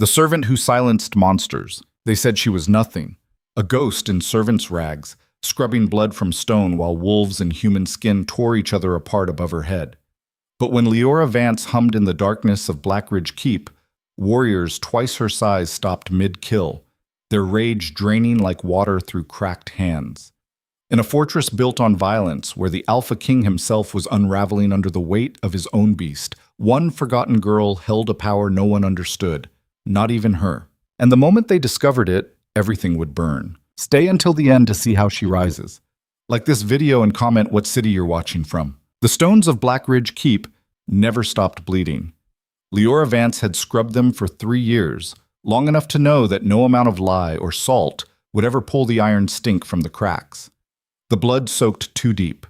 The servant who silenced monsters. They said she was nothing. A ghost in servant's rags, scrubbing blood from stone while wolves in human skin tore each other apart above her head. But when Leora Vance hummed in the darkness of Blackridge Keep, warriors twice her size stopped mid-kill, their rage draining like water through cracked hands. In a fortress built on violence, where the Alpha King himself was unraveling under the weight of his own beast, one forgotten girl held a power no one understood, not even her. And the moment they discovered it, everything would burn. Stay until the end to see how she rises. Like this video and comment what city you're watching from. The stones of Blackridge Keep never stopped bleeding. Leora Vance had scrubbed them for 3 years, long enough to know that no amount of lye or salt would ever pull the iron stink from the cracks. The blood soaked too deep.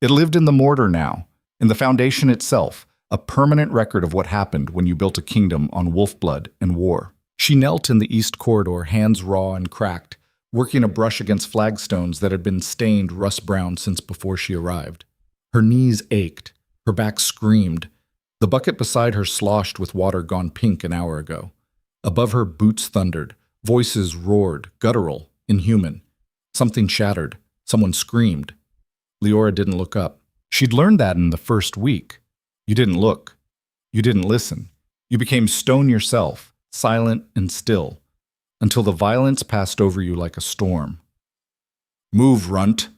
It lived in the mortar now, in the foundation itself, a permanent record of what happened when you built a kingdom on wolf blood and war. She knelt in the east corridor, hands raw and cracked, working a brush against flagstones that had been stained rust-brown since before she arrived. Her knees ached, her back screamed. The bucket beside her sloshed with water gone pink an hour ago. Above her, boots thundered, voices roared, guttural, inhuman. Something shattered. Someone screamed. Leora didn't look up. She'd learned that in the first week. You didn't look. You didn't listen. You became stone yourself, silent and still, until the violence passed over you like a storm. Move, runt.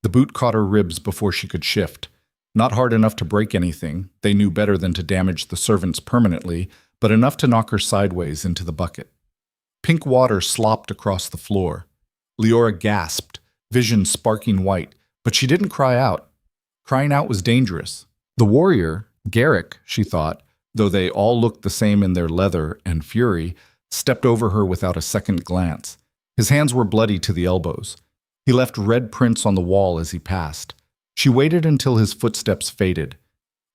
The boot caught her ribs before she could shift. Not hard enough to break anything, they knew better than to damage the servants permanently, but enough to knock her sideways into the bucket. Pink water slopped across the floor. Leora gasped, vision sparking white, but she didn't cry out. Crying out was dangerous. The warrior, Garrick, she thought, though they all looked the same in their leather and fury, stepped over her without a second glance. His hands were bloody to the elbows. He left red prints on the wall as he passed. She waited until his footsteps faded.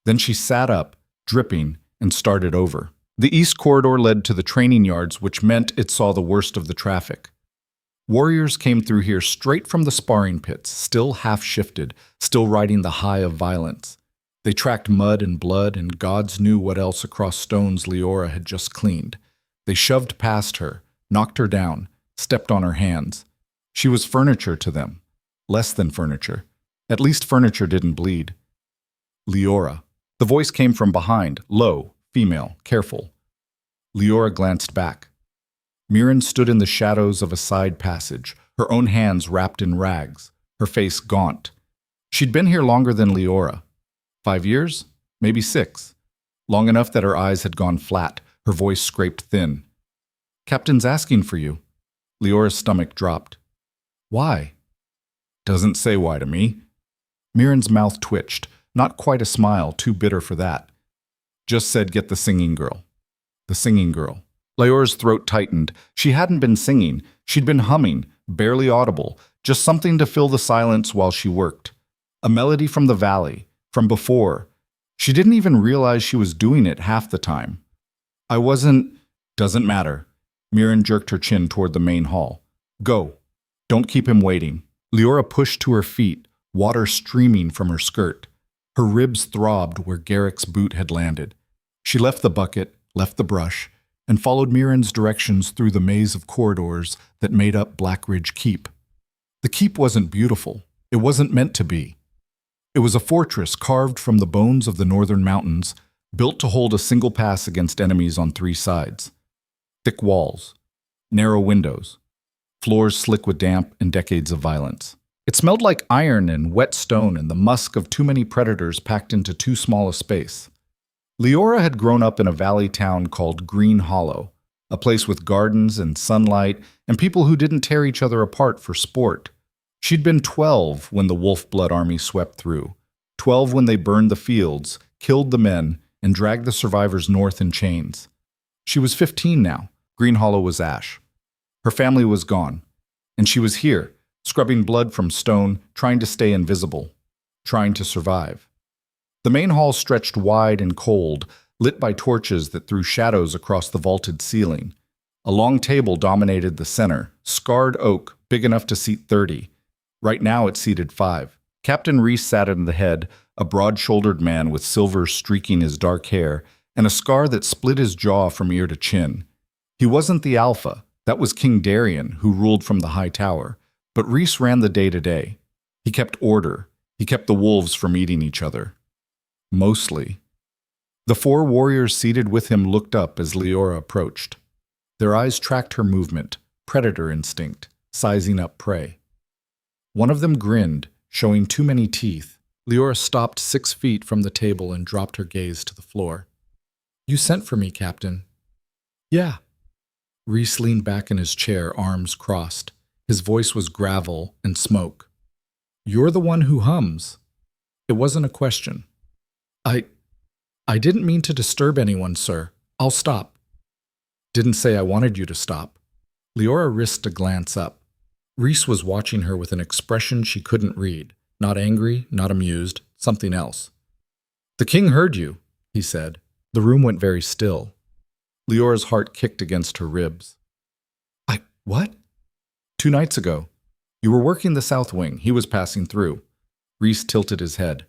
Then she sat up, dripping, and started over. The east corridor led to the training yards, which meant it saw the worst of the traffic. Warriors came through here straight from the sparring pits, still half-shifted, still riding the high of violence. They tracked mud and blood, and gods knew what else across stones Leora had just cleaned. They shoved past her, knocked her down, stepped on her hands. She was furniture to them. Less than furniture. At least furniture didn't bleed. Leora. The voice came from behind, low, female, careful. Leora glanced back. Mirren stood in the shadows of a side passage, her own hands wrapped in rags, her face gaunt. She'd been here longer than Leora. 5 years? Maybe 6. Long enough that her eyes had gone flat, her voice scraped thin. Captain's asking for you. Leora's stomach dropped. Why? Doesn't say why to me. Mirren's mouth twitched, not quite a smile, too bitter for that. Just said get the singing girl. The singing girl. Leora's throat tightened. She hadn't been singing. She'd been humming, barely audible, just something to fill the silence while she worked. A melody from the valley, from before. She didn't even realize she was doing it half the time. I wasn't... Doesn't matter. Mirren jerked her chin toward the main hall. Go. Don't keep him waiting. Leora pushed to her feet, water streaming from her skirt. Her ribs throbbed where Garrick's boot had landed. She left the bucket, left the brush, and followed Mirren's directions through the maze of corridors that made up Blackridge Keep. The keep wasn't beautiful. It wasn't meant to be. It was a fortress carved from the bones of the northern mountains, built to hold a single pass against enemies on 3 sides. Thick walls, narrow windows, floors slick with damp and decades of violence. It smelled like iron and wet stone and the musk of too many predators packed into too small a space. Leora had grown up in a valley town called Green Hollow, a place with gardens and sunlight and people who didn't tear each other apart for sport. She'd been 12 when the Wolf Blood Army swept through, 12 when they burned the fields, killed the men, and dragged the survivors north in chains. She was 15 now. Green Hollow was ash. Her family was gone, and she was here, scrubbing blood from stone, trying to stay invisible, trying to survive. The main hall stretched wide and cold, lit by torches that threw shadows across the vaulted ceiling. A long table dominated the center, scarred oak, big enough to seat 30. Right now it seated 5. Captain Reese sat in the head, a broad-shouldered man with silver streaking his dark hair, and a scar that split his jaw from ear to chin. He wasn't the alpha. That was King Darien, who ruled from the high tower. But Rhys ran the day-to-day. He kept order. He kept the wolves from eating each other. Mostly. The four warriors seated with him looked up as Leora approached. Their eyes tracked her movement, predator instinct, sizing up prey. One of them grinned, showing too many teeth. Leora stopped 6 feet from the table and dropped her gaze to the floor. "You sent for me, Captain." "Yeah." Rhys leaned back in his chair, arms crossed. His voice was gravel and smoke. "You're the one who hums." It wasn't a question. I didn't mean to disturb anyone, sir. I'll stop." "Didn't say I wanted you to stop." Leora risked a glance up. Rhys was watching her with an expression she couldn't read. Not angry, not amused, something else. "The king heard you," he said. The room went very still. Leora's heart kicked against her ribs. What?" "2 nights ago. You were working the south wing. He was passing through." Rhys tilted his head.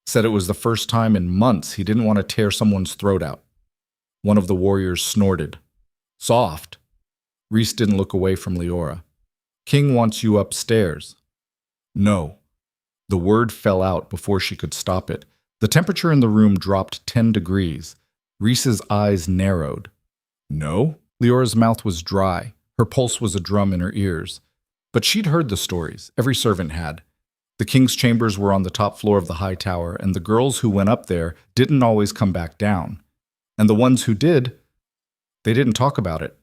Said it was the first time in months he didn't want to tear someone's throat out. One of the warriors snorted. "Soft." Rhys didn't look away from Leora. "King wants you upstairs." "No." The word fell out before she could stop it. The temperature in the room dropped 10 degrees. Rhys's eyes narrowed. "No?" Leora's mouth was dry. Her pulse was a drum in her ears. But she'd heard the stories. Every servant had. The king's chambers were on the top floor of the high tower, and the girls who went up there didn't always come back down. And the ones who did, they didn't talk about it.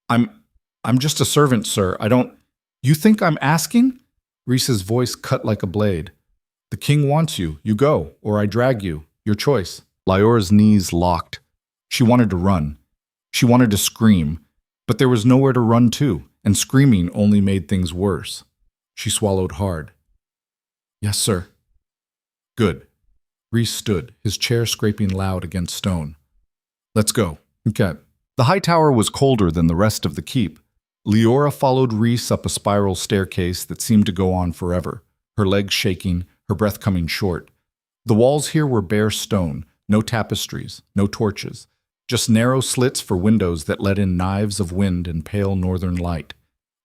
I'm just a servant, sir. I don't... You think I'm asking?" Rhys's voice cut like a blade. "The king wants you. You go, or I drag you. Your choice." Leora's knees locked. She wanted to run. She wanted to scream. But there was nowhere to run to, and screaming only made things worse. She swallowed hard. "Yes, sir." "Good." Rhys stood, his chair scraping loud against stone. "Let's go." "Okay." The high tower was colder than the rest of the keep. Leora followed Rhys up a spiral staircase that seemed to go on forever, her legs shaking, her breath coming short. The walls here were bare stone, no tapestries, no torches, just narrow slits for windows that let in knives of wind and pale northern light.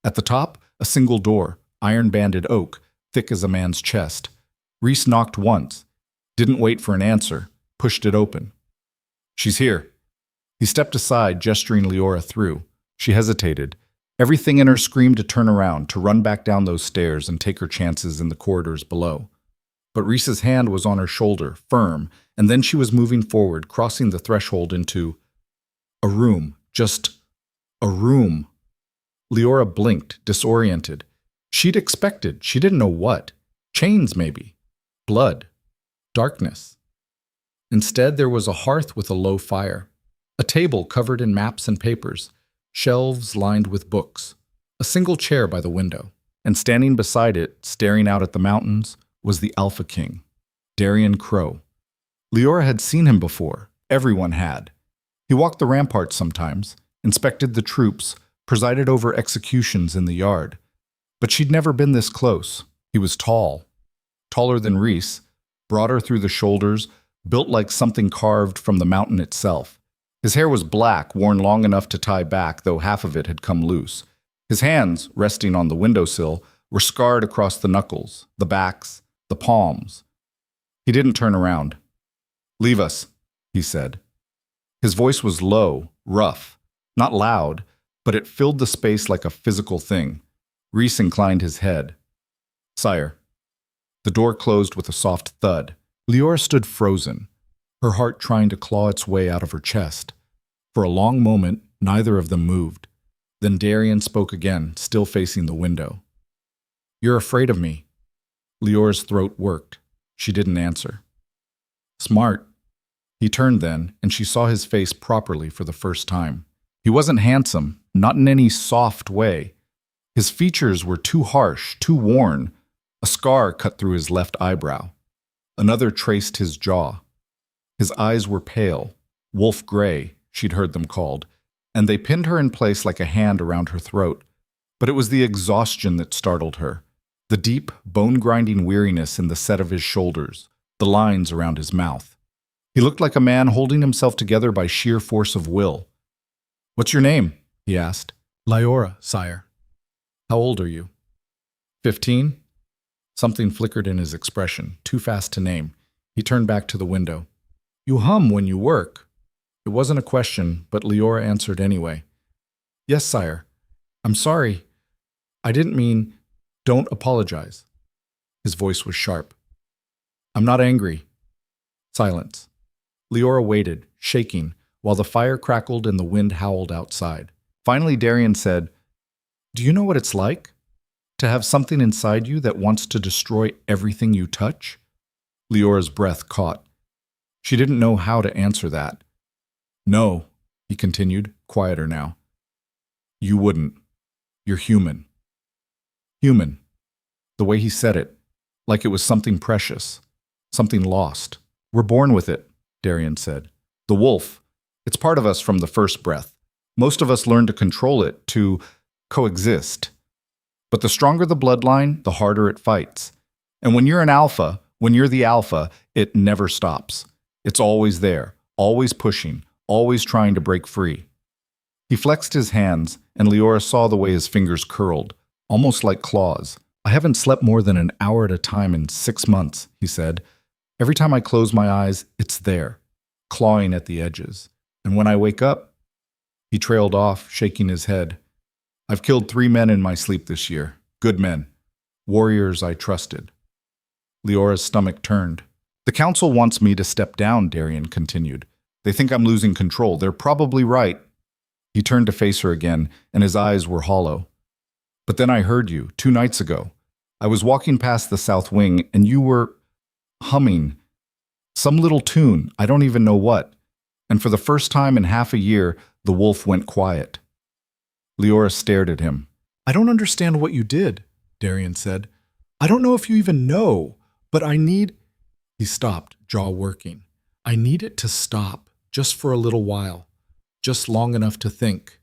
At the top, a single door, iron-banded oak, thick as a man's chest. Rhys knocked once, didn't wait for an answer, pushed it open. "She's here." He stepped aside, gesturing Leora through. She hesitated. Everything in her screamed to turn around, to run back down those stairs and take her chances in the corridors below. But Rhys's hand was on her shoulder, firm, and then she was moving forward, crossing the threshold into a room. Just a room. Leora blinked, disoriented. She'd expected, she didn't know what. Chains, maybe. Blood. Darkness. Instead, there was a hearth with a low fire. A table covered in maps and papers. Shelves lined with books. A single chair by the window. And standing beside it, staring out at the mountains, was the Alpha King, Darien Crow. Leora had seen him before. Everyone had. He walked the ramparts sometimes, inspected the troops, presided over executions in the yard. But she'd never been this close. He was tall. Taller than Rhys, broader through the shoulders, built like something carved from the mountain itself. His hair was black, worn long enough to tie back, though half of it had come loose. His hands, resting on the windowsill, were scarred across the knuckles, the backs, the palms. He didn't turn around. "Leave us," he said. His voice was low, rough, not loud, but it filled the space like a physical thing. Rhys inclined his head. "Sire." The door closed with a soft thud. Leora stood frozen, her heart trying to claw its way out of her chest. For a long moment, neither of them moved. Then Darien spoke again, still facing the window. "You're afraid of me." Leora's throat worked. She didn't answer. "Smart." He turned then, and she saw his face properly for the first time. He wasn't handsome, not in any soft way. His features were too harsh, too worn. A scar cut through his left eyebrow. Another traced his jaw. His eyes were pale, wolf gray, she'd heard them called, and they pinned her in place like a hand around her throat. But it was the exhaustion that startled her, the deep, bone-grinding weariness in the set of his shoulders, the lines around his mouth. He looked like a man holding himself together by sheer force of will. What's your name? He asked. Lyora, sire. How old are you? 15? Something flickered in his expression, too fast to name. He turned back to the window. You hum when you work. It wasn't a question, but Lyora answered anyway. Yes, sire. I'm sorry. I didn't mean, don't apologize. His voice was sharp. I'm not angry. Silence. Lyora waited, shaking, while the fire crackled and the wind howled outside. Finally, Darian said, Do you know what it's like? To have something inside you that wants to destroy everything you touch? Lyora's breath caught. She didn't know how to answer that. No, he continued, quieter now. You wouldn't. You're human. Human. The way he said it, like it was something precious, something lost. We're born with it, Darian said. The wolf. It's part of us from the first breath. Most of us learn to control it, to coexist. But the stronger the bloodline, the harder it fights. And when you're the alpha, it never stops. It's always there, always pushing, always trying to break free. He flexed his hands, and Lyora saw the way his fingers curled, almost like claws. I haven't slept more than an hour at a time in 6 months, he said. Every time I close my eyes, it's there, clawing at the edges. And when I wake up, he trailed off, shaking his head. I've killed 3 men in my sleep this year. Good men. Warriors I trusted. Lyora's stomach turned. The council wants me to step down, Darian continued. They think I'm losing control. They're probably right. He turned to face her again, and his eyes were hollow. But then I heard you, 2 nights ago. I was walking past the south wing, and you were humming some little tune, I don't even know what. And for the first time in half a year, the wolf went quiet. Lyora stared at him. I don't understand what you did, Darian said. I don't know if you even know, but I need... He stopped, jaw working. I need it to stop, just for a little while, just long enough to think.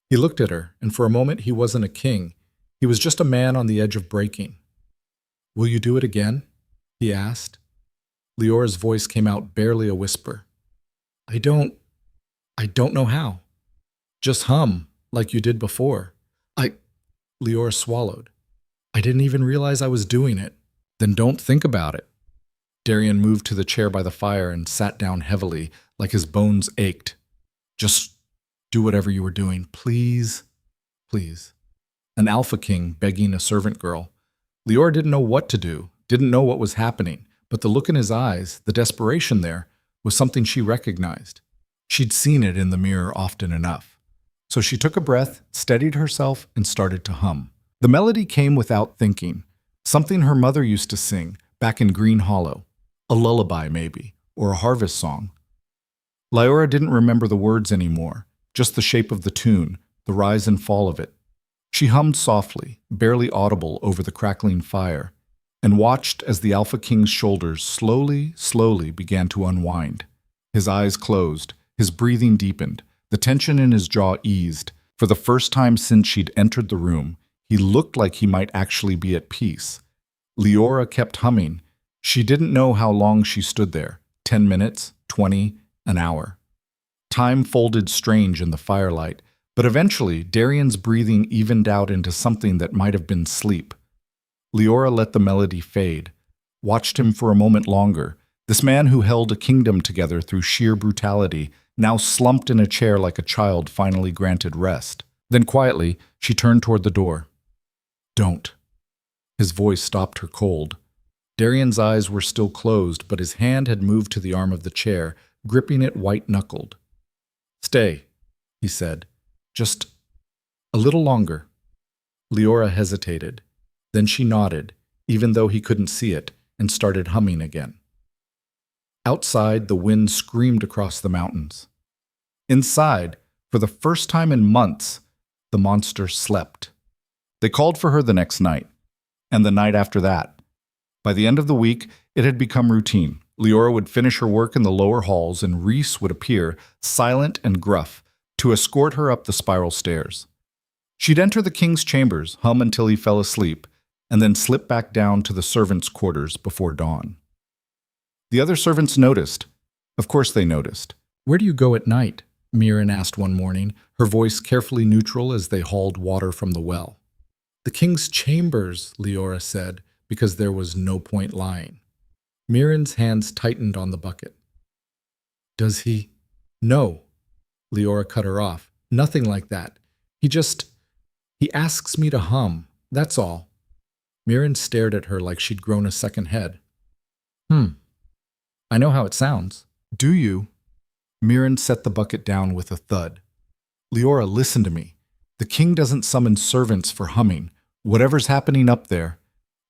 He looked at her, and for a moment he wasn't a king. He was just a man on the edge of breaking. Will you do it again? He asked. Lyora's voice came out barely a whisper. I don't know how. Just hum, like you did before. Lyora swallowed. I didn't even realize I was doing it. Then don't think about it. Darian moved to the chair by the fire and sat down heavily, like his bones ached. Just do whatever you were doing, please, please. An alpha king begging a servant girl. Lyora didn't know what to do, didn't know what was happening, but the look in his eyes, the desperation there, was something she recognized. She'd seen it in the mirror often enough. So she took a breath, steadied herself, and started to hum. The melody came without thinking, something her mother used to sing back in Green Hollow. A lullaby, maybe, or a harvest song. Lyora didn't remember the words anymore, just the shape of the tune, the rise and fall of it. She hummed softly, barely audible over the crackling fire, and watched as the Alpha King's shoulders slowly began to unwind. His eyes closed, his breathing deepened, the tension in his jaw eased. For the first time since she'd entered the room, he looked like he might actually be at peace. Lyora kept humming. She didn't know how long she stood there, 10 minutes, 20, an hour. Time folded strange in the firelight, but eventually Darian's breathing evened out into something that might have been sleep. Lyora let the melody fade, watched him for a moment longer. This man who held a kingdom together through sheer brutality, now slumped in a chair like a child finally granted rest. Then quietly, she turned toward the door. Don't. His voice stopped her cold. Darian's eyes were still closed, but his hand had moved to the arm of the chair, gripping it white-knuckled. Stay, he said. Just a little longer. Lyora hesitated. Then she nodded, even though he couldn't see it, and started humming again. Outside, the wind screamed across the mountains. Inside, for the first time in months, the monster slept. They called for her the next night, and the night after that. By the end of the week, it had become routine. Lyora would finish her work in the lower halls, and Reese would appear, silent and gruff, to escort her up the spiral stairs. She'd enter the king's chambers, hum until he fell asleep, and then slip back down to the servants' quarters before dawn. The other servants noticed. Of course they noticed. Where do you go at night? Mirren asked one morning, her voice carefully neutral as they hauled water from the well. The king's chambers, Leora said, because there was no point lying. Mirren's hands tightened on the bucket. Does he? No. Leora cut her off. Nothing like that. He asks me to hum. That's all. Mirren stared at her like she'd grown a second head. I know how it sounds. Do you? Mirren set the bucket down with a thud. Leora, listen to me. The king doesn't summon servants for humming. Whatever's happening up there,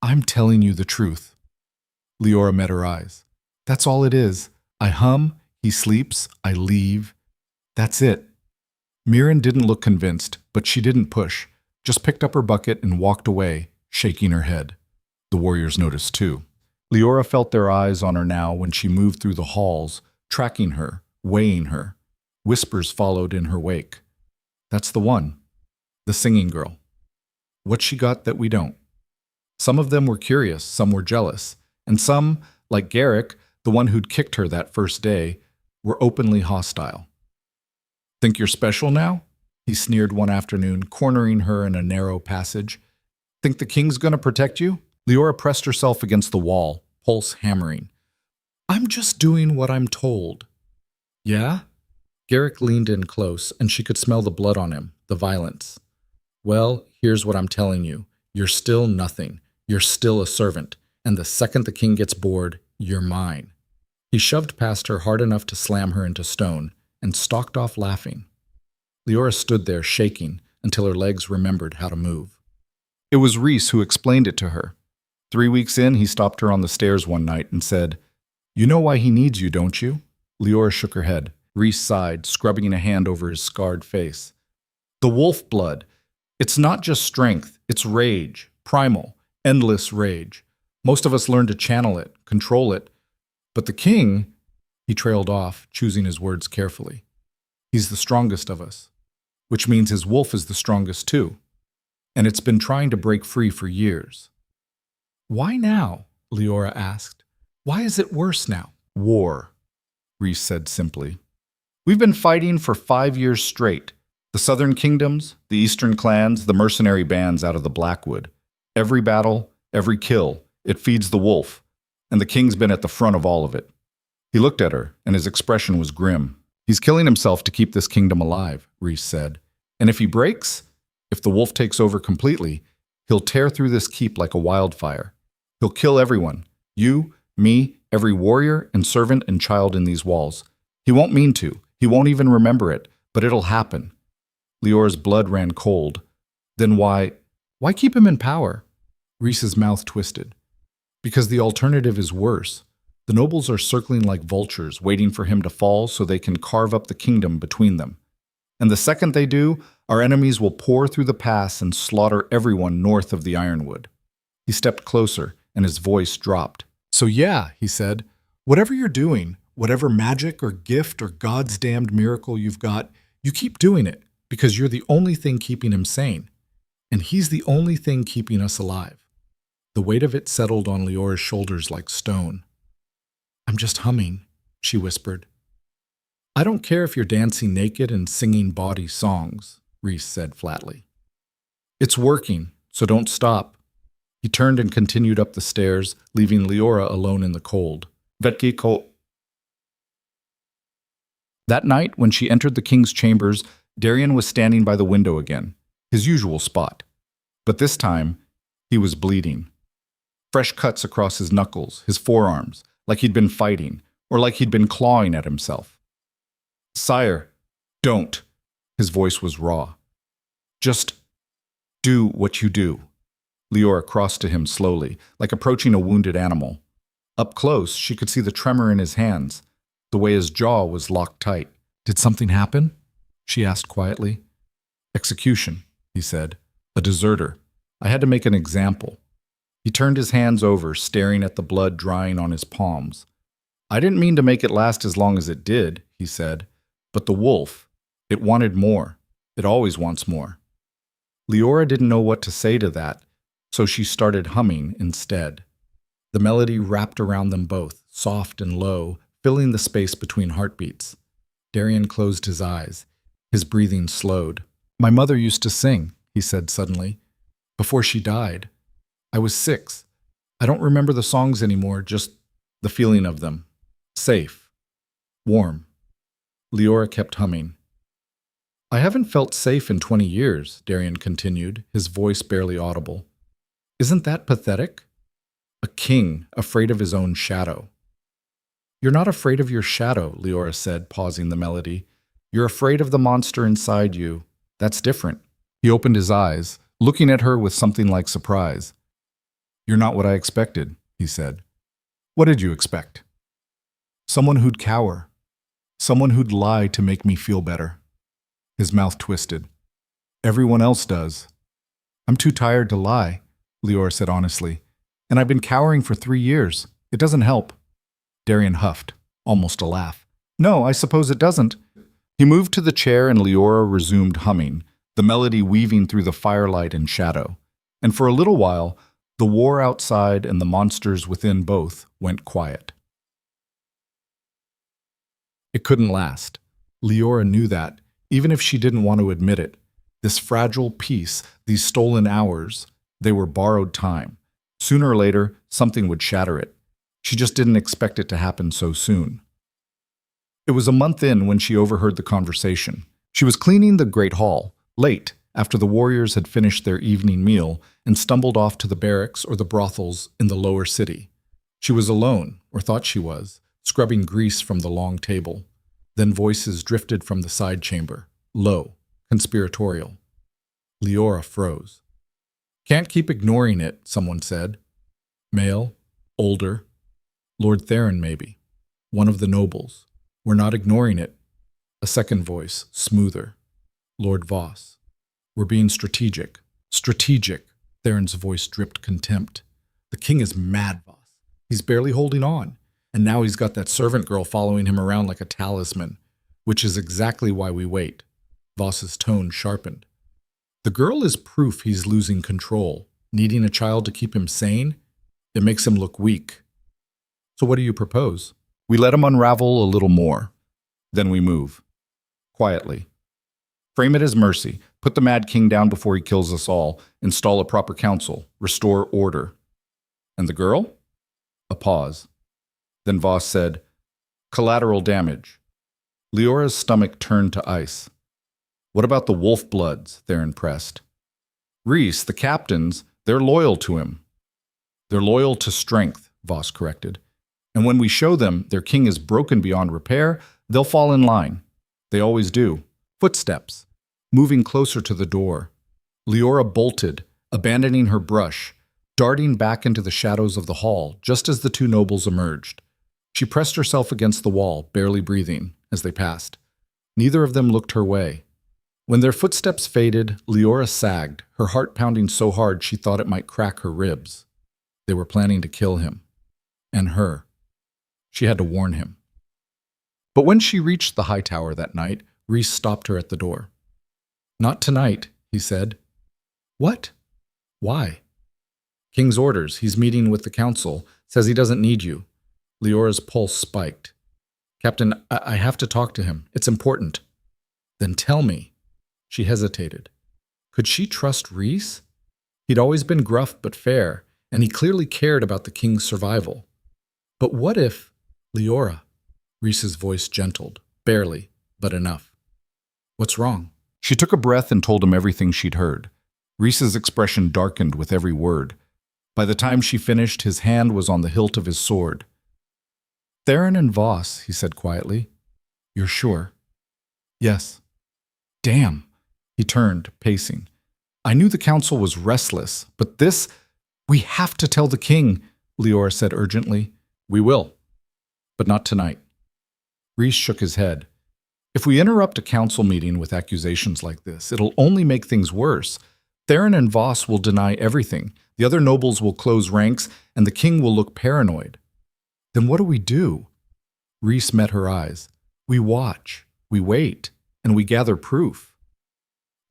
I'm telling you the truth. Leora met her eyes. That's all it is. I hum, he sleeps, I leave. That's it. Mirren didn't look convinced, but she didn't push, just picked up her bucket and walked away, shaking her head. The warriors noticed too. Leora felt their eyes on her now when she moved through the halls, tracking her, weighing her. Whispers followed in her wake. That's the one. The singing girl. What's she got that we don't? Some of them were curious, some were jealous, and some, like Garrick, the one who'd kicked her that first day, were openly hostile. Think you're special now? He sneered one afternoon, cornering her in a narrow passage. Think the king's gonna protect you? Leora pressed herself against the wall, pulse hammering. I'm just doing what I'm told. Yeah? Garrick leaned in close, and she could smell the blood on him, the violence. Well, here's what I'm telling you. You're still nothing. You're still a servant, and the second the king gets bored, you're mine. He shoved past her hard enough to slam her into stone, and stalked off laughing. Leora stood there shaking until her legs remembered how to move. It was Reese who explained it to her. 3 weeks in, he stopped her on the stairs one night and said, You know why he needs you, don't you? Leora shook her head. Reese sighed, scrubbing a hand over his scarred face. The wolf blood. It's not just strength, it's rage, primal, endless rage. Most of us learn to channel it, control it. But the king, he trailed off, choosing his words carefully. He's the strongest of us, which means his wolf is the strongest too. And it's been trying to break free for years. Why now? Leora asked. Why is it worse now? War, Reese said simply. We've been fighting for 5 years straight. The southern kingdoms, the eastern clans, the mercenary bands out of the Blackwood. Every battle, every kill, it feeds the wolf. And the king's been at the front of all of it. He looked at her, and his expression was grim. He's killing himself to keep this kingdom alive, Reese said. And if he breaks, if the wolf takes over completely, he'll tear through this keep like a wildfire. He'll kill everyone. You, me, every warrior and servant and child in these walls. He won't mean to. He won't even remember it, but it'll happen. Leora's blood ran cold. Then why keep him in power? Reese's mouth twisted. Because the alternative is worse. The nobles are circling like vultures, waiting for him to fall so they can carve up the kingdom between them. And the second they do, our enemies will pour through the pass and slaughter everyone north of the Ironwood. He stepped closer, and his voice dropped. So yeah, he said, whatever you're doing, whatever magic or gift or God's damned miracle you've got, you keep doing it because you're the only thing keeping him sane. And he's the only thing keeping us alive. The weight of it settled on Leora's shoulders like stone. I'm just humming, she whispered. I don't care if you're dancing naked and singing bawdy songs, Reese said flatly. It's working, so don't stop. He turned and continued up the stairs, leaving Leora alone in the cold. That night, when she entered the king's chambers, Darian was standing by the window again, his usual spot. But this time, he was bleeding. Fresh cuts across his knuckles, his forearms, like he'd been fighting, or like he'd been clawing at himself. Sire, don't. His voice was raw. Just do what you do. Leora crossed to him slowly, like approaching a wounded animal. Up close, she could see the tremor in his hands, the way his jaw was locked tight. Did something happen? She asked quietly. Execution, he said. A deserter. I had to make an example. He turned his hands over, staring at the blood drying on his palms. I didn't mean to make it last as long as it did, he said. But the wolf, it wanted more. It always wants more. Leora didn't know what to say to that, so she started humming instead. The melody wrapped around them both, soft and low, filling the space between heartbeats. Darian closed his eyes. His breathing slowed. My mother used to sing, he said suddenly. Before she died. I was 6. I don't remember the songs anymore, just the feeling of them. Safe. Warm. Leora kept humming. I haven't felt safe in 20 years, Darian continued, his voice barely audible. Isn't that pathetic? A king afraid of his own shadow. You're not afraid of your shadow, Leora said, pausing the melody. You're afraid of the monster inside you. That's different. He opened his eyes, looking at her with something like surprise. You're not what I expected, he said. What did you expect? Someone who'd cower. Someone who'd lie to make me feel better. His mouth twisted. Everyone else does. I'm too tired to lie, Leora said honestly. And I've been cowering for 3 years. It doesn't help. Darian huffed, almost a laugh. No, I suppose it doesn't. He moved to the chair and Leora resumed humming, the melody weaving through the firelight and shadow. And for a little while, the war outside and the monsters within both went quiet. It couldn't last. Leora knew that, even if she didn't want to admit it. This fragile peace, these stolen hours, they were borrowed time. Sooner or later, something would shatter it. She just didn't expect it to happen so soon. It was a month in when she overheard the conversation. She was cleaning the great hall, late, after the warriors had finished their evening meal and stumbled off to the barracks or the brothels in the lower city. She was alone, or thought she was, scrubbing grease from the long table. Then voices drifted from the side chamber, low, conspiratorial. Leora froze. Can't keep ignoring it, someone said. Male, older, Lord Theron maybe, one of the nobles. We're not ignoring it. A second voice, smoother. Lord Voss. We're being strategic. Strategic. Theron's voice dripped contempt. The king is mad, Voss. He's barely holding on. And now he's got that servant girl following him around like a talisman, which is exactly why we wait. Voss's tone sharpened. The girl is proof he's losing control. Needing a child to keep him sane? It makes him look weak. So what do you propose? We let him unravel a little more. Then we move. Quietly. Frame it as mercy. Put the Mad King down before he kills us all. Install a proper council. Restore order. And the girl? A pause. Then Voss said, collateral damage. Leora's stomach turned to ice. What about the wolf bloods? Theron pressed. Rhys, the captains, they're loyal to him. They're loyal to strength, Voss corrected. And when we show them their king is broken beyond repair, they'll fall in line. They always do. Footsteps. Moving closer to the door. Leora bolted, abandoning her brush, darting back into the shadows of the hall just as the two nobles emerged. She pressed herself against the wall, barely breathing, as they passed. Neither of them looked her way. When their footsteps faded, Leora sagged, her heart pounding so hard she thought it might crack her ribs. They were planning to kill him. And her. She had to warn him. But when she reached the high tower that night, Rhys stopped her at the door. Not tonight, he said. What? Why? King's orders. He's meeting with the council. Says he doesn't need you. Leora's pulse spiked. Captain, I have to talk to him. It's important. Then tell me. She hesitated. Could she trust Rhys? He'd always been gruff but fair, and he clearly cared about the king's survival. But what if... Leora. Rhys's voice gentled, barely, but enough. What's wrong? She took a breath and told him everything she'd heard. Rhys's expression darkened with every word. By the time she finished, his hand was on the hilt of his sword. Theron and Voss, he said quietly. You're sure? Yes. Damn. He turned, pacing. I knew the council was restless, but this... We have to tell the king, Leora said urgently. We will. But not tonight. Rhys shook his head. If we interrupt a council meeting with accusations like this, it'll only make things worse. Theron and Voss will deny everything. The other nobles will close ranks, and the king will look paranoid. Then what do we do? Rhys met her eyes. We watch, we wait, and we gather proof.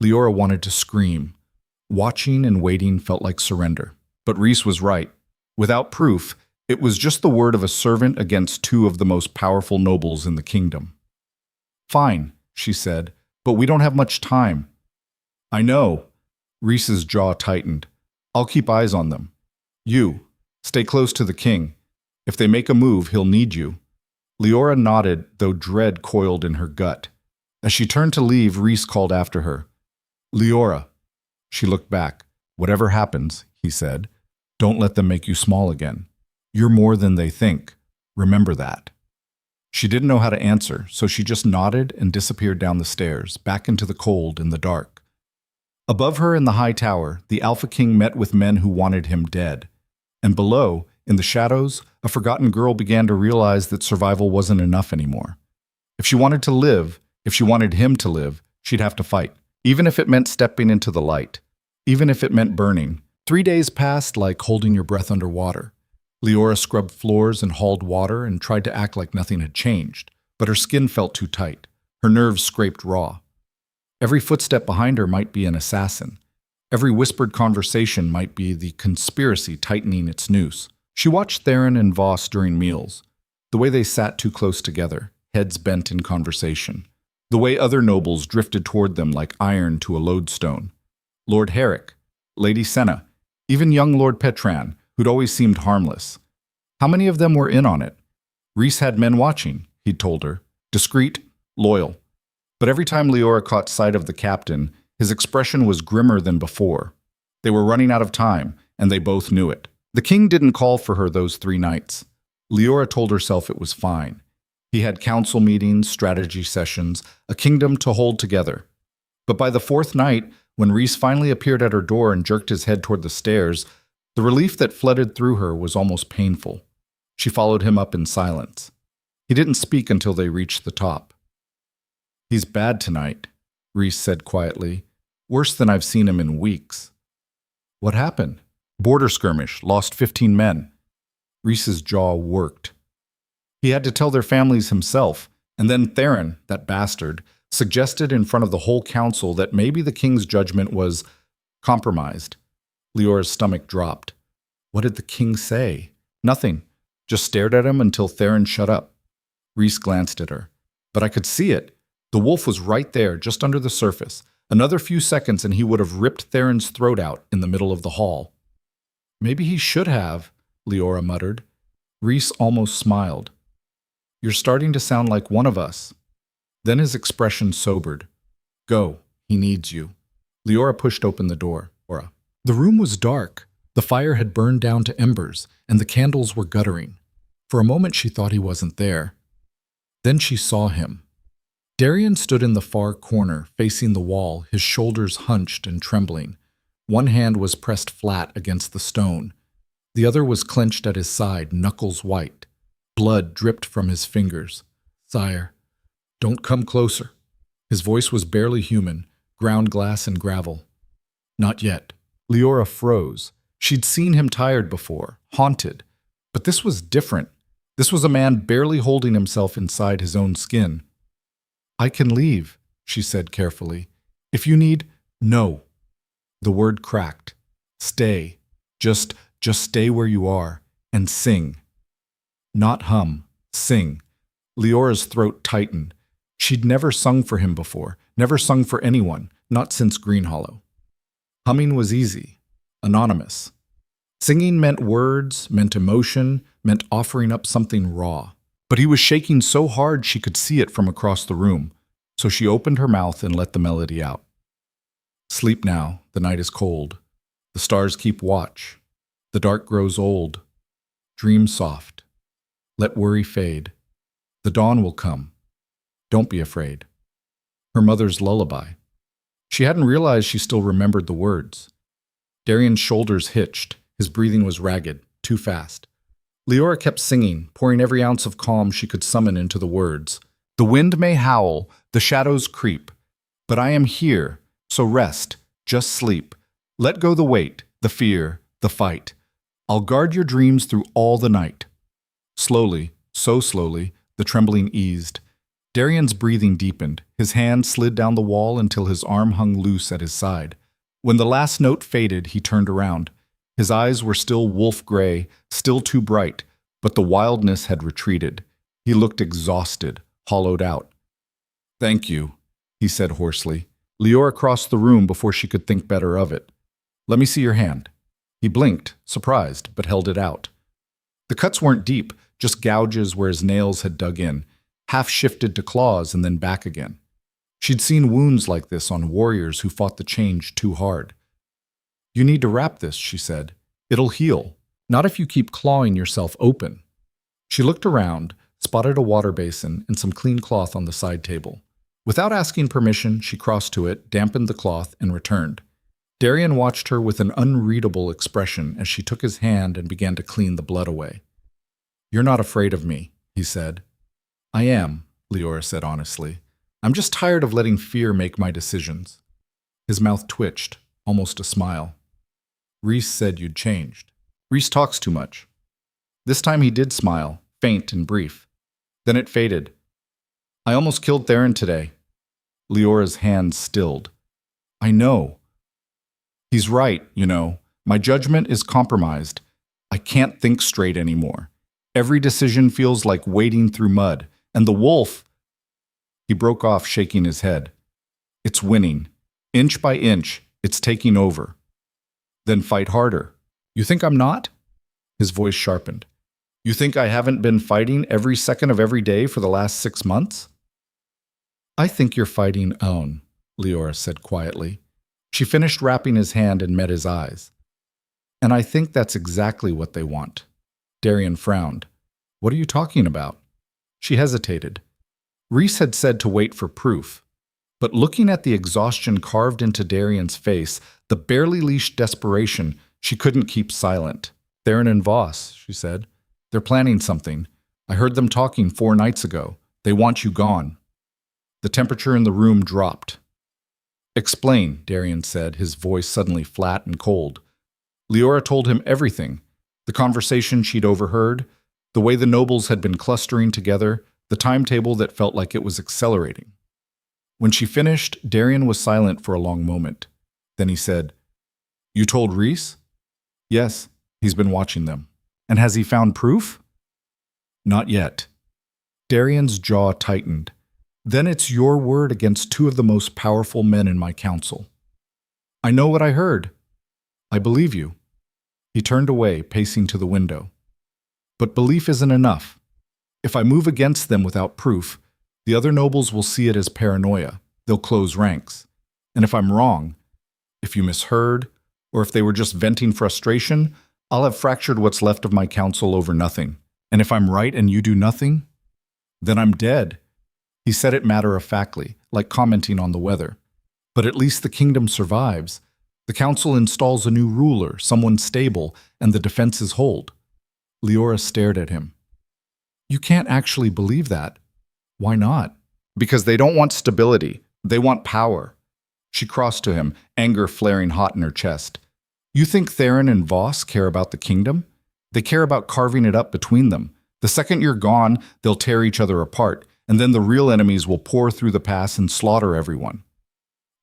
Leora wanted to scream. Watching and waiting felt like surrender. But Rhys was right. Without proof, it was just the word of a servant against two of the most powerful nobles in the kingdom. Fine, she said, but we don't have much time. I know. Reese's jaw tightened. I'll keep eyes on them. You, stay close to the king. If they make a move, he'll need you. Leora nodded, though dread coiled in her gut. As she turned to leave, Reese called after her. Leora. She looked back. Whatever happens, he said, don't let them make you small again. You're more than they think. Remember that. She didn't know how to answer, so she just nodded and disappeared down the stairs, back into the cold and the dark. Above her in the high tower, the Alpha King met with men who wanted him dead. And below, in the shadows, a forgotten girl began to realize that survival wasn't enough anymore. If she wanted to live, if she wanted him to live, she'd have to fight, even if it meant stepping into the light, even if it meant burning. 3 days passed like holding your breath underwater. Leora scrubbed floors and hauled water and tried to act like nothing had changed, but her skin felt too tight. Her nerves scraped raw. Every footstep behind her might be an assassin. Every whispered conversation might be the conspiracy tightening its noose. She watched Theron and Voss during meals, the way they sat too close together, heads bent in conversation, the way other nobles drifted toward them like iron to a lodestone. Lord Herrick, Lady Senna, even young Lord Petran, who'd always seemed harmless. How many of them were in on it? Reese had men watching, he'd told her, discreet, loyal. But every time Leora caught sight of the captain, his expression was grimmer than before. They were running out of time, and they both knew it. The king didn't call for her those 3 nights. Leora told herself it was fine. He had council meetings, strategy sessions, a kingdom to hold together. But by the 4th night, when Reese finally appeared at her door and jerked his head toward the stairs, the relief that flooded through her was almost painful. She followed him up in silence. He didn't speak until they reached the top. He's bad tonight, Reese said quietly. Worse than I've seen him in weeks. What happened? Border skirmish, lost 15 men. Reese's jaw worked. He had to tell their families himself, and then Theron, that bastard, suggested in front of the whole council that maybe the king's judgment was compromised. Leora's stomach dropped. What did the king say? Nothing. Just stared at him until Theron shut up. Reese glanced at her. But I could see it. The wolf was right there, just under the surface. Another few seconds and he would have ripped Theron's throat out in the middle of the hall. Maybe he should have, Leora muttered. Reese almost smiled. You're starting to sound like one of us. Then his expression sobered. Go, he needs you. Leora pushed open the door. The room was dark. The fire had burned down to embers, and the candles were guttering. For a moment she thought he wasn't there. Then she saw him. Darian stood in the far corner, facing the wall, his shoulders hunched and trembling. One hand was pressed flat against the stone. The other was clenched at his side, knuckles white. Blood dripped from his fingers. Sire, don't come closer. His voice was barely human, ground glass and gravel. Not yet. Leora froze. She'd seen him tired before, haunted. But this was different. This was a man barely holding himself inside his own skin. I can leave, she said carefully. If you need, no. The word cracked. Stay. Just stay where you are and sing. Not hum, sing. Leora's throat tightened. She'd never sung for him before, never sung for anyone, not since Green Hollow. Humming was easy, anonymous. Singing meant words, meant emotion, meant offering up something raw. But he was shaking so hard she could see it from across the room, so she opened her mouth and let the melody out. Sleep now, the night is cold. The stars keep watch. The dark grows old. Dream soft. Let worry fade. The dawn will come. Don't be afraid. Her mother's lullaby. She hadn't realized she still remembered the words. Darian's shoulders hitched. His breathing was ragged, too fast. Leora kept singing, pouring every ounce of calm she could summon into the words. The wind may howl, the shadows creep, but I am here, so rest, just sleep. Let go the weight, the fear, the fight. I'll guard your dreams through all the night. Slowly, so slowly, the trembling eased. Darian's breathing deepened. His hand slid down the wall until his arm hung loose at his side. When the last note faded, he turned around. His eyes were still wolf-gray, still too bright, but the wildness had retreated. He looked exhausted, hollowed out. Thank you, he said hoarsely. Leora crossed the room before she could think better of it. Let me see your hand. He blinked, surprised, but held it out. The cuts weren't deep, just gouges where his nails had dug in, half shifted to claws and then back again. She'd seen wounds like this on warriors who fought the change too hard. You need to wrap this, she said. It'll heal, not if you keep clawing yourself open. She looked around, spotted a water basin and some clean cloth on the side table. Without asking permission, she crossed to it, dampened the cloth, and returned. Darian watched her with an unreadable expression as she took his hand and began to clean the blood away. You're not afraid of me, he said. I am, Leora said honestly. I'm just tired of letting fear make my decisions. His mouth twitched, almost a smile. Rhys said you'd changed. Rhys talks too much. This time he did smile, faint and brief. Then it faded. I almost killed Theron today. Leora's hand stilled. I know. He's right, you know. My judgment is compromised. I can't think straight anymore. Every decision feels like wading through mud. And the wolf... He broke off, shaking his head. It's winning. Inch by inch, it's taking over. Then fight harder. You think I'm not? His voice sharpened. You think I haven't been fighting every second of every day for the last 6 months? I think you're fighting own, Leora said quietly. She finished wrapping his hand and met his eyes. And I think that's exactly what they want. Darian frowned. What are you talking about? She hesitated. Rhys had said to wait for proof. But looking at the exhaustion carved into Darian's face, the barely leashed desperation, she couldn't keep silent. Theron and Voss, she said. They're planning something. I heard them talking 4 nights ago. They want you gone. The temperature in the room dropped. Explain, Darian said, his voice suddenly flat and cold. Leora told him everything. The conversation she'd overheard, the way the nobles had been clustering together, the timetable that felt like it was accelerating. When she finished, Darian was silent for a long moment. Then he said, You told Rhys? Yes, he's been watching them. And has he found proof? Not yet. Darian's jaw tightened. Then it's your word against 2 of the most powerful men in my council. I know what I heard. I believe you. He turned away, pacing to the window. But belief isn't enough. If I move against them without proof, the other nobles will see it as paranoia. They'll close ranks. And if I'm wrong, if you misheard, or if they were just venting frustration, I'll have fractured what's left of my council over nothing. And if I'm right and you do nothing, then I'm dead. He said it matter-of-factly, like commenting on the weather. But at least the kingdom survives. The council installs a new ruler, someone stable, and the defenses hold. Leora stared at him. You can't actually believe that. Why not? Because they don't want stability. They want power. She crossed to him, anger flaring hot in her chest. You think Theron and Voss care about the kingdom? They care about carving it up between them. The second you're gone, they'll tear each other apart, and then the real enemies will pour through the pass and slaughter everyone.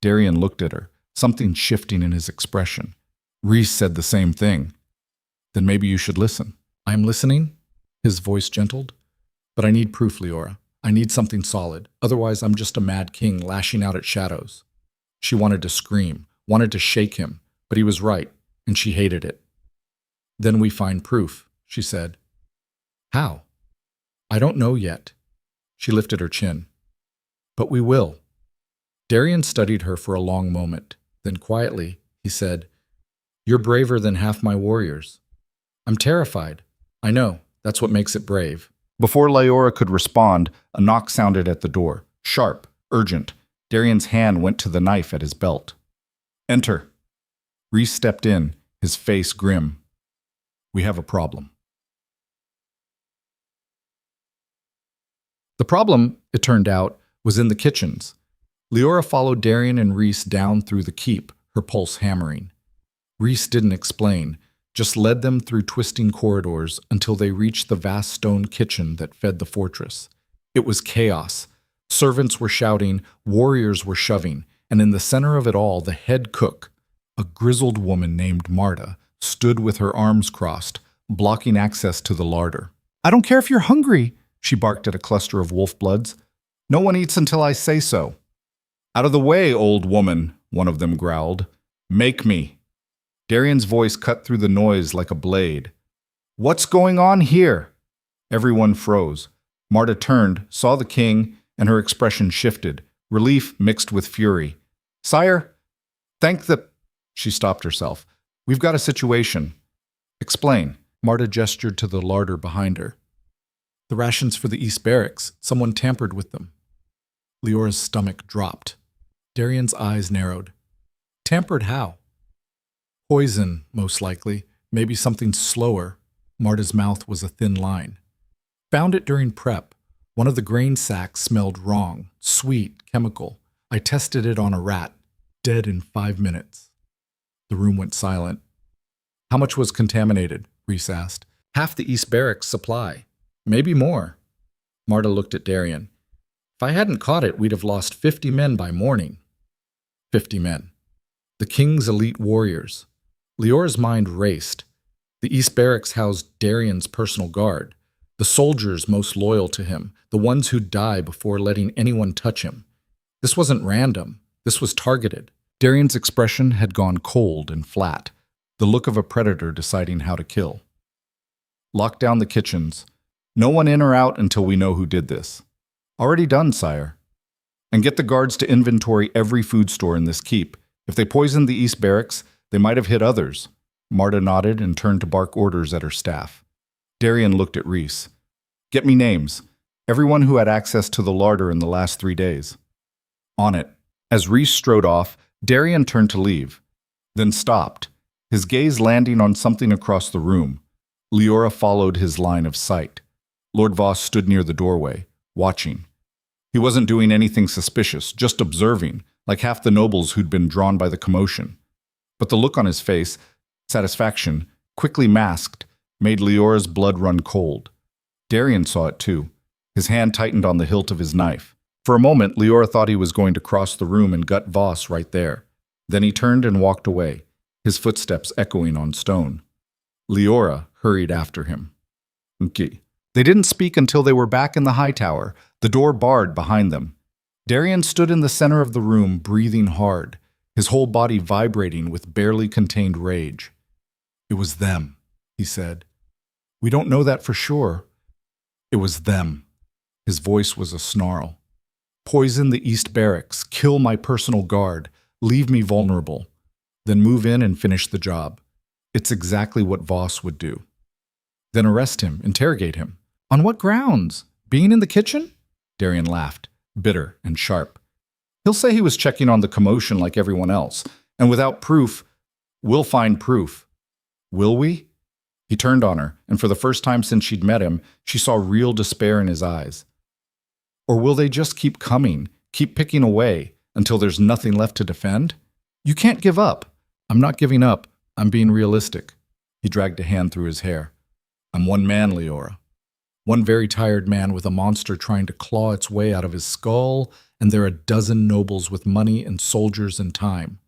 Darian looked at her, something shifting in his expression. Rhys said the same thing. Then maybe you should listen. I'm listening, his voice gentled. But I need proof, Leora. I need something solid. Otherwise, I'm just a mad king lashing out at shadows. She wanted to scream, wanted to shake him, but he was right, and she hated it. Then we find proof, she said. How? I don't know yet. She lifted her chin. But we will. Darian studied her for a long moment. Then quietly, he said, You're braver than half my warriors. I'm terrified. I know. That's what makes it brave. Before Leora could respond, a knock sounded at the door. Sharp, urgent. Darian's hand went to the knife at his belt. Enter. Rhys stepped in, his face grim. We have a problem. The problem, it turned out, was in the kitchens. Leora followed Darian and Rhys down through the keep, her pulse hammering. Rhys didn't explain, just led them through twisting corridors until they reached the vast stone kitchen that fed the fortress. It was chaos. Servants were shouting, warriors were shoving, and in the center of it all, the head cook, a grizzled woman named Marta, stood with her arms crossed, blocking access to the larder. I don't care if you're hungry, she barked at a cluster of wolf bloods. No one eats until I say so. Out of the way, old woman, one of them growled. Make me. Darian's voice cut through the noise like a blade. What's going on here? Everyone froze. Marta turned, saw the king, and her expression shifted, relief mixed with fury. Sire, thank the... She stopped herself. We've got a situation. Explain. Marta gestured to the larder behind her. The rations for the East Barracks. Someone tampered with them. Leora's stomach dropped. Darian's eyes narrowed. Tampered how? Poison, most likely. Maybe something slower. Marta's mouth was a thin line. Found it during prep. One of the grain sacks smelled wrong. Sweet, chemical. I tested it on a rat. Dead in 5 minutes. The room went silent. How much was contaminated? Reese asked. Half the East Barracks supply. Maybe more. Marta looked at Darian. If I hadn't caught it, we'd have lost 50 men by morning. 50 men. The king's elite warriors. Leora's mind raced. The East Barracks housed Darian's personal guard, the soldiers most loyal to him, the ones who'd die before letting anyone touch him. This wasn't random. This was targeted. Darian's expression had gone cold and flat, the look of a predator deciding how to kill. Lock down the kitchens. No one in or out until we know who did this. Already done, sire. And get the guards to inventory every food store in this keep. If they poisoned the East Barracks, they might have hit others. Marta nodded and turned to bark orders at her staff. Darian looked at Reese. Get me names. Everyone who had access to the larder in the last 3 days. On it. As Reese strode off, Darian turned to leave, then stopped, his gaze landing on something across the room. Leora followed his line of sight. Lord Voss stood near the doorway, watching. He wasn't doing anything suspicious, just observing, like half the nobles who'd been drawn by the commotion. But the look on his face, satisfaction, quickly masked, made Leora's blood run cold. Darian saw it too. His hand tightened on the hilt of his knife. For a moment, Leora thought he was going to cross the room and gut Voss right there. Then he turned and walked away, his footsteps echoing on stone. Leora hurried after him. Okay. They didn't speak until they were back in the high tower, the door barred behind them. Darian stood in the center of the room, breathing hard, his whole body vibrating with barely contained rage. It was them, he said. We don't know that for sure. It was them. His voice was a snarl. Poison the East Barracks, kill my personal guard, leave me vulnerable, then move in and finish the job. It's exactly what Voss would do. Then arrest him, interrogate him. On what grounds? Being in the kitchen? Darian laughed, bitter and sharp. He'll say he was checking on the commotion like everyone else, and without proof, we'll find proof. Will we? He turned on her, and for the first time since she'd met him, she saw real despair in his eyes. Or will they just keep coming, keep picking away, until there's nothing left to defend? You can't give up. I'm not giving up. I'm being realistic. He dragged a hand through his hair. I'm one man, Leora. One very tired man with a monster trying to claw its way out of his skull, and there are a dozen nobles with money and soldiers and time.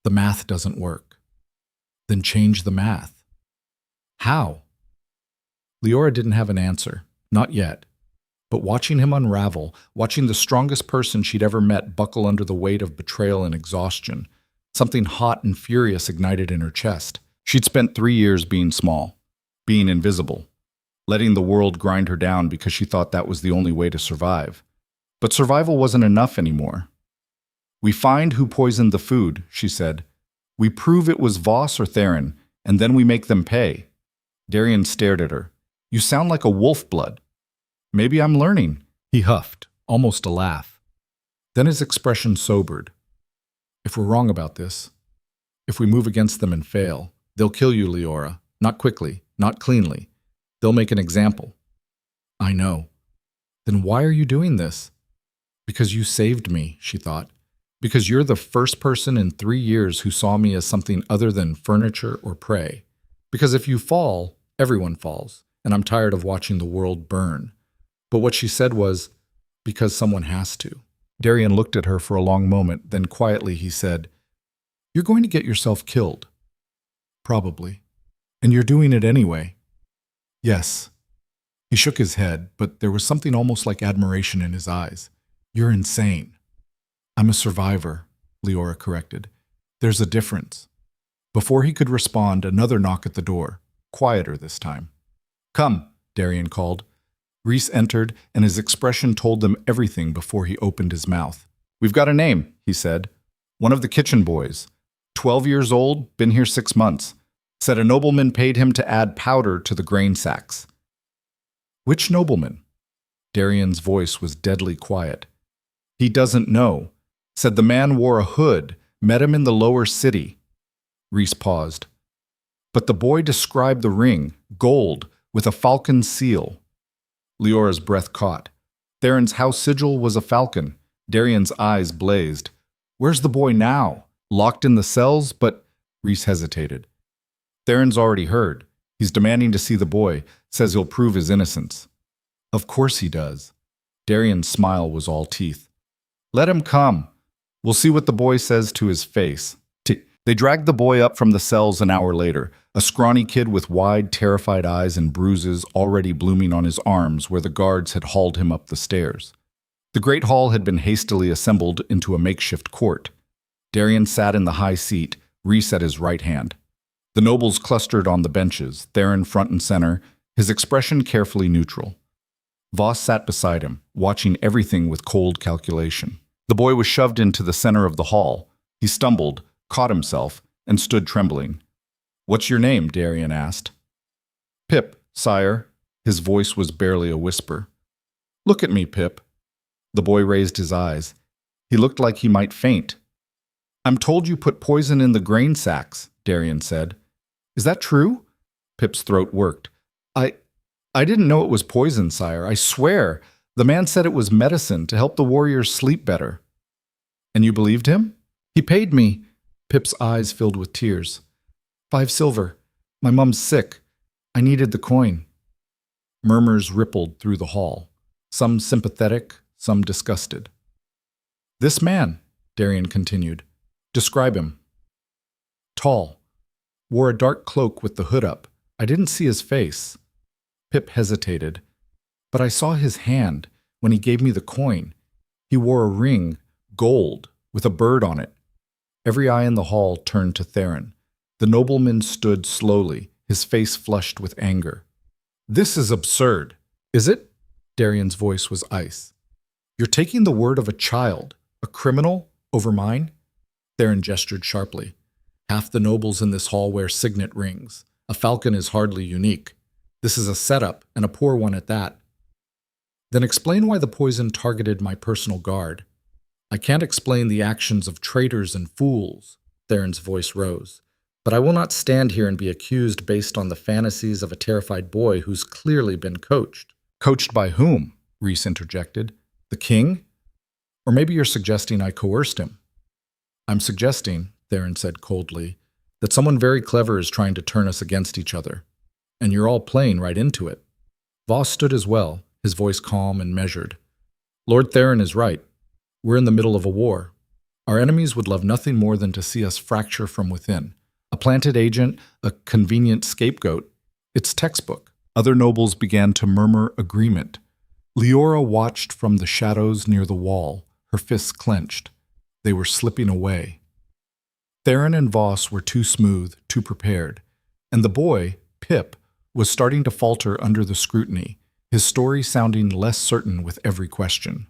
The math doesn't work. Then change the math. How? Leora didn't have an answer. Not yet. But watching him unravel, watching the strongest person she'd ever met buckle under the weight of betrayal and exhaustion, something hot and furious ignited in her chest. She'd spent 3 years being small, being invisible, letting the world grind her down because she thought that was the only way to survive. But survival wasn't enough anymore. We find who poisoned the food, she said. We prove it was Voss or Theron, and then we make them pay. Darian stared at her. You sound like a wolf blood. Maybe I'm learning, he huffed, almost a laugh. Then his expression sobered. If we're wrong about this, if we move against them and fail, they'll kill you, Leora. Not quickly, not cleanly. They'll make an example. I know. Then why are you doing this? Because you saved me, she thought. Because you're the first person in 3 years who saw me as something other than furniture or prey. Because if you fall, everyone falls, and I'm tired of watching the world burn. But what she said was, because someone has to. Darian looked at her for a long moment, then quietly he said, You're going to get yourself killed. Probably. And you're doing it anyway. Yes. He shook his head, but there was something almost like admiration in his eyes. You're insane. I'm a survivor, Leora corrected. There's a difference. Before he could respond, another knock at the door, quieter this time. Come, Darian called. Reese entered, and his expression told them everything before he opened his mouth. We've got a name, he said. One of the kitchen boys. 12 years old, been here 6 months. Said a nobleman paid him to add powder to the grain sacks. Which nobleman? Darian's voice was deadly quiet. He doesn't know. Said the man wore a hood, met him in the lower city. Reese paused. But the boy described the ring, gold, with a falcon seal. Leora's breath caught. Theron's house sigil was a falcon. Darian's eyes blazed. Where's the boy now? Locked in the cells? But Reese hesitated. Theron's already heard. He's demanding to see the boy, says he'll prove his innocence. Of course he does. Darian's smile was all teeth. Let him come. We'll see what the boy says to his face. They dragged the boy up from the cells an hour later, a scrawny kid with wide, terrified eyes and bruises already blooming on his arms where the guards had hauled him up the stairs. The great hall had been hastily assembled into a makeshift court. Darian sat in the high seat, Reese at his right hand. The nobles clustered on the benches, Theron front and center, his expression carefully neutral. Voss sat beside him, watching everything with cold calculation. The boy was shoved into the center of the hall. He stumbled, caught himself, and stood trembling. What's your name? Darian asked. Pip, sire. His voice was barely a whisper. Look at me, Pip. The boy raised his eyes. He looked like he might faint. I'm told you put poison in the grain sacks, Darian said. Is that true? Pip's throat worked. I didn't know it was poison, sire. I swear. The man said it was medicine to help the warriors sleep better. And you believed him? He paid me. Pip's eyes filled with tears. 5 silver. My mum's sick. I needed the coin. Murmurs rippled through the hall, some sympathetic, some disgusted. This man, Darian continued. Describe him. Tall. Wore a dark cloak with the hood up. I didn't see his face. Pip hesitated. But I saw his hand when he gave me the coin. He wore a ring, gold, with a bird on it. Every eye in the hall turned to Theron. The nobleman stood slowly, his face flushed with anger. This is absurd. Is it? Darian's voice was ice. You're taking the word of a child, a criminal, over mine? Theron gestured sharply. Half the nobles in this hall wear signet rings. A falcon is hardly unique. This is a setup, and a poor one at that. Then explain why the poison targeted my personal guard. I can't explain the actions of traitors and fools, Theron's voice rose. But I will not stand here and be accused based on the fantasies of a terrified boy who's clearly been coached. Coached by whom? Reese interjected. The king? Or maybe you're suggesting I coerced him. I'm suggesting, Theron said coldly, that someone very clever is trying to turn us against each other. And you're all playing right into it. Voss stood as well, his voice calm and measured. Lord Theron is right. We're in the middle of a war. Our enemies would love nothing more than to see us fracture from within. A planted agent, a convenient scapegoat. It's textbook. Other nobles began to murmur agreement. Leora watched from the shadows near the wall, her fists clenched. They were slipping away. Theron and Voss were too smooth, too prepared. And the boy, Pip, was starting to falter under the scrutiny, his story sounding less certain with every question.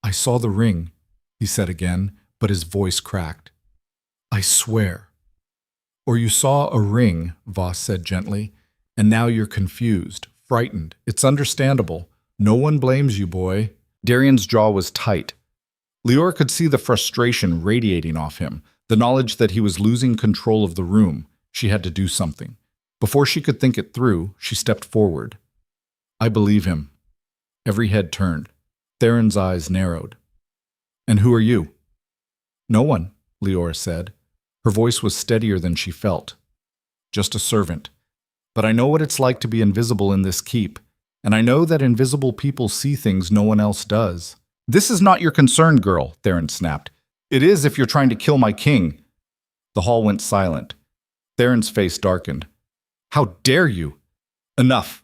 I saw the ring, he said again, but his voice cracked. I swear. Or you saw a ring, Voss said gently, and now you're confused, frightened. It's understandable. No one blames you, boy. Darian's jaw was tight. Leora could see the frustration radiating off him, the knowledge that he was losing control of the room. She had to do something. Before she could think it through, she stepped forward. I believe him. Every head turned. Theron's eyes narrowed. And who are you? No one, Leora said. Her voice was steadier than she felt. Just a servant. But I know what it's like to be invisible in this keep, and I know that invisible people see things no one else does. This is not your concern, girl, Theron snapped. It is if you're trying to kill my king. The hall went silent. Theron's face darkened. How dare you? Enough.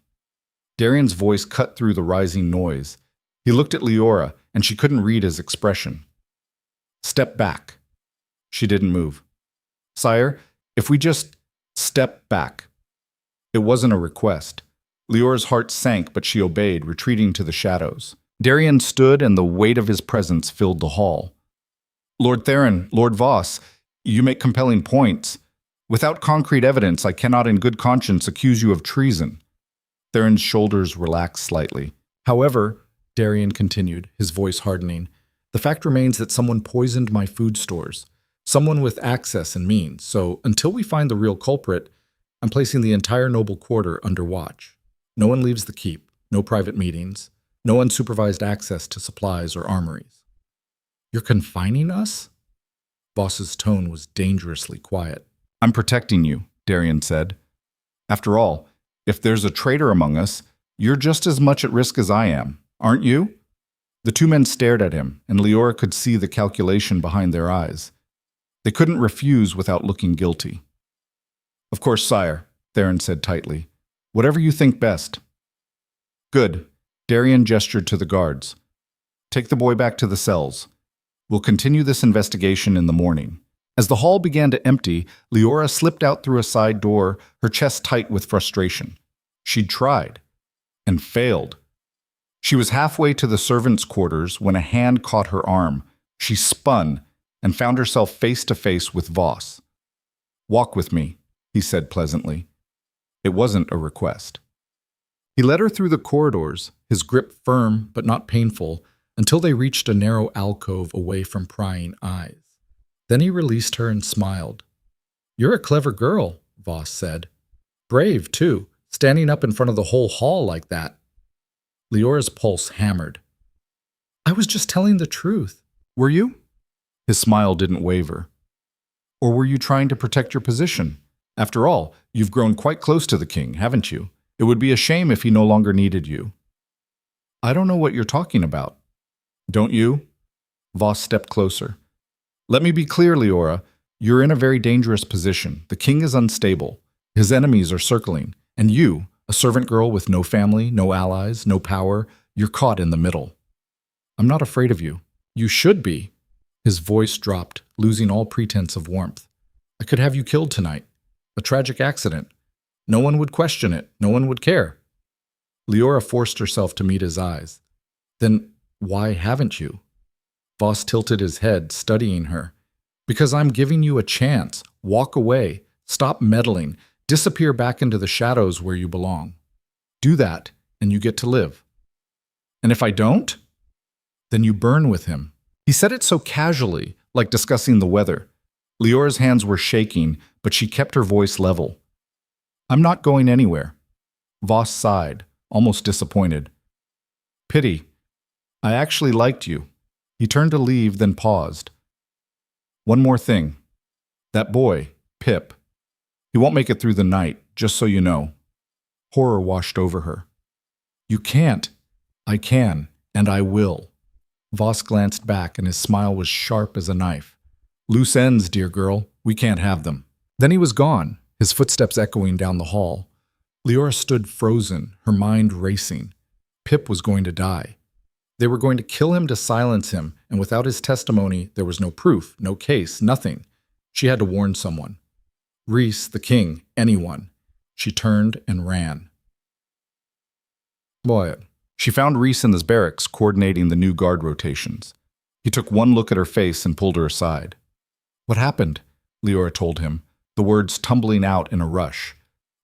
Darian's voice cut through the rising noise. He looked at Leora, and she couldn't read his expression. Step back. She didn't move. Sire, if we just step back. It wasn't a request. Leora's heart sank, but she obeyed, retreating to the shadows. Darian stood, and the weight of his presence filled the hall. Lord Theron, Lord Voss, you make compelling points. Without concrete evidence, I cannot in good conscience accuse you of treason. Theron's shoulders relaxed slightly. However, Darian continued, his voice hardening, the fact remains that someone poisoned my food stores. Someone with access and means. So until we find the real culprit, I'm placing the entire noble quarter under watch. No one leaves the keep, no private meetings, no unsupervised access to supplies or armories. You're confining us? Voss's tone was dangerously quiet. I'm protecting you, Darian said. After all, if there's a traitor among us, you're just as much at risk as I am, aren't you? The two men stared at him, and Leora could see the calculation behind their eyes. They couldn't refuse without looking guilty. Of course, sire, Theron said tightly. Whatever you think best. Good. Darian gestured to the guards. Take the boy back to the cells. We'll continue this investigation in the morning. As the hall began to empty, Leora slipped out through a side door, her chest tight with frustration. She'd tried, and failed. She was halfway to the servants' quarters when a hand caught her arm. She spun and found herself face to face with Voss. Walk with me, he said pleasantly. It wasn't a request. He led her through the corridors, his grip firm but not painful, until they reached a narrow alcove away from prying eyes. Then he released her and smiled. You're a clever girl, Voss said. Brave, too, standing up in front of the whole hall like that. Leora's pulse hammered. I was just telling the truth. Were you? His smile didn't waver. Or were you trying to protect your position? After all, you've grown quite close to the king, haven't you? It would be a shame if he no longer needed you. I don't know what you're talking about. Don't you? Voss stepped closer. Let me be clear, Leora. You're in a very dangerous position. The king is unstable. His enemies are circling. And you, a servant girl with no family, no allies, no power, you're caught in the middle. I'm not afraid of you. You should be. His voice dropped, losing all pretense of warmth. I could have you killed tonight. A tragic accident. No one would question it. No one would care. Leora forced herself to meet his eyes. Then why haven't you? Voss tilted his head, studying her. Because I'm giving you a chance. Walk away. Stop meddling. Disappear back into the shadows where you belong. Do that, and you get to live. And if I don't? Then you burn with him. He said it so casually, like discussing the weather. Leora's hands were shaking, but she kept her voice level. I'm not going anywhere. Voss sighed, almost disappointed. Pity. I actually liked you. He turned to leave, then paused. One more thing. That boy, Pip. He won't make it through the night, just so you know. Horror washed over her. You can't. I can, and I will. Voss glanced back, and his smile was sharp as a knife. Loose ends, dear girl. We can't have them. Then he was gone, his footsteps echoing down the hall. Leora stood frozen, her mind racing. Pip was going to die. They were going to kill him to silence him, and without his testimony, there was no proof, no case, nothing. She had to warn someone. Rhys, the king, anyone. She turned and ran. What? She found Rhys in his barracks, coordinating the new guard rotations. He took one look at her face and pulled her aside. What happened? Leora told him, the words tumbling out in a rush.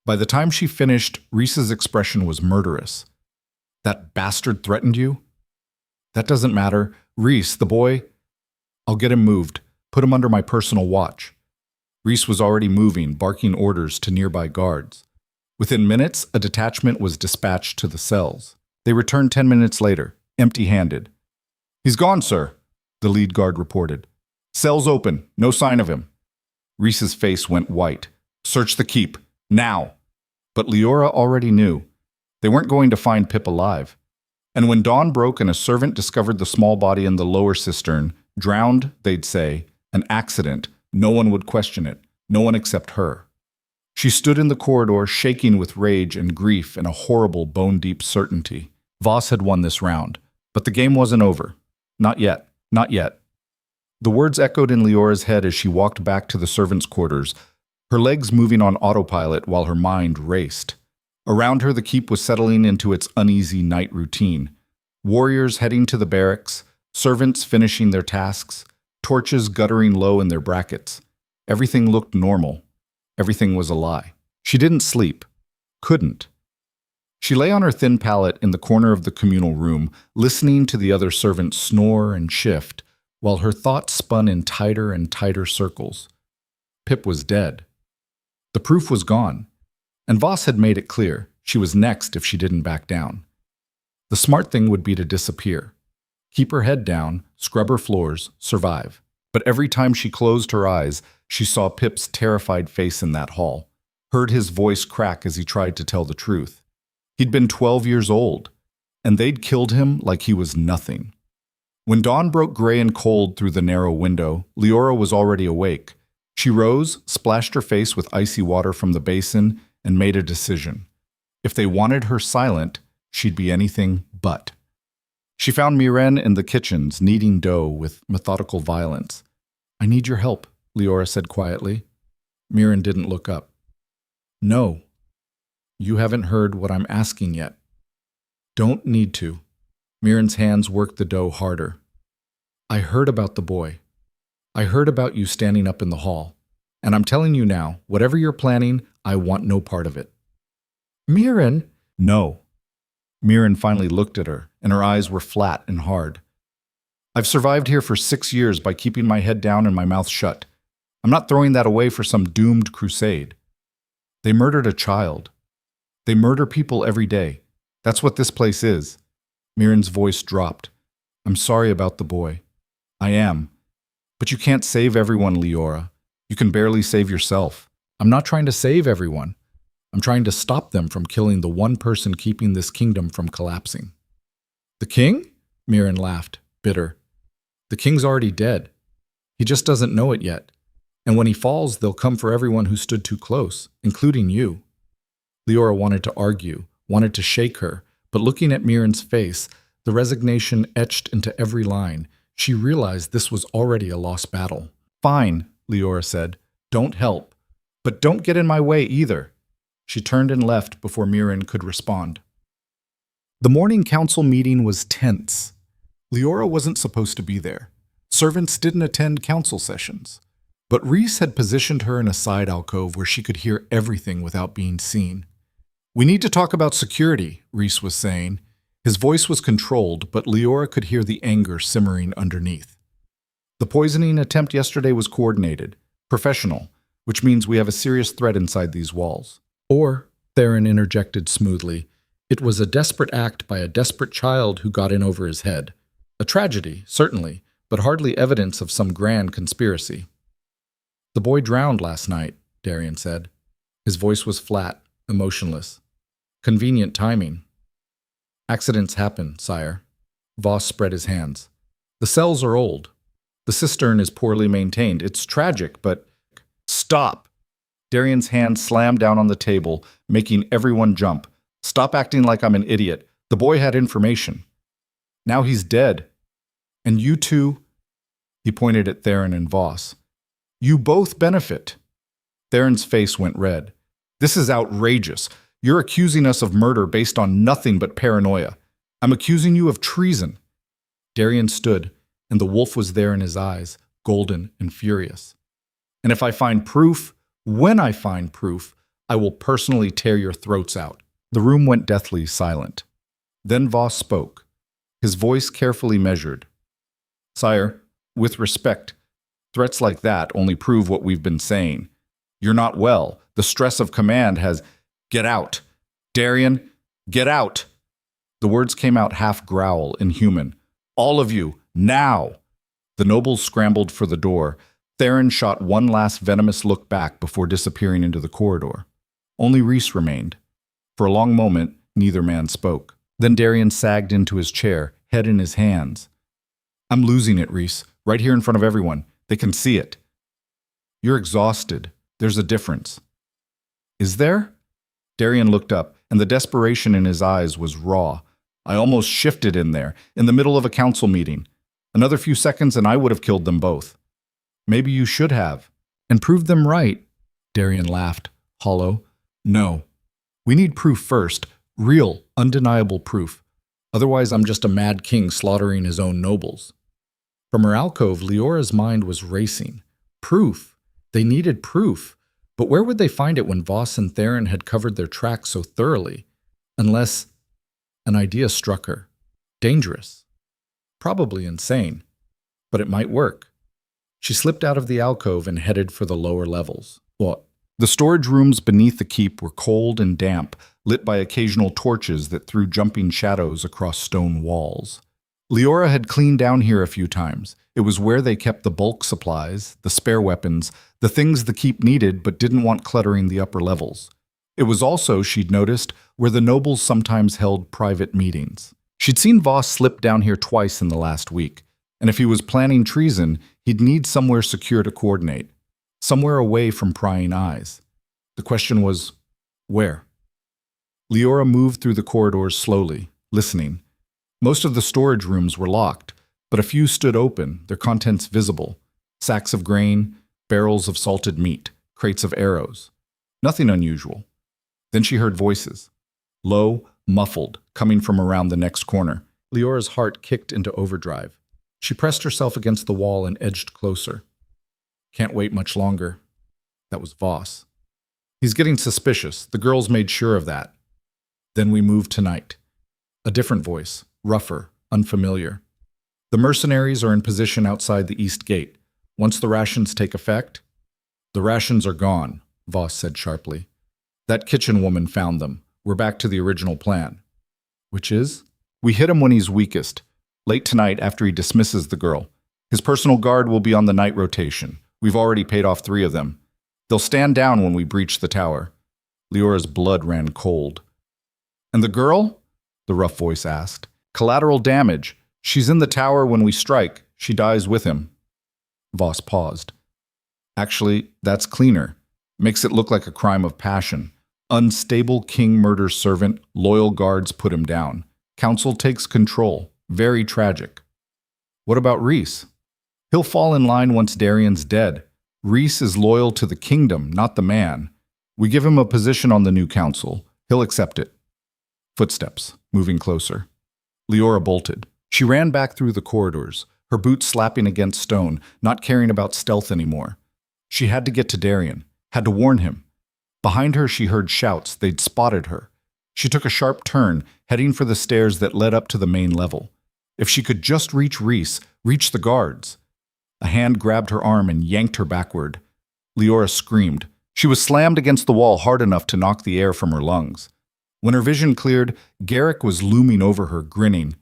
By the time she finished, Rhys's expression was murderous. That bastard threatened you? That doesn't matter. Rhys, the boy, I'll get him moved. Put him under my personal watch. Rhys was already moving, barking orders to nearby guards. Within minutes, a detachment was dispatched to the cells. They returned 10 minutes later, empty-handed. He's gone, sir, the lead guard reported. Cells open, no sign of him. Rhys's face went white. Search the keep, now. But Leora already knew. They weren't going to find Pip alive. And when dawn broke and a servant discovered the small body in the lower cistern, drowned, they'd say, an accident, no one would question it, no one except her. She stood in the corridor, shaking with rage and grief and a horrible bone-deep certainty. Voss had won this round, But the game wasn't over. Not yet. Not yet. The words echoed in Leora's head as she walked back to the servants' quarters, her legs moving on autopilot while her mind raced. Around her, the keep was settling into its uneasy night routine. Warriors heading to the barracks, servants finishing their tasks, torches guttering low in their brackets. Everything looked normal. Everything was a lie. She didn't sleep. Couldn't. She lay on her thin pallet in the corner of the communal room, listening to the other servants snore and shift, while her thoughts spun in tighter and tighter circles. Pip was dead. The proof was gone, and Voss had made it clear she was next if she didn't back down. The smart thing would be to disappear. Keep her head down, scrub her floors, survive. But every time she closed her eyes, she saw Pip's terrified face in that hall, heard his voice crack as he tried to tell the truth. He'd been 12 years old, and they'd killed him like he was nothing. When dawn broke gray and cold through the narrow window, Leora was already awake. She rose, splashed her face with icy water from the basin, and made a decision. If they wanted her silent, she'd be anything but. She found Miren in the kitchens, kneading dough with methodical violence. "I need your help," Leora said quietly. Miren didn't look up. "No. You haven't heard what I'm asking yet." "Don't need to." Miren's hands worked the dough harder. "I heard about the boy. I heard about you standing up in the hall. And I'm telling you now, whatever you're planning, I want no part of it." "Miren!" "No." Miren finally looked at her, and her eyes were flat and hard. "I've survived here for 6 years by keeping my head down and my mouth shut. I'm not throwing that away for some doomed crusade. They murdered a child. They murder people every day. That's what this place is." Miren's voice dropped. "I'm sorry about the boy. I am. But you can't save everyone, Leora. You can barely save yourself. I'm not trying to save everyone. I'm trying to stop them from killing the one person keeping this kingdom from collapsing." "The king?" Miren laughed, bitter. "The king's already dead. He just doesn't know it yet. And when he falls, they'll come for everyone who stood too close, including you." Leora wanted to argue, wanted to shake her, but looking at Miren's face, the resignation etched into every line, she realized this was already a lost battle. "Fine," Leora said. "Don't help. But don't get in my way either." She turned and left before Miren could respond. The morning council meeting was tense. Leora wasn't supposed to be there. Servants didn't attend council sessions. But Rhys had positioned her in a side alcove where she could hear everything without being seen. "We need to talk about security," Rhys was saying. His voice was controlled, but Leora could hear the anger simmering underneath. "The poisoning attempt yesterday was coordinated, professional, which means we have a serious threat inside these walls." Or, Theron interjected smoothly, "it was a desperate act by a desperate child who got in over his head. A tragedy, certainly, but hardly evidence of some grand conspiracy." "The boy drowned last night," Darian said. His voice was flat, emotionless. "Convenient timing." "Accidents happen, sire." Voss spread his hands. "The cells are old. The cistern is poorly maintained. It's tragic, but—" "Stop!" Darian's hand slammed down on the table, making everyone jump. "Stop acting like I'm an idiot. The boy had information. Now he's dead. And you two—" He pointed at Theron and Voss. "You both benefit." Theron's face went red. "This is outrageous. You're accusing us of murder based on nothing but paranoia. I'm accusing you of treason." Darian stood, and the wolf was there in his eyes, golden and furious. "And if I find proof, when I find proof, I will personally tear your throats out." The room went deathly silent. Then Voss spoke, his voice carefully measured. "Sire, with respect, threats like that only prove what we've been saying. You're not well. The stress of command has— Get out! Darian, get out!" The words came out half growl, inhuman. "All of you, now!" The nobles scrambled for the door. Theron shot one last venomous look back before disappearing into the corridor. Only Rhys remained. For a long moment, neither man spoke. Then Darian sagged into his chair, head in his hands. "I'm losing it, Rhys, right here in front of everyone. They can see it." "You're exhausted. There's a difference." "Is there?" Darian looked up, and the desperation in his eyes was raw. I almost shifted in there, in the middle of a council meeting. Another few seconds and I would have killed them both. Maybe you should have. And proved them right. Darian laughed, hollow. No. We need proof first. Real, undeniable proof. Otherwise, I'm just a mad king slaughtering his own nobles. From her alcove, Leora's mind was racing. Proof. They needed proof. But where would they find it when Voss and Theron had covered their tracks so thoroughly? Unless an idea struck her. Dangerous. Probably insane. But it might work. She slipped out of the alcove and headed for the lower levels. What? The storage rooms beneath the keep were cold and damp, lit by occasional torches that threw jumping shadows across stone walls. Leora had cleaned down here a few times. It was where they kept the bulk supplies, the spare weapons, the things the keep needed but didn't want cluttering the upper levels. It was also, she'd noticed, where the nobles sometimes held private meetings. She'd seen Voss slip down here twice in the last week, and if he was planning treason, he'd need somewhere secure to coordinate, somewhere away from prying eyes. The question was, where? Leora moved through the corridors slowly, listening. Most of the storage rooms were locked, but a few stood open, their contents visible. Sacks of grain, barrels of salted meat, crates of arrows. Nothing unusual. Then she heard voices. Low, muffled, coming from around the next corner. Leora's heart kicked into overdrive. She pressed herself against the wall and edged closer. Can't wait much longer. That was Voss. He's getting suspicious. The girls made sure of that. Then we moved tonight. A different voice, rougher, unfamiliar. The mercenaries are in position outside the east gate. Once the rations take effect, the rations are gone, Voss said sharply. That kitchen woman found them. We're back to the original plan. Which is? We hit him when he's weakest. Late tonight after he dismisses the girl. His personal guard will be on the night rotation. We've already paid off 3 of them. They'll stand down when we breach the tower. Leora's blood ran cold. And the girl? The rough voice asked. Collateral damage. She's in the tower when we strike. She dies with him. Voss paused. Actually, that's cleaner. Makes it look like a crime of passion. Unstable king murders servant, loyal guards put him down. Council takes control. Very tragic. What about Rhys? He'll fall in line once Darian's dead. Rhys is loyal to the kingdom, not the man. We give him a position on the new council. He'll accept it. Footsteps, moving closer. Leora bolted. She ran back through the corridors, her boots slapping against stone, not caring about stealth anymore. She had to get to Darian, had to warn him. Behind her she heard shouts. They'd spotted her. She took a sharp turn, heading for the stairs that led up to the main level. If she could just reach Rhys, reach the guards. A hand grabbed her arm and yanked her backward. Leora screamed. She was slammed against the wall hard enough to knock the air from her lungs. When her vision cleared, Garrick was looming over her, grinning.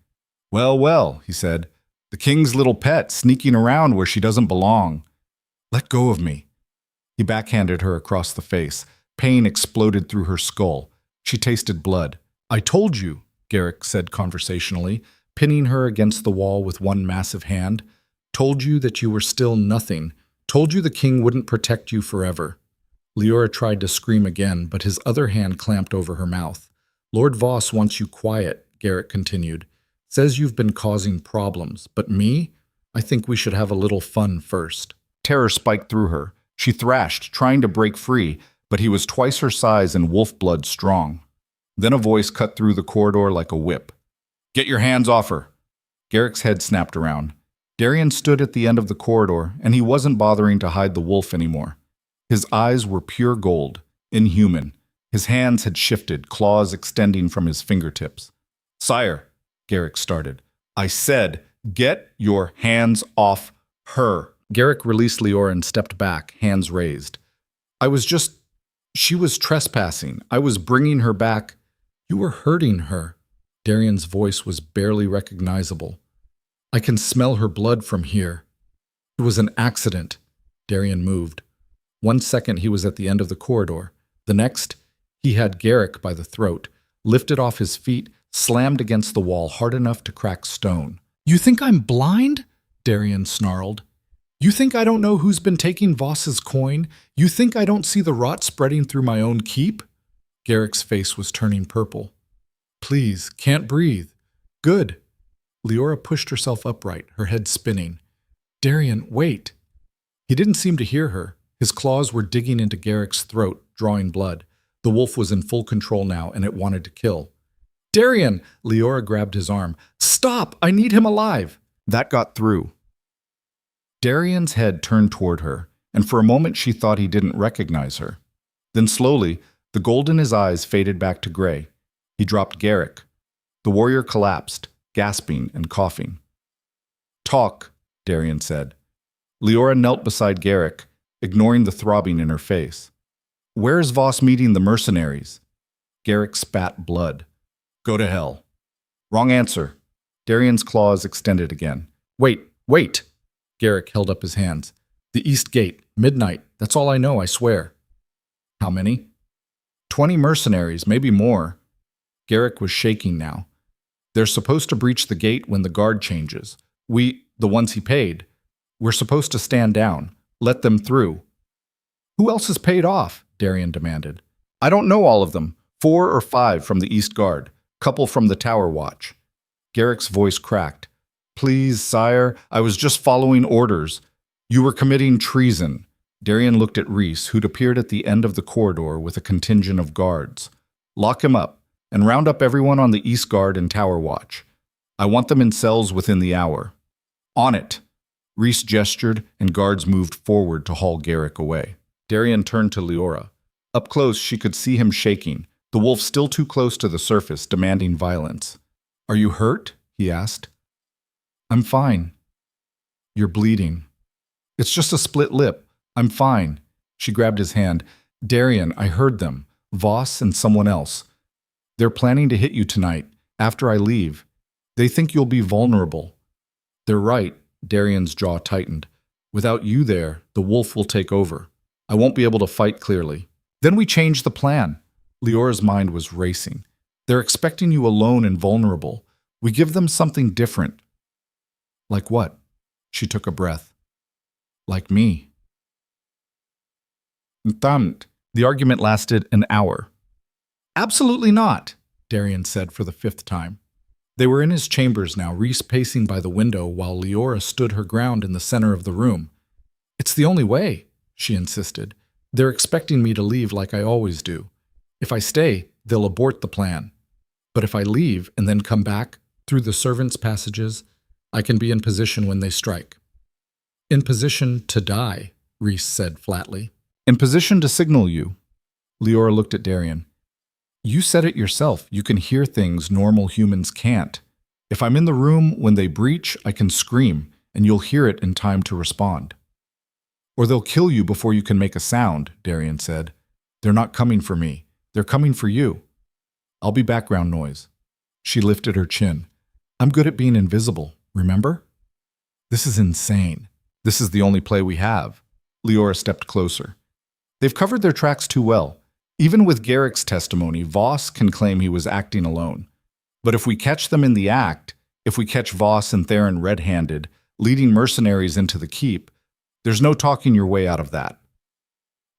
Well, well, he said. The king's little pet, sneaking around where she doesn't belong. Let go of me. He backhanded her across the face. Pain exploded through her skull. She tasted blood. I told you, Garrick said conversationally, pinning her against the wall with one massive hand. Told you that you were still nothing. Told you the king wouldn't protect you forever. Leora tried to scream again, but his other hand clamped over her mouth. Lord Voss wants you quiet, Garrick continued. Says you've been causing problems, but me? I think we should have a little fun first. Terror spiked through her. She thrashed, trying to break free, but he was twice her size and wolf blood strong. Then a voice cut through the corridor like a whip. Get your hands off her! Garrick's head snapped around. Darian stood at the end of the corridor, and he wasn't bothering to hide the wolf anymore. His eyes were pure gold, inhuman. His hands had shifted, claws extending from his fingertips. Sire, Garrick started. I said, get your hands off her. Garrick released Leora and stepped back, hands raised. She was trespassing. I was bringing her back. You were hurting her. Darian's voice was barely recognizable. I can smell her blood from here. It was an accident. Darian moved. 1 second he was at the end of the corridor. The next, he had Garrick by the throat, lifted off his feet, slammed against the wall hard enough to crack stone. You think I'm blind? Darian snarled. You think I don't know who's been taking Voss's coin? You think I don't see the rot spreading through my own keep? Garrick's face was turning purple. Please, can't breathe. Good. Leora pushed herself upright, her head spinning. Darian, wait. He didn't seem to hear her. His claws were digging into Garrick's throat, drawing blood. The wolf was in full control now, and it wanted to kill. Darian! Leora grabbed his arm. Stop! I need him alive! That got through. Darian's head turned toward her, and for a moment she thought he didn't recognize her. Then slowly, the gold in his eyes faded back to gray. He dropped Garrick. The warrior collapsed, gasping and coughing. Talk, Darian said. Leora knelt beside Garrick, ignoring the throbbing in her face. Where's Voss meeting the mercenaries? Garrick spat blood. Go to hell. Wrong answer. Darian's claws extended again. Wait! Garrick held up his hands. The East Gate, midnight. That's all I know, I swear. How many? 20 mercenaries, maybe more. Garrick was shaking now. They're supposed to breach the gate when the guard changes. We, the ones he paid, we're supposed to stand down, let them through. Who else is paid off? Darian demanded. I don't know all of them. 4 or 5 from the East Guard, couple from the Tower Watch. Garrick's voice cracked. Please, sire, I was just following orders. You were committing treason. Darian looked at Rhys, who'd appeared at the end of the corridor with a contingent of guards. Lock him up, and round up everyone on the East Guard and Tower Watch. I want them in cells within the hour. On it. Rhys gestured, and guards moved forward to haul Garrick away. Darian turned to Leora. Up close, she could see him shaking, the wolf still too close to the surface, demanding violence. Are you hurt? He asked. I'm fine. You're bleeding. It's just a split lip. I'm fine. She grabbed his hand. Darian, I heard them. Voss and someone else. They're planning to hit you tonight, after I leave. They think you'll be vulnerable. They're right. Darian's jaw tightened. Without you there, the wolf will take over. I won't be able to fight clearly. Then we change the plan. Leora's mind was racing. They're expecting you alone and vulnerable. We give them something different. Like what? She took a breath. Like me. The argument lasted an hour. Absolutely not, Darian said for the 5th time. They were in his chambers now, Rhys pacing by the window while Leora stood her ground in the center of the room. It's the only way, she insisted. They're expecting me to leave like I always do. If I stay, they'll abort the plan. But if I leave and then come back, through the servants' passages, I can be in position when they strike. In position to die, Rhys said flatly. In position to signal you. Leora looked at Darian. You said it yourself. You can hear things normal humans can't. If I'm in the room when they breach, I can scream, and you'll hear it in time to respond. Or they'll kill you before you can make a sound, Darian said. They're not coming for me. They're coming for you. I'll be background noise. She lifted her chin. I'm good at being invisible, remember? This is insane. This is the only play we have. Leora stepped closer. They've covered their tracks too well. Even with Garrick's testimony, Voss can claim he was acting alone. But if we catch them in the act, if we catch Voss and Theron red-handed, leading mercenaries into the keep, there's no talking your way out of that.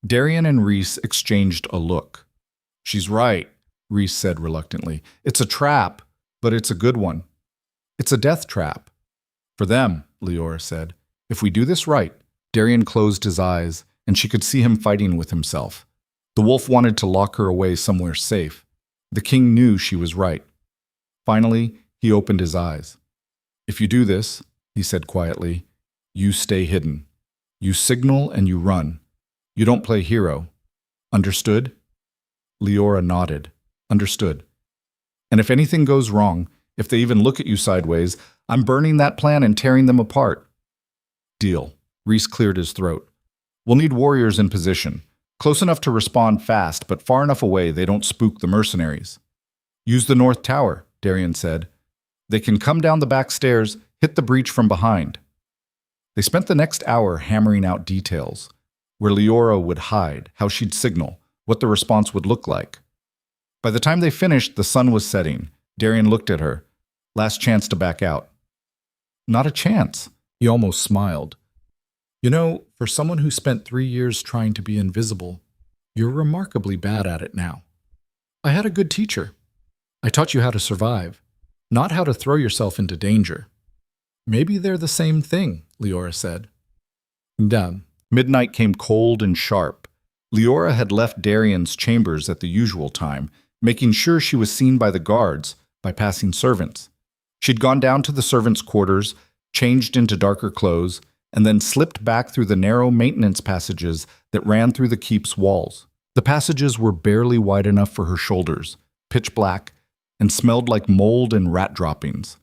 Darian and Rhys exchanged a look. She's right, Rhys said reluctantly. It's a trap, but it's a good one. It's a death trap. For them, Leora said. If we do this right, Darian closed his eyes, and she could see him fighting with himself. The wolf wanted to lock her away somewhere safe. The king knew she was right. Finally, he opened his eyes. If you do this, he said quietly, you stay hidden. You signal and you run. You don't play hero. Understood? Leora nodded. Understood. And if anything goes wrong, if they even look at you sideways, I'm burning that plan and tearing them apart. Deal. Rhys cleared his throat. We'll need warriors in position. Close enough to respond fast, but far enough away they don't spook the mercenaries. Use the North Tower, Darian said. They can come down the back stairs, hit the breach from behind. They spent the next hour hammering out details. Where Leora would hide, how she'd signal, what the response would look like. By the time they finished, the sun was setting. Darian looked at her. Last chance to back out. Not a chance. He almost smiled. You know, for someone who spent 3 years trying to be invisible, you're remarkably bad at it now. I had a good teacher. I taught you how to survive. not how to throw yourself into danger. Maybe they're the same thing, Leora said. Done. Midnight came cold and sharp. Leora had left Darian's chambers at the usual time, making sure she was seen by the guards, by passing servants. She'd gone down to the servants' quarters, changed into darker clothes, and then slipped back through the narrow maintenance passages that ran through the keep's walls. The passages were barely wide enough for her shoulders, pitch black, and smelled like mold and rat droppings.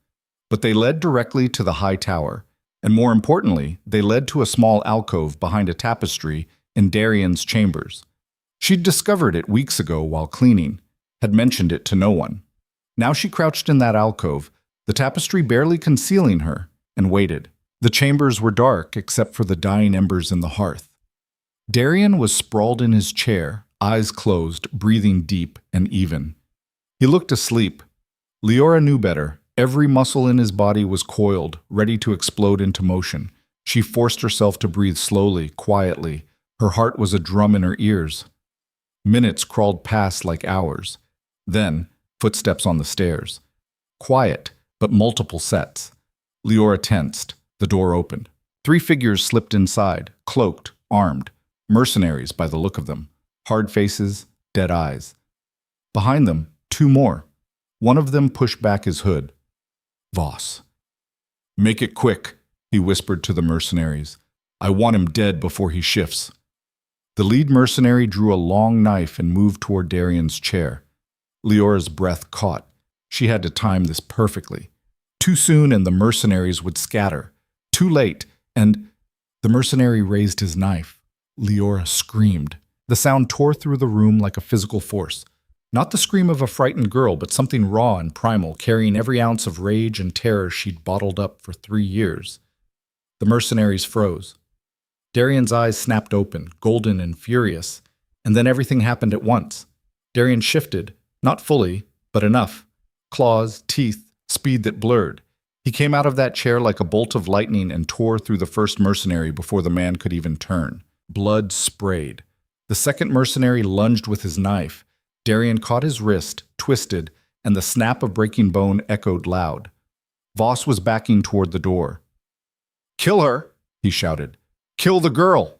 But they led directly to the high tower, and more importantly, they led to a small alcove behind a tapestry in Darian's chambers. She'd discovered it weeks ago while cleaning, had mentioned it to no one. Now she crouched in that alcove, the tapestry barely concealing her, and waited. The chambers were dark except for the dying embers in the hearth. Darian was sprawled in his chair, eyes closed, breathing deep and even. He looked asleep. Leora knew better. Every muscle in his body was coiled, ready to explode into motion. She forced herself to breathe slowly, quietly. Her heart was a drum in her ears. Minutes crawled past like hours. Then, footsteps on the stairs. Quiet, but multiple sets. Leora tensed. The door opened. 3 figures slipped inside, cloaked, armed. Mercenaries by the look of them. Hard faces, dead eyes. Behind them, 2 more. One of them pushed back his hood. Voss. "Make it quick," he whispered to the mercenaries. "I want him dead before he shifts." The lead mercenary drew a long knife and moved toward Darian's chair. Leora's breath caught. She had to time this perfectly. Too soon and the mercenaries would scatter. Too late, and the mercenary raised his knife. Leora screamed. The sound tore through the room like a physical force. Not the scream of a frightened girl, but something raw and primal, carrying every ounce of rage and terror she'd bottled up for 3 years. The mercenaries froze. Darian's eyes snapped open, golden and furious, and then everything happened at once. Darian shifted, not fully, but enough. Claws, teeth, speed that blurred. He came out of that chair like a bolt of lightning and tore through the first mercenary before the man could even turn. Blood sprayed. The second mercenary lunged with his knife. Darian caught his wrist, twisted, and the snap of breaking bone echoed loud. Voss was backing toward the door. "Kill her!" he shouted. "Kill the girl!"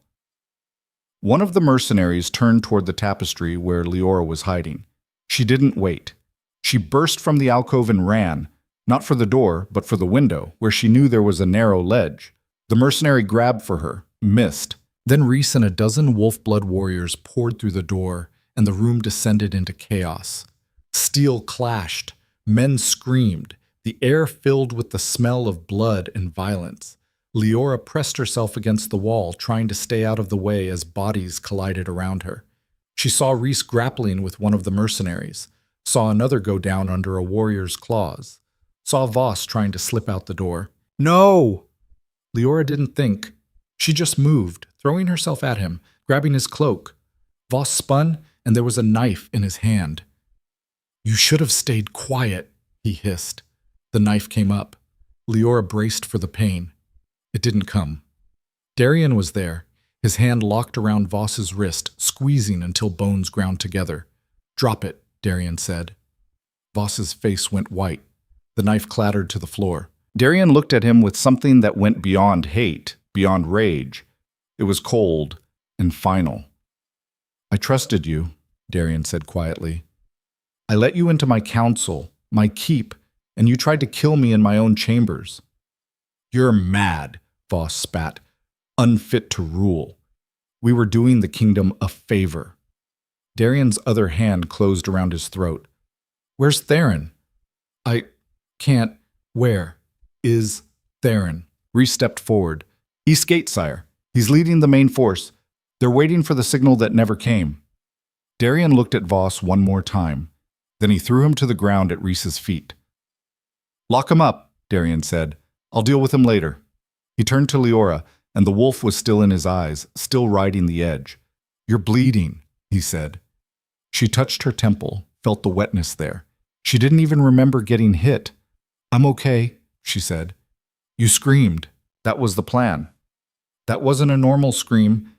One of the mercenaries turned toward the tapestry where Leora was hiding. She didn't wait. She burst from the alcove and ran, not for the door, but for the window, where she knew there was a narrow ledge. The mercenary grabbed for her, missed. Then Reese and a dozen wolf-blood warriors poured through the door, and the room descended into chaos. Steel clashed. Men screamed. The air filled with the smell of blood and violence. Leora pressed herself against the wall, trying to stay out of the way as bodies collided around her. She saw Reese grappling with one of the mercenaries, saw another go down under a warrior's claws, saw Voss trying to slip out the door. "No!" Leora didn't think. She just moved, throwing herself at him, grabbing his cloak. Voss spun, and there was a knife in his hand. "You should have stayed quiet," he hissed. The knife came up. Leora braced for the pain. It didn't come. Darian was there, his hand locked around Voss's wrist, squeezing until bones ground together. "Drop it," Darian said. Voss's face went white. The knife clattered to the floor. Darian looked at him with something that went beyond hate, beyond rage. It was cold and final. "I trusted you," Darian said quietly. "I let you into my council, my keep, and you tried to kill me in my own chambers." "You're mad," Voss spat. "Unfit to rule. We were doing the kingdom a favor." Darian's other hand closed around his throat. "Where's Theron?" "I can't. Where is Theron?" Reese stepped forward. "East Gate, sire. He's leading the main force. They're waiting for the signal that never came." Darian looked at Voss one more time. Then he threw him to the ground at Reese's feet. "Lock him up," Darian said. "I'll deal with him later." He turned to Leora, and the wolf was still in his eyes, still riding the edge. "You're bleeding," he said. She touched her temple, felt the wetness there. She didn't even remember getting hit. "I'm okay," she said. "You screamed. That was the plan." That wasn't a normal scream.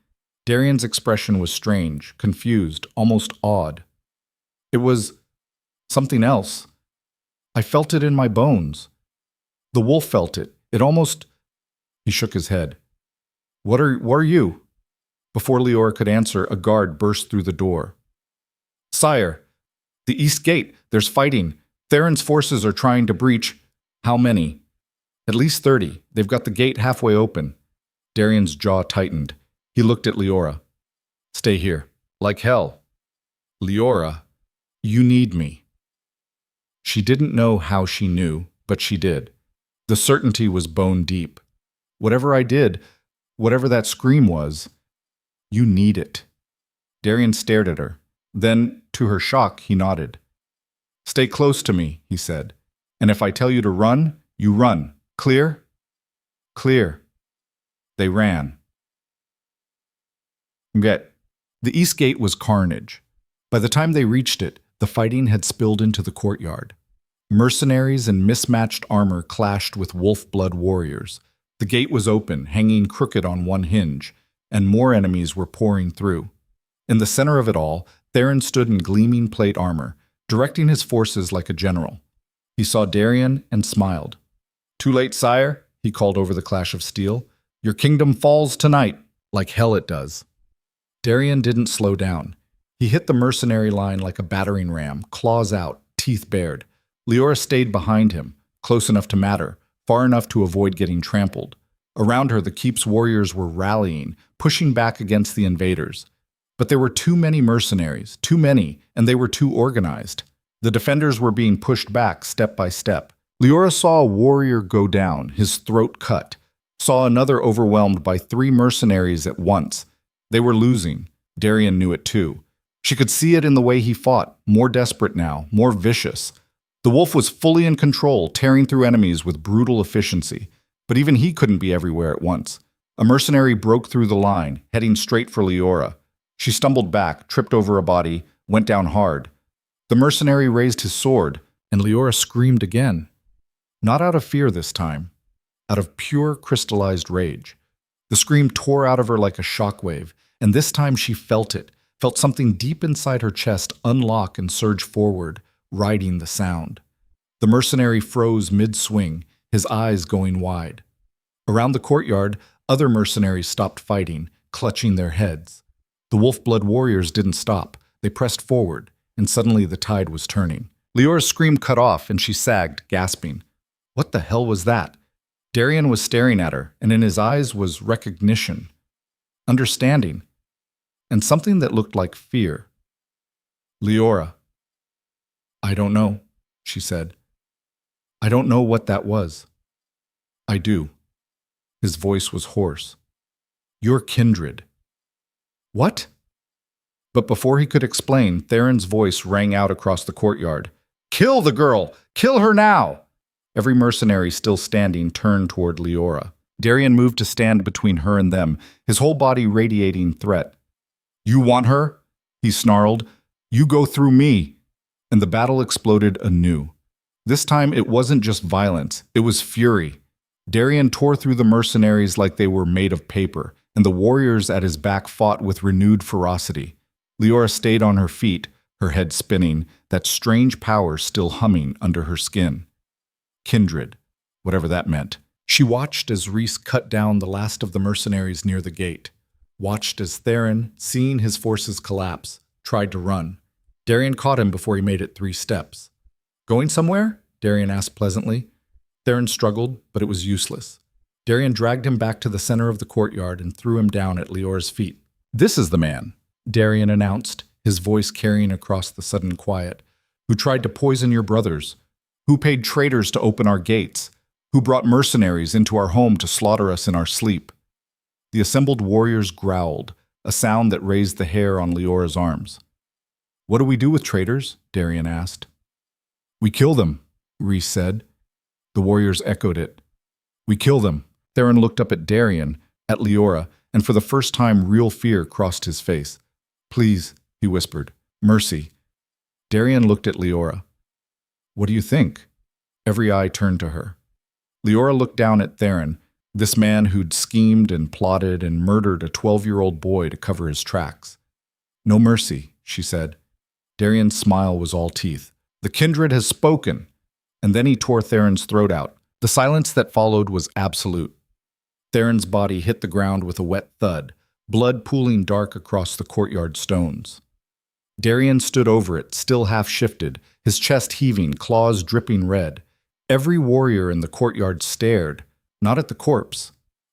Darian's expression was strange, confused, almost awed. It was something else. I felt it in my bones. The wolf felt it. It almost... He shook his head. What are you? Before Leora could answer, a guard burst through the door. Sire, the east gate. There's fighting. Theron's forces are trying to breach. How many? At least 30. They've got the gate halfway open. Darian's jaw tightened. He looked at Leora. Stay here. Like hell. Leora, you need me. She didn't know how she knew, but she did. The certainty was bone deep. Whatever I did, whatever that scream was, you need it. Darian stared at her. Then, to her shock, he nodded. Stay close to me, he said. And if I tell you to run, you run. Clear? Clear. They ran. Yet, the east gate was carnage. By the time they reached it, the fighting had spilled into the courtyard. Mercenaries in mismatched armor clashed with wolf-blood warriors. The gate was open, hanging crooked on one hinge, and more enemies were pouring through. In the center of it all, Theron stood in gleaming plate armor, directing his forces like a general. He saw Darian and smiled. Too late, sire, he called over the clash of steel. Your kingdom falls tonight, like hell it does. Darian didn't slow down. He hit the mercenary line like a battering ram, claws out, teeth bared. Leora stayed behind him, close enough to matter, far enough to avoid getting trampled. Around her, the keep's warriors were rallying, pushing back against the invaders. But there were too many mercenaries, too many, and they were too organized. The defenders were being pushed back step by step. Leora saw a warrior go down, his throat cut, saw another overwhelmed by 3 mercenaries at once. They were losing. Darian knew it too. She could see it in the way he fought, more desperate now, more vicious. The wolf was fully in control, tearing through enemies with brutal efficiency. But even he couldn't be everywhere at once. A mercenary broke through the line, heading straight for Leora. She stumbled back, tripped over a body, went down hard. The mercenary raised his sword, and Leora screamed again. Not out of fear this time, out of pure crystallized rage. The scream tore out of her like a shockwave, and this time she felt it, felt something deep inside her chest unlock and surge forward, riding the sound. The mercenary froze mid-swing, his eyes going wide. Around the courtyard, other mercenaries stopped fighting, clutching their heads. The wolf-blood warriors didn't stop. They pressed forward, and suddenly the tide was turning. Leora's scream cut off, and she sagged, gasping. What the hell was that? Darian was staring at her, and in his eyes was recognition, understanding, and something that looked like fear. Leora. I don't know, she said. I don't know what that was. I do. His voice was hoarse. You're kindred. What? But before he could explain, Theron's voice rang out across the courtyard. Kill the girl! Kill her now! Every mercenary still standing turned toward Leora. Darian moved to stand between her and them, his whole body radiating threat. You want her? He snarled. You go through me! And the battle exploded anew. This time it wasn't just violence, it was fury. Darian tore through the mercenaries like they were made of paper, and the warriors at his back fought with renewed ferocity. Leora stayed on her feet, her head spinning, that strange power still humming under her skin. Kindred, whatever that meant. She watched as Rhys cut down the last of the mercenaries near the gate, watched as Theron, seeing his forces collapse, tried to run. Darian caught him before he made it 3 steps. Going somewhere? Darian asked pleasantly. Theron struggled, but it was useless. Darian dragged him back to the center of the courtyard and threw him down at Leora's feet. This is the man, Darian announced, his voice carrying across the sudden quiet, who tried to poison your brothers, who paid traitors to open our gates, who brought mercenaries into our home to slaughter us in our sleep. The assembled warriors growled, a sound that raised the hair on Leora's arms. What do we do with traitors? Darian asked. We kill them, Rhys said. The warriors echoed it. We kill them. Theron looked up at Darian, at Leora, and for the first time real fear crossed his face. Please, he whispered. Mercy. Darian looked at Leora. What do you think? Every eye turned to her. Leora looked down at Theron, this man who'd schemed and plotted and murdered a 12-year-old boy to cover his tracks. No mercy, she said. Darian's smile was all teeth. The kindred has spoken, and then he tore Theron's throat out. The silence that followed was absolute. Theron's body hit the ground with a wet thud, blood pooling dark across the courtyard stones. Darian stood over it, still half-shifted, his chest heaving, claws dripping red. Every warrior in the courtyard stared, not at the corpse,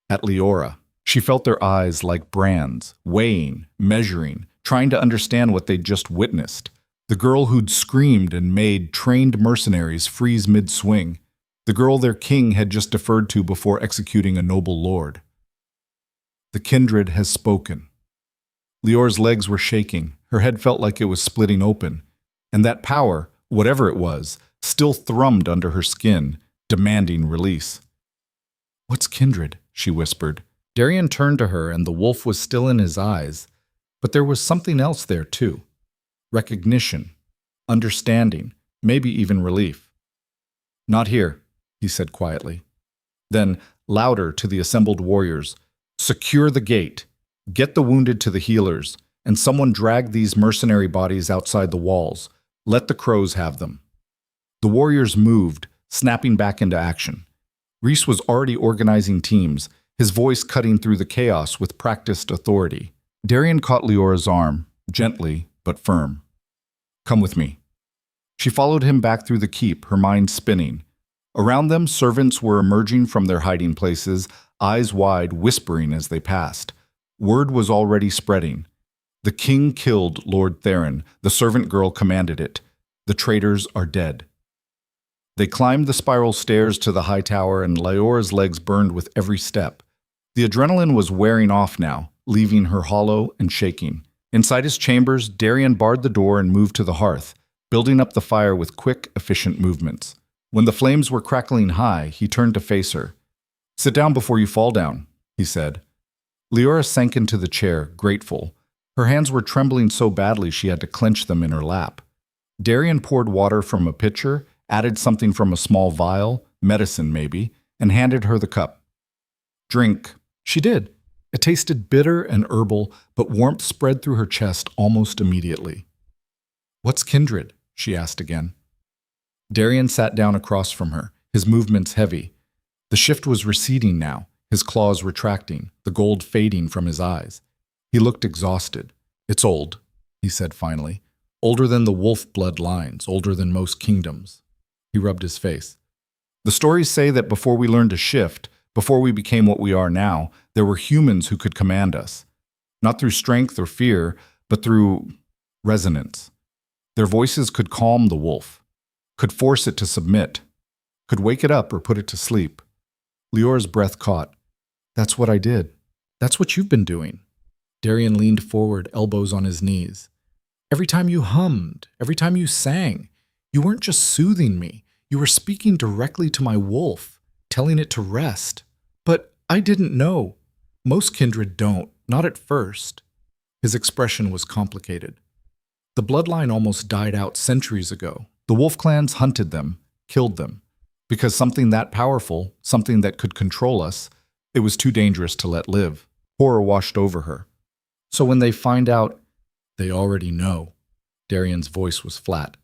at Leora. She felt their eyes like brands, weighing, measuring, trying to understand what they'd just witnessed. The girl who'd screamed and made trained mercenaries freeze mid-swing. The girl their king had just deferred to before executing a noble lord. The kindred has spoken. Leora's legs were shaking. Her head felt like it was splitting open. And that power, whatever it was, still thrummed under her skin, demanding release. "What's kindred?" she whispered. Darian turned to her, and the wolf was still in his eyes. But there was something else there, too. Recognition, understanding, maybe even relief. "Not here," he said quietly. Then, louder to the assembled warriors, "Secure the gate. Get the wounded to the healers, and someone drag these mercenary bodies outside the walls. Let the crows have them." The warriors moved, snapping back into action. Rhys was already organizing teams, his voice cutting through the chaos with practiced authority. Darian caught Leora's arm, gently but firm. "Come with me." She followed him back through the keep, her mind spinning. Around them, servants were emerging from their hiding places, eyes wide, whispering as they passed. Word was already spreading. The king killed Lord Theron. The servant girl commanded it. The traitors are dead. They climbed the spiral stairs to the high tower, and Leora's legs burned with every step. The adrenaline was wearing off now, leaving her hollow and shaking. Inside his chambers, Darian barred the door and moved to the hearth, building up the fire with quick, efficient movements. When the flames were crackling high, he turned to face her. "Sit down before you fall down," he said. Leora sank into the chair, grateful. Her hands were trembling so badly she had to clench them in her lap. Darian poured water from a pitcher, added something from a small vial, medicine maybe, and handed her the cup. "Drink." She did. It tasted bitter and herbal, but warmth spread through her chest almost immediately. "What's kindred?" she asked again. Darian sat down across from her, his movements heavy. The shift was receding now, his claws retracting, the gold fading from his eyes. He looked exhausted. "It's old," he said finally. "Older than the wolf bloodlines, older than most kingdoms." He rubbed his face. "The stories say that before we learned to shift, before we became what we are now, there were humans who could command us. Not through strength or fear, but through resonance. Their voices could calm the wolf, could force it to submit, could wake it up or put it to sleep." Leora's breath caught. "That's what I did. That's what you've been doing." Darian leaned forward, elbows on his knees. "Every time you hummed, every time you sang, you weren't just soothing me. You were speaking directly to my wolf, telling it to rest. But I didn't know. Most kindred don't, not at first." His expression was complicated. The bloodline almost died out centuries ago. The wolf clans hunted them, killed them. Because something that powerful, something that could control us, it was too dangerous to let live. Horror washed over her. "So when they find out, they already know." Darian's voice was flat.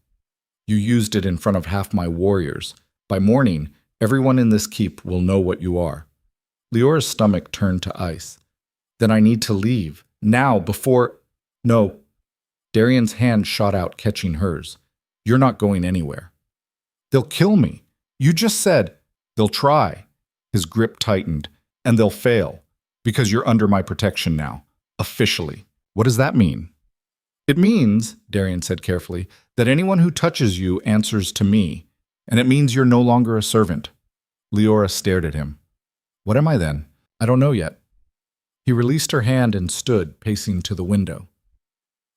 "You used it in front of half my warriors. By morning, everyone in this keep will know what you are." Leora's stomach turned to ice. "Then I need to leave. Now, before—" "No." Darian's hand shot out, catching hers. "You're not going anywhere." "They'll kill me. You just said—" "They'll try." His grip tightened. "And they'll fail. Because you're under my protection now. Officially." "What does that mean?" "It means," Darian said carefully, "that anyone who touches you answers to me. And it means you're no longer a servant." Leora stared at him. "What am I then?" "I don't know yet." He released her hand and stood, pacing to the window.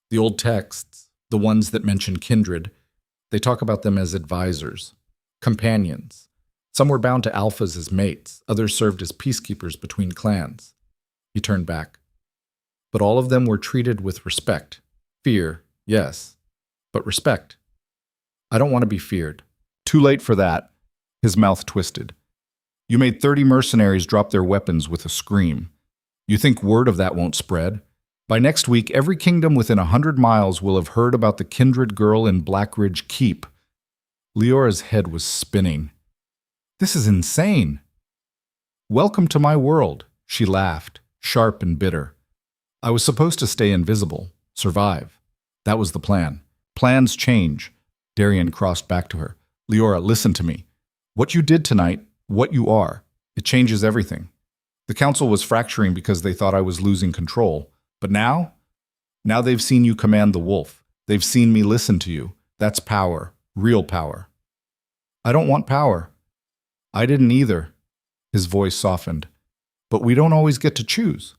The old texts, the ones that mention kindred, they talk about them as advisors, companions. Some were bound to alphas as mates, others served as peacekeepers between clans. He turned back. But all of them were treated with respect. Fear, yes, but respect. "I don't want to be feared." "Too late for that." His mouth twisted. "You made 30 mercenaries drop their weapons with a scream. You think word of that won't spread? By next week, every kingdom within 100 miles will have heard about the kindred girl in Blackridge Keep." Leora's head was spinning. This is insane. Welcome to my world, she laughed, sharp and bitter. I was supposed to stay invisible, survive. That was the plan. Plans change. Darian crossed back to her. Leora, listen to me. What you did tonight, what you are, it changes everything. The council was fracturing because they thought I was losing control. But now they've seen you command the wolf. They've seen me listen to you. That's power, real power. I don't want power. I didn't either. His voice softened. But we don't always get to choose.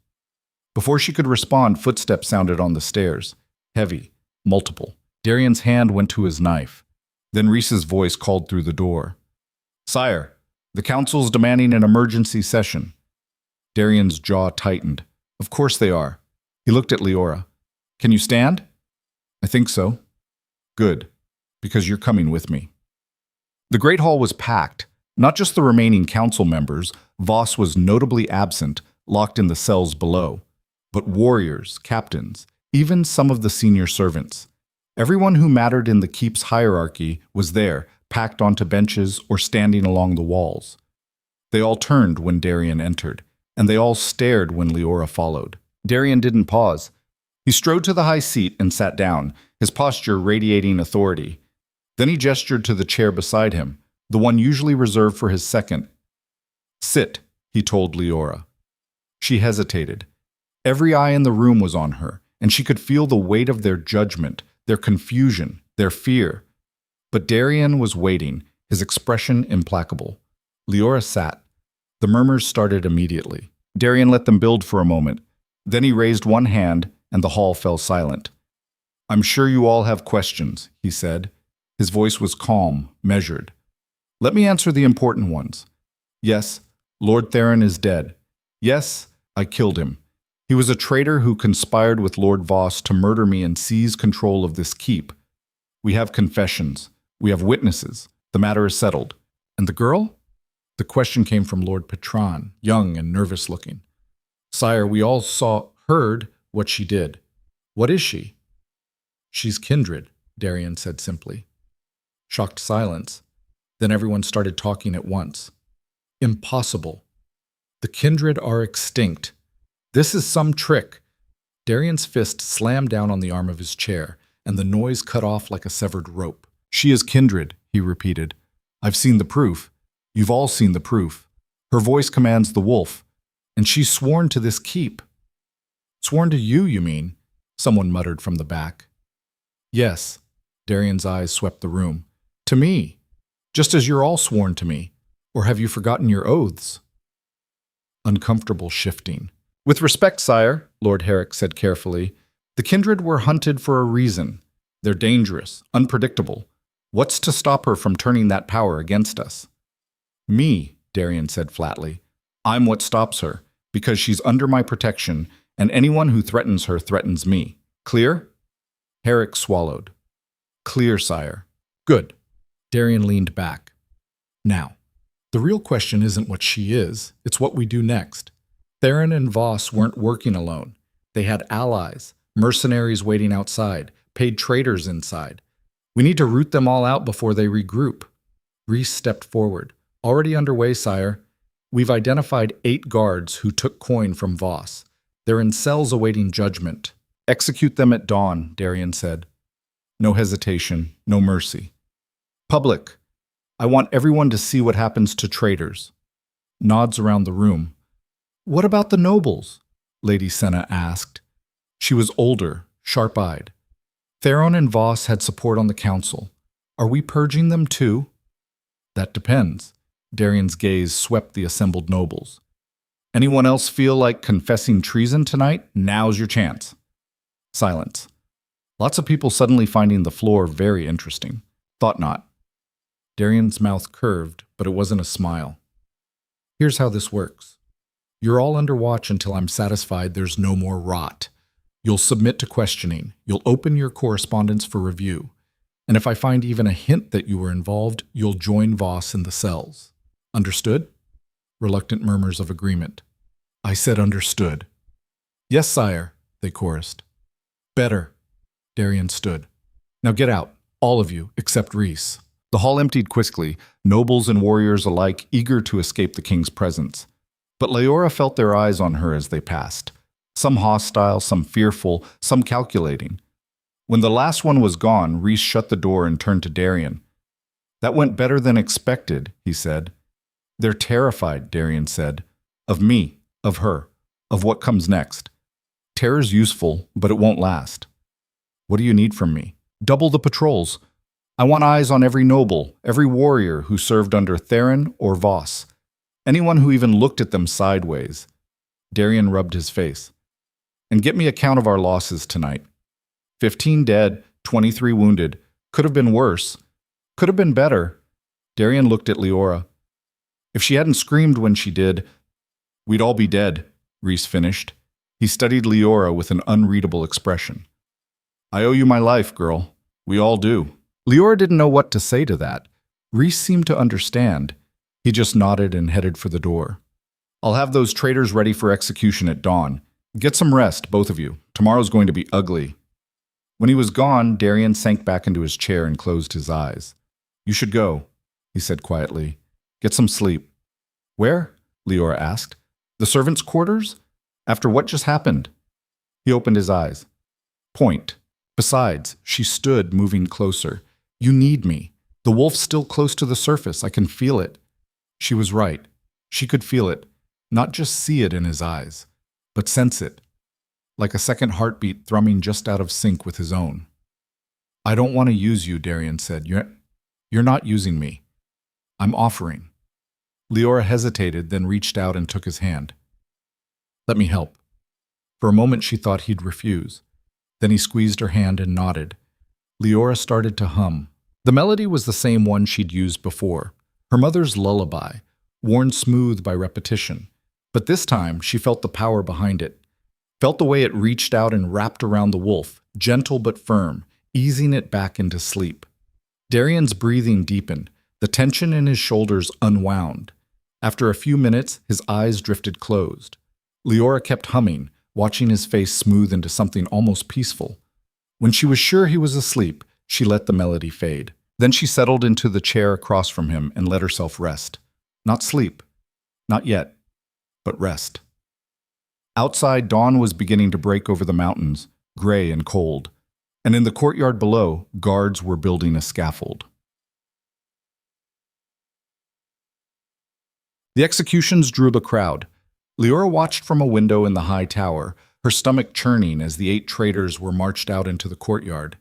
Before she could respond, footsteps sounded on the stairs. Heavy, multiple. Darian's hand went to his knife. Then Reese's voice called through the door. Sire, the council's demanding an emergency session. Darian's jaw tightened. Of course they are. He looked at Leora. Can you stand? I think so. Good, because you're coming with me. The Great Hall was packed. Not just the remaining council members, Voss was notably absent, locked in the cells below, but warriors, captains, even some of the senior servants. Everyone who mattered in the keep's hierarchy was there, packed onto benches or standing along the walls. They all turned when Darian entered, and they all stared when Leora followed. Darian didn't pause. He strode to the high seat and sat down, his posture radiating authority. Then he gestured to the chair beside him, the one usually reserved for his second. Sit, he told Leora. She hesitated. Every eye in the room was on her, and she could feel the weight of their judgment, their confusion, their fear. But Darian was waiting, his expression implacable. Leora sat. The murmurs started immediately. Darian let them build for a moment. Then he raised one hand, and the hall fell silent. I'm sure you all have questions, he said. His voice was calm, measured. Let me answer the important ones. Yes, Lord Theron is dead. Yes, I killed him. He was a traitor who conspired with Lord Voss to murder me and seize control of this keep. We have confessions. We have witnesses. The matter is settled. And the girl? The question came from Lord Patron, young and nervous-looking. Sire, we all heard what she did. What is she? She's kindred, Darian said simply. Shocked silence. Then everyone started talking at once. Impossible. The kindred are extinct. This is some trick. Darian's fist slammed down on the arm of his chair, and the noise cut off like a severed rope. She is kindred, he repeated. I've seen the proof. You've all seen the proof. Her voice commands the wolf, and she's sworn to this keep. Sworn to you, you mean? Someone muttered from the back. Yes. Darian's eyes swept the room. To me. Just as you're all sworn to me. Or have you forgotten your oaths? Uncomfortable shifting. With respect, sire, Lord Herrick said carefully, the kindred were hunted for a reason. They're dangerous, unpredictable. What's to stop her from turning that power against us? Me, Darian said flatly. I'm what stops her, because she's under my protection, and anyone who threatens her threatens me. Clear? Herrick swallowed. Clear, sire. Good. Darian leaned back. Now, the real question isn't what she is, it's what we do next. Theron and Voss weren't working alone. They had allies, mercenaries waiting outside, paid traitors inside. We need to root them all out before they regroup. Reese stepped forward. Already underway, sire. We've identified 8 guards who took coin from Voss. They're in cells awaiting judgment. Execute them at dawn, Darian said. No hesitation, no mercy. Public, I want everyone to see what happens to traitors. Nods around the room. What about the nobles? Lady Senna asked. She was older, sharp-eyed. Theron and Voss had support on the council. Are we purging them too? That depends. Darian's gaze swept the assembled nobles. Anyone else feel like confessing treason tonight? Now's your chance. Silence. Lots of people suddenly finding the floor very interesting. Thought not. Darian's mouth curved, but it wasn't a smile. Here's how this works. You're all under watch until I'm satisfied there's no more rot. You'll submit to questioning. You'll open your correspondence for review. And if I find even a hint that you were involved, you'll join Voss in the cells. Understood? Reluctant murmurs of agreement. I said understood. Yes, sire, they chorused. Better. Darian stood. Now get out, all of you, except Reese. The hall emptied quickly, nobles and warriors alike eager to escape the king's presence. But Leora felt their eyes on her as they passed. Some hostile, some fearful, some calculating. When the last one was gone, Rhys shut the door and turned to Darian. "That went better than expected," he said. "They're terrified," Darian said. "Of me, of her, of what comes next. Terror's useful, but it won't last. What do you need from me? Double the patrols. I want eyes on every noble, every warrior who served under Theron or Voss. Anyone who even looked at them sideways." Darian rubbed his face. "And get me a count of our losses tonight. 15 dead, 23 wounded. Could have been worse. Could have been better." Darian looked at Leora. "If she hadn't screamed when she did, we'd all be dead," Rhys finished. He studied Leora with an unreadable expression. "I owe you my life, girl. We all do." Leora didn't know what to say to that. Rhys seemed to understand. He just nodded and headed for the door. "I'll have those traitors ready for execution at dawn. Get some rest, both of you. Tomorrow's going to be ugly." When he was gone, Darian sank back into his chair and closed his eyes. "You should go," he said quietly. "Get some sleep." "Where?" Leora asked. "The servants' quarters? After what just happened?" He opened his eyes. "Point. Besides," she stood, moving closer. "You need me. The wolf's still close to the surface. I can feel it." She was right. She could feel it, not just see it in his eyes, but sense it, like a second heartbeat thrumming just out of sync with his own. "I don't want to use you," Darian said. You're not using me. I'm offering." Leora hesitated, then reached out and took his hand. "Let me help." For a moment she thought he'd refuse. Then he squeezed her hand and nodded. Leora started to hum. The melody was the same one she'd used before, her mother's lullaby, worn smooth by repetition. But this time she felt the power behind it, felt the way it reached out and wrapped around the wolf, gentle but firm, easing it back into sleep. Darian's breathing deepened, the tension in his shoulders unwound. After a few minutes, his eyes drifted closed. Leora kept humming, watching his face smooth into something almost peaceful. When she was sure he was asleep, she let the melody fade. Then she settled into the chair across from him and let herself rest. Not sleep. Not yet. But rest. Outside, dawn was beginning to break over the mountains, gray and cold. And in the courtyard below, guards were building a scaffold. The executions drew the crowd. Leora watched from a window in the high tower, her stomach churning as the 8 traitors were marched out into the courtyard.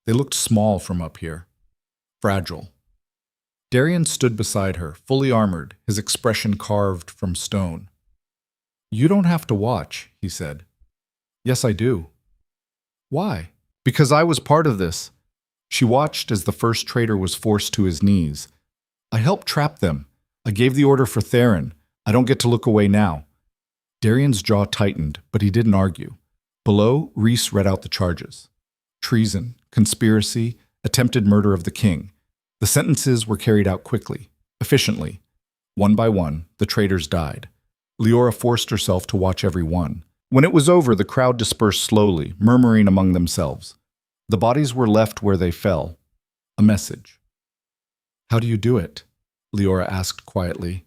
They looked small from up here. Fragile. Darian stood beside her, fully armored, his expression carved from stone. "You don't have to watch," he said. "Yes, I do." "Why?" "Because I was part of this." She watched as the first traitor was forced to his knees. "I helped trap them. I gave the order for Theron. I don't get to look away now." Darian's jaw tightened, but he didn't argue. Below, Rhys read out the charges. Treason, conspiracy, attempted murder of the king. The sentences were carried out quickly, efficiently. One by one, the traitors died. Leora forced herself to watch every one. When it was over, the crowd dispersed slowly, murmuring among themselves. The bodies were left where they fell. A message. "How do you do it?" Leora asked quietly.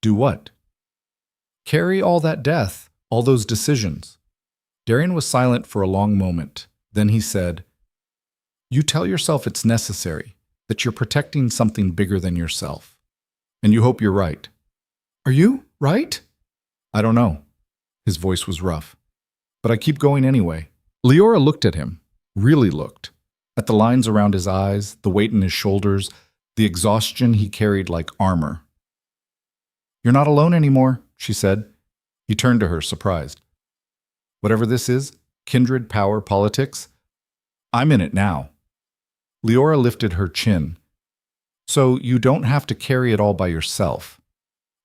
"Do what?" "Carry all that death, all those decisions." Darian was silent for a long moment. Then he said, "You tell yourself it's necessary, that you're protecting something bigger than yourself. And you hope you're right." "Are you right?" "I don't know." His voice was rough. "But I keep going anyway." Leora looked at him, really looked, at the lines around his eyes, the weight in his shoulders, the exhaustion he carried like armor. "You're not alone anymore," she said. He turned to her, surprised. "Whatever this is, kindred, power, politics, I'm in it now." Leora lifted her chin. "So you don't have to carry it all by yourself."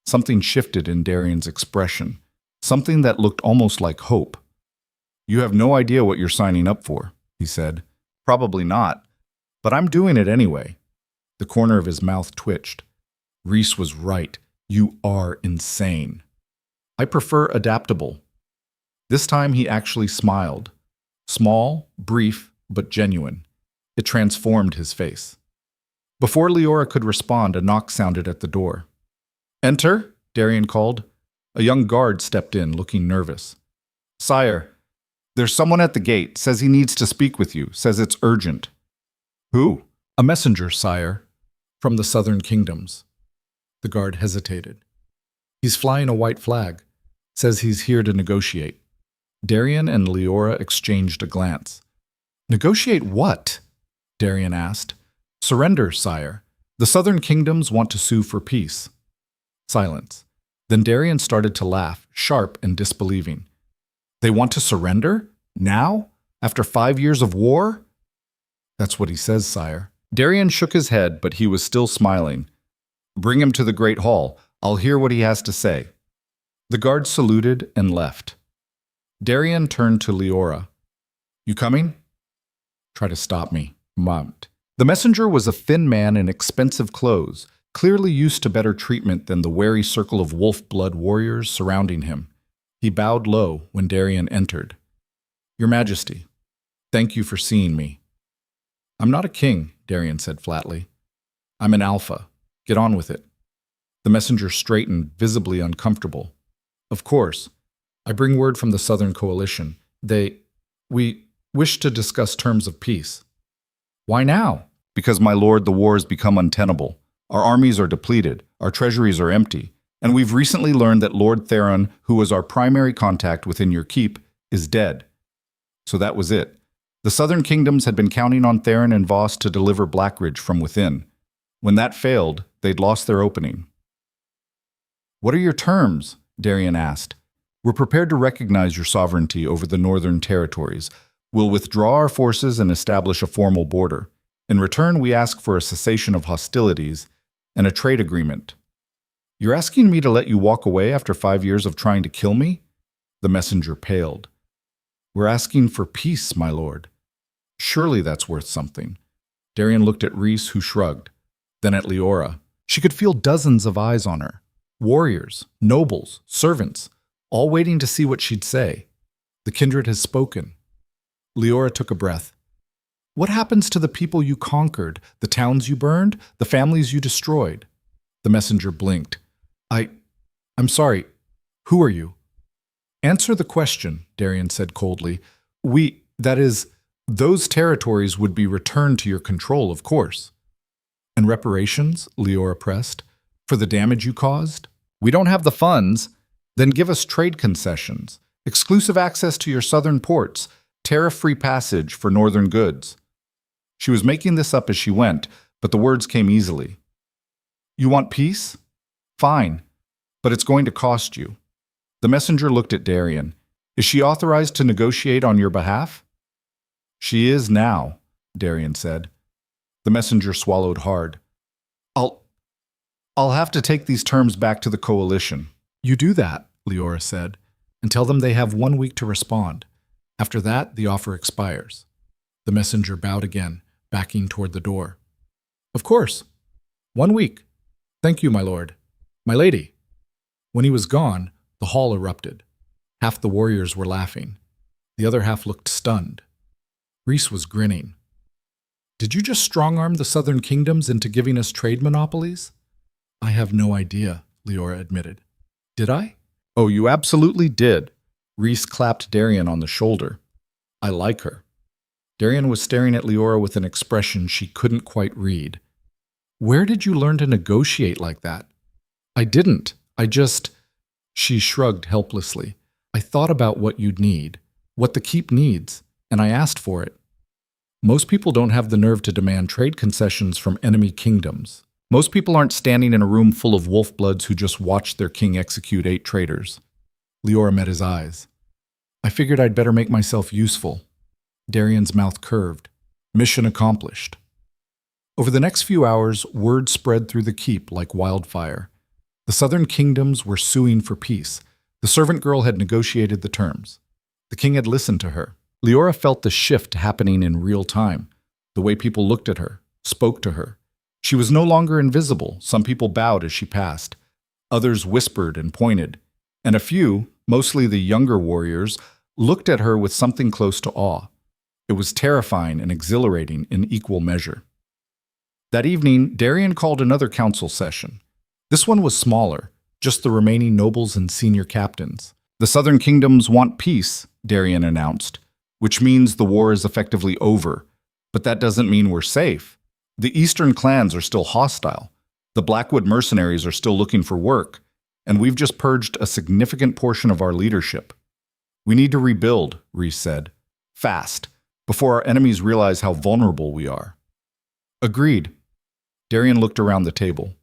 Something shifted in Darian's expression, something that looked almost like hope. "You have no idea what you're signing up for," he said. "Probably not, but I'm doing it anyway." The corner of his mouth twitched. Rhys was right. "You are insane." "I prefer adaptable." This time he actually smiled. Small, brief, but genuine. It transformed his face. Before Leora could respond, a knock sounded at the door. "Enter," Darian called. A young guard stepped in, looking nervous. "Sire, there's someone at the gate, says he needs to speak with you, says it's urgent." "Who?" "A messenger, sire, from the southern kingdoms." The guard hesitated. "He's flying a white flag, says he's here to negotiate." Darian and Leora exchanged a glance. "Negotiate what?" Darian asked. "Surrender, sire. The southern kingdoms want to sue for peace." Silence. Then Darian started to laugh, sharp and disbelieving. "They want to surrender? Now? After 5 years of war?" "That's what he says, sire." Darian shook his head, but he was still smiling. "Bring him to the Great Hall. I'll hear what he has to say." The guard saluted and left. Darian turned to Leora. "You coming?" "Try to stop me," mummed. The messenger was a thin man in expensive clothes, clearly used to better treatment than the wary circle of wolf blood warriors surrounding him. He bowed low when Darian entered. "Your Majesty, thank you for seeing me." "I'm not a king," Darian said flatly. "I'm an alpha. Get on with it." The messenger straightened, visibly uncomfortable. "Of course. I bring word from the Southern Coalition. We wish to discuss terms of peace." "Why now?" "Because, my lord, the war has become untenable. Our armies are depleted, our treasuries are empty, and we've recently learned that Lord Theron, who was our primary contact within your keep, is dead." So that was it. The Southern Kingdoms had been counting on Theron and Voss to deliver Blackridge from within. When that failed, they'd lost their opening. "What are your terms?" Darian asked. "We're prepared to recognize your sovereignty over the northern territories. We'll withdraw our forces and establish a formal border. In return, we ask for a cessation of hostilities and a trade agreement." "You're asking me to let you walk away after 5 years of trying to kill me?" The messenger paled. "We're asking for peace, my lord." "Surely that's worth something." Darian looked at Rhys, who shrugged, then at Leora. She could feel dozens of eyes on her. Warriors, nobles, servants, all waiting to see what she'd say. The kindred has spoken. Leora took a breath. "What happens to the people you conquered, the towns you burned, the families you destroyed?" The messenger blinked. I'm sorry. Who are you?" "Answer the question," Darian said coldly. Those territories would be returned to your control, of course." "And reparations?" Leora pressed. "For the damage you caused?" "We don't have the funds." "Then give us trade concessions, exclusive access to your southern ports, tariff-free passage for northern goods." She was making this up as she went, but the words came easily. "You want peace? Fine, but it's going to cost you." The messenger looked at Darian. "Is she authorized to negotiate on your behalf?" "She is now," Darian said. The messenger swallowed hard. I'll have to take these terms back to the coalition." "You do that," Leora said, "and tell them they have 1 week to respond. After that, the offer expires." The messenger bowed again, backing toward the door. "Of course. 1 week. Thank you, my lord. My lady." When he was gone, the hall erupted. Half the warriors were laughing. The other half looked stunned. Rhys was grinning. "Did you just strong-arm the southern kingdoms into giving us trade monopolies?" "I have no idea," Leora admitted. "Did I?" "Oh, you absolutely did." Rhys clapped Darian on the shoulder. "I like her." Darian was staring at Leora with an expression she couldn't quite read. "Where did you learn to negotiate like that?" "I didn't. She shrugged helplessly. "I thought about what you'd need, what the keep needs, and I asked for it. Most people don't have the nerve to demand trade concessions from enemy kingdoms. Most people aren't standing in a room full of wolf bloods who just watched their king execute 8 traitors." Leora met his eyes. "I figured I'd better make myself useful." Darian's mouth curved. Mission accomplished. Over the next few hours, word spread through the keep like wildfire. The southern kingdoms were suing for peace. The servant girl had negotiated the terms. The king had listened to her. Leora felt the shift happening in real time. The way people looked at her, spoke to her. She was no longer invisible. Some people bowed as she passed. Others whispered and pointed. And a few, mostly the younger warriors, looked at her with something close to awe. It was terrifying and exhilarating in equal measure. That evening, Darian called another council session. This one was smaller, just the remaining nobles and senior captains. The southern kingdoms want peace, Darian announced, which means the war is effectively over. But that doesn't mean we're safe. The eastern clans are still hostile. The Blackwood mercenaries are still looking for work, and we've just purged a significant portion of our leadership. We need to rebuild, Rhys said. Fast, before our enemies realize how vulnerable we are. Agreed. Darian looked around the table.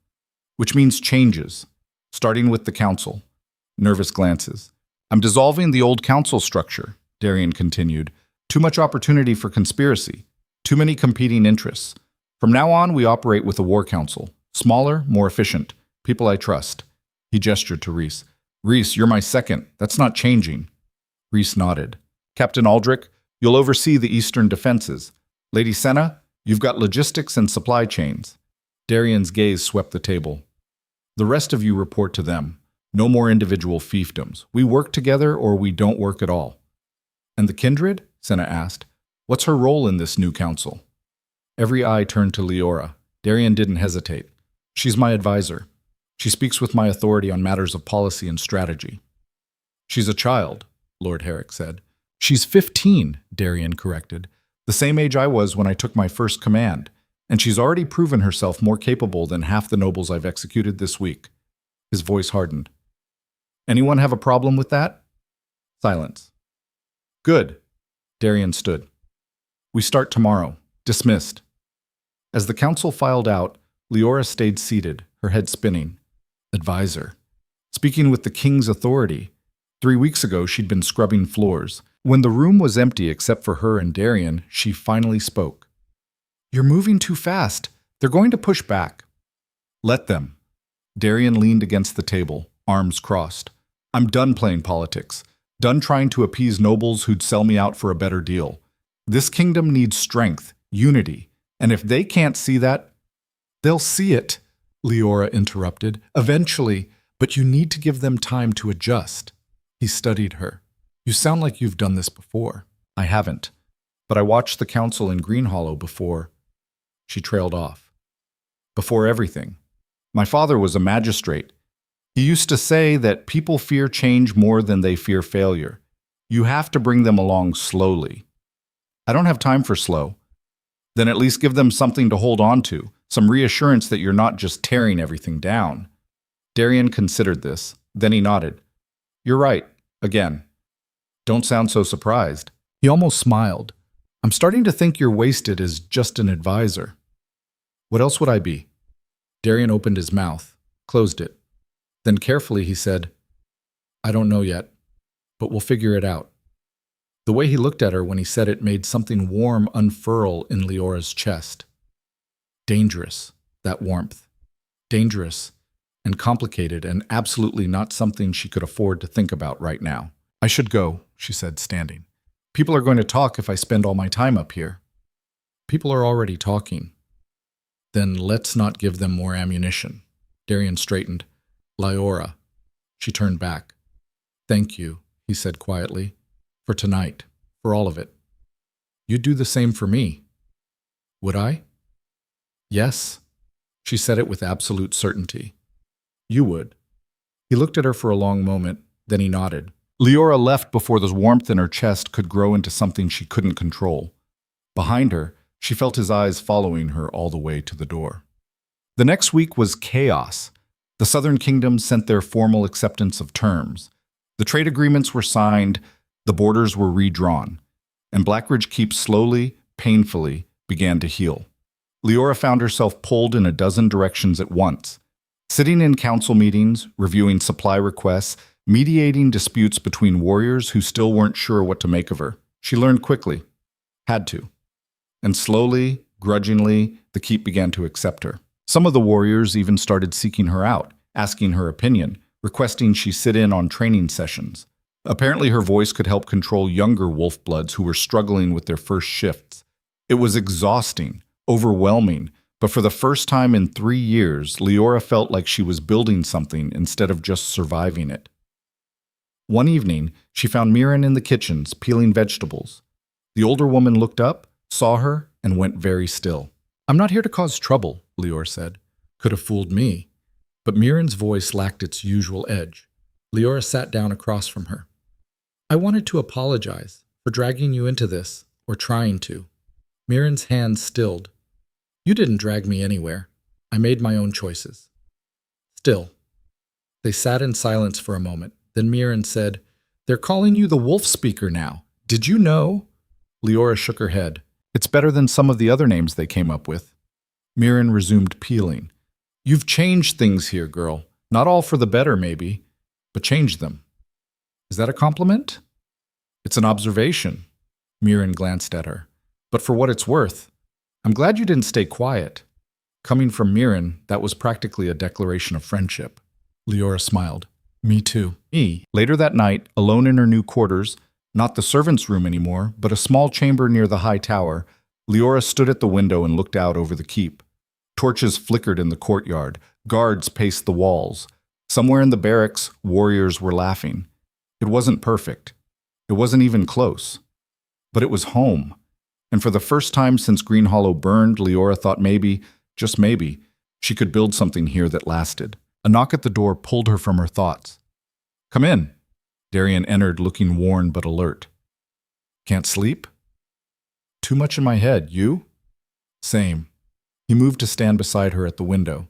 Which means changes, starting with the council. Nervous glances. I'm dissolving the old council structure, Darian continued. Too much opportunity for conspiracy. Too many competing interests. From now on, we operate with a war council. Smaller, more efficient. People I trust. He gestured to Rhys. Rhys, you're my second. That's not changing. Rhys nodded. Captain Aldrich, you'll oversee the eastern defenses. Lady Senna, you've got logistics and supply chains. Darian's gaze swept the table. The rest of you report to them. No more individual fiefdoms. We work together or we don't work at all. And the kindred? Senna asked. What's her role in this new council? Every eye turned to Leora. Darian didn't hesitate. She's my advisor. She speaks with my authority on matters of policy and strategy. She's a child, Lord Herrick said. She's 15, Darian corrected. The same age I was when I took my first command. And she's already proven herself more capable than half the nobles I've executed this week. His voice hardened. Anyone have a problem with that? Silence. Good. Darian stood. We start tomorrow. Dismissed. As the council filed out, Leora stayed seated, her head spinning. Advisor. Speaking with the king's authority. 3 weeks ago, she'd been scrubbing floors. When the room was empty except for her and Darian, she finally spoke. You're moving too fast. They're going to push back. Let them. Darian leaned against the table, arms crossed. I'm done playing politics. Done trying to appease nobles who'd sell me out for a better deal. This kingdom needs strength, unity. And if they can't see that, they'll see it, Leora interrupted. Eventually, but you need to give them time to adjust. He studied her. You sound like you've done this before. I haven't. But I watched the council in Greenhollow before. She trailed off. Before everything. My father was a magistrate. He used to say that people fear change more than they fear failure. You have to bring them along slowly. I don't have time for slow. Then at least give them something to hold on to, some reassurance that you're not just tearing everything down. Darian considered this. Then he nodded. You're right. Again. Don't sound so surprised. He almost smiled. I'm starting to think you're wasted as just an advisor. What else would I be? Darian opened his mouth, closed it. Then carefully he said, I don't know yet, but we'll figure it out. The way he looked at her when he said it made something warm unfurl in Leora's chest. Dangerous, that warmth. Dangerous and complicated and absolutely not something she could afford to think about right now. I should go, she said, standing. People are going to talk if I spend all my time up here. People are already talking. Then let's not give them more ammunition. Darian straightened. Leora. She turned back. Thank you, he said quietly. For tonight. For all of it. You'd do the same for me. Would I? Yes. She said it with absolute certainty. You would. He looked at her for a long moment, then he nodded. Leora left before the warmth in her chest could grow into something she couldn't control. Behind her, she felt his eyes following her all the way to the door. The next week was chaos. The Southern Kingdoms sent their formal acceptance of terms. The trade agreements were signed, the borders were redrawn, and Blackridge Keep slowly, painfully, began to heal. Leora found herself pulled in a dozen directions at once, sitting in council meetings, reviewing supply requests, mediating disputes between warriors who still weren't sure what to make of her. She learned quickly. Had to. And slowly, grudgingly, the Keep began to accept her. Some of the warriors even started seeking her out, asking her opinion, requesting she sit in on training sessions. Apparently her voice could help control younger wolf-bloods who were struggling with their first shifts. It was exhausting, overwhelming, but for the first time in 3 years, Leora felt like she was building something instead of just surviving it. One evening, she found Mirren in the kitchens, peeling vegetables. The older woman looked up, saw her, and went very still. I'm not here to cause trouble, Lior said. Could have fooled me. But Mirren's voice lacked its usual edge. Leora sat down across from her. I wanted to apologize for dragging you into this, or trying to. Mirren's hands stilled. You didn't drag me anywhere. I made my own choices. Still. They sat in silence for a moment. Then Mirren said, They're calling you the wolf speaker now. Did you know? Leora shook her head. It's better than some of the other names they came up with. Mirren resumed peeling. You've changed things here, girl. Not all for the better, maybe, but changed them. Is that a compliment? It's an observation. Mirren glanced at her. But for what it's worth, I'm glad you didn't stay quiet. Coming from Mirren, that was practically a declaration of friendship. Leora smiled. Me too. Me. Later that night, alone in her new quarters, not the servants' room anymore, but a small chamber near the high tower, Leora stood at the window and looked out over the keep. Torches flickered in the courtyard. Guards paced the walls. Somewhere in the barracks, warriors were laughing. It wasn't perfect. It wasn't even close. But it was home. And for the first time since Green Hollow burned, Leora thought maybe, just maybe, she could build something here that lasted. A knock at the door pulled her from her thoughts. Come in. Darian entered, looking worn but alert. Can't sleep? Too much in my head. You? Same. He moved to stand beside her at the window.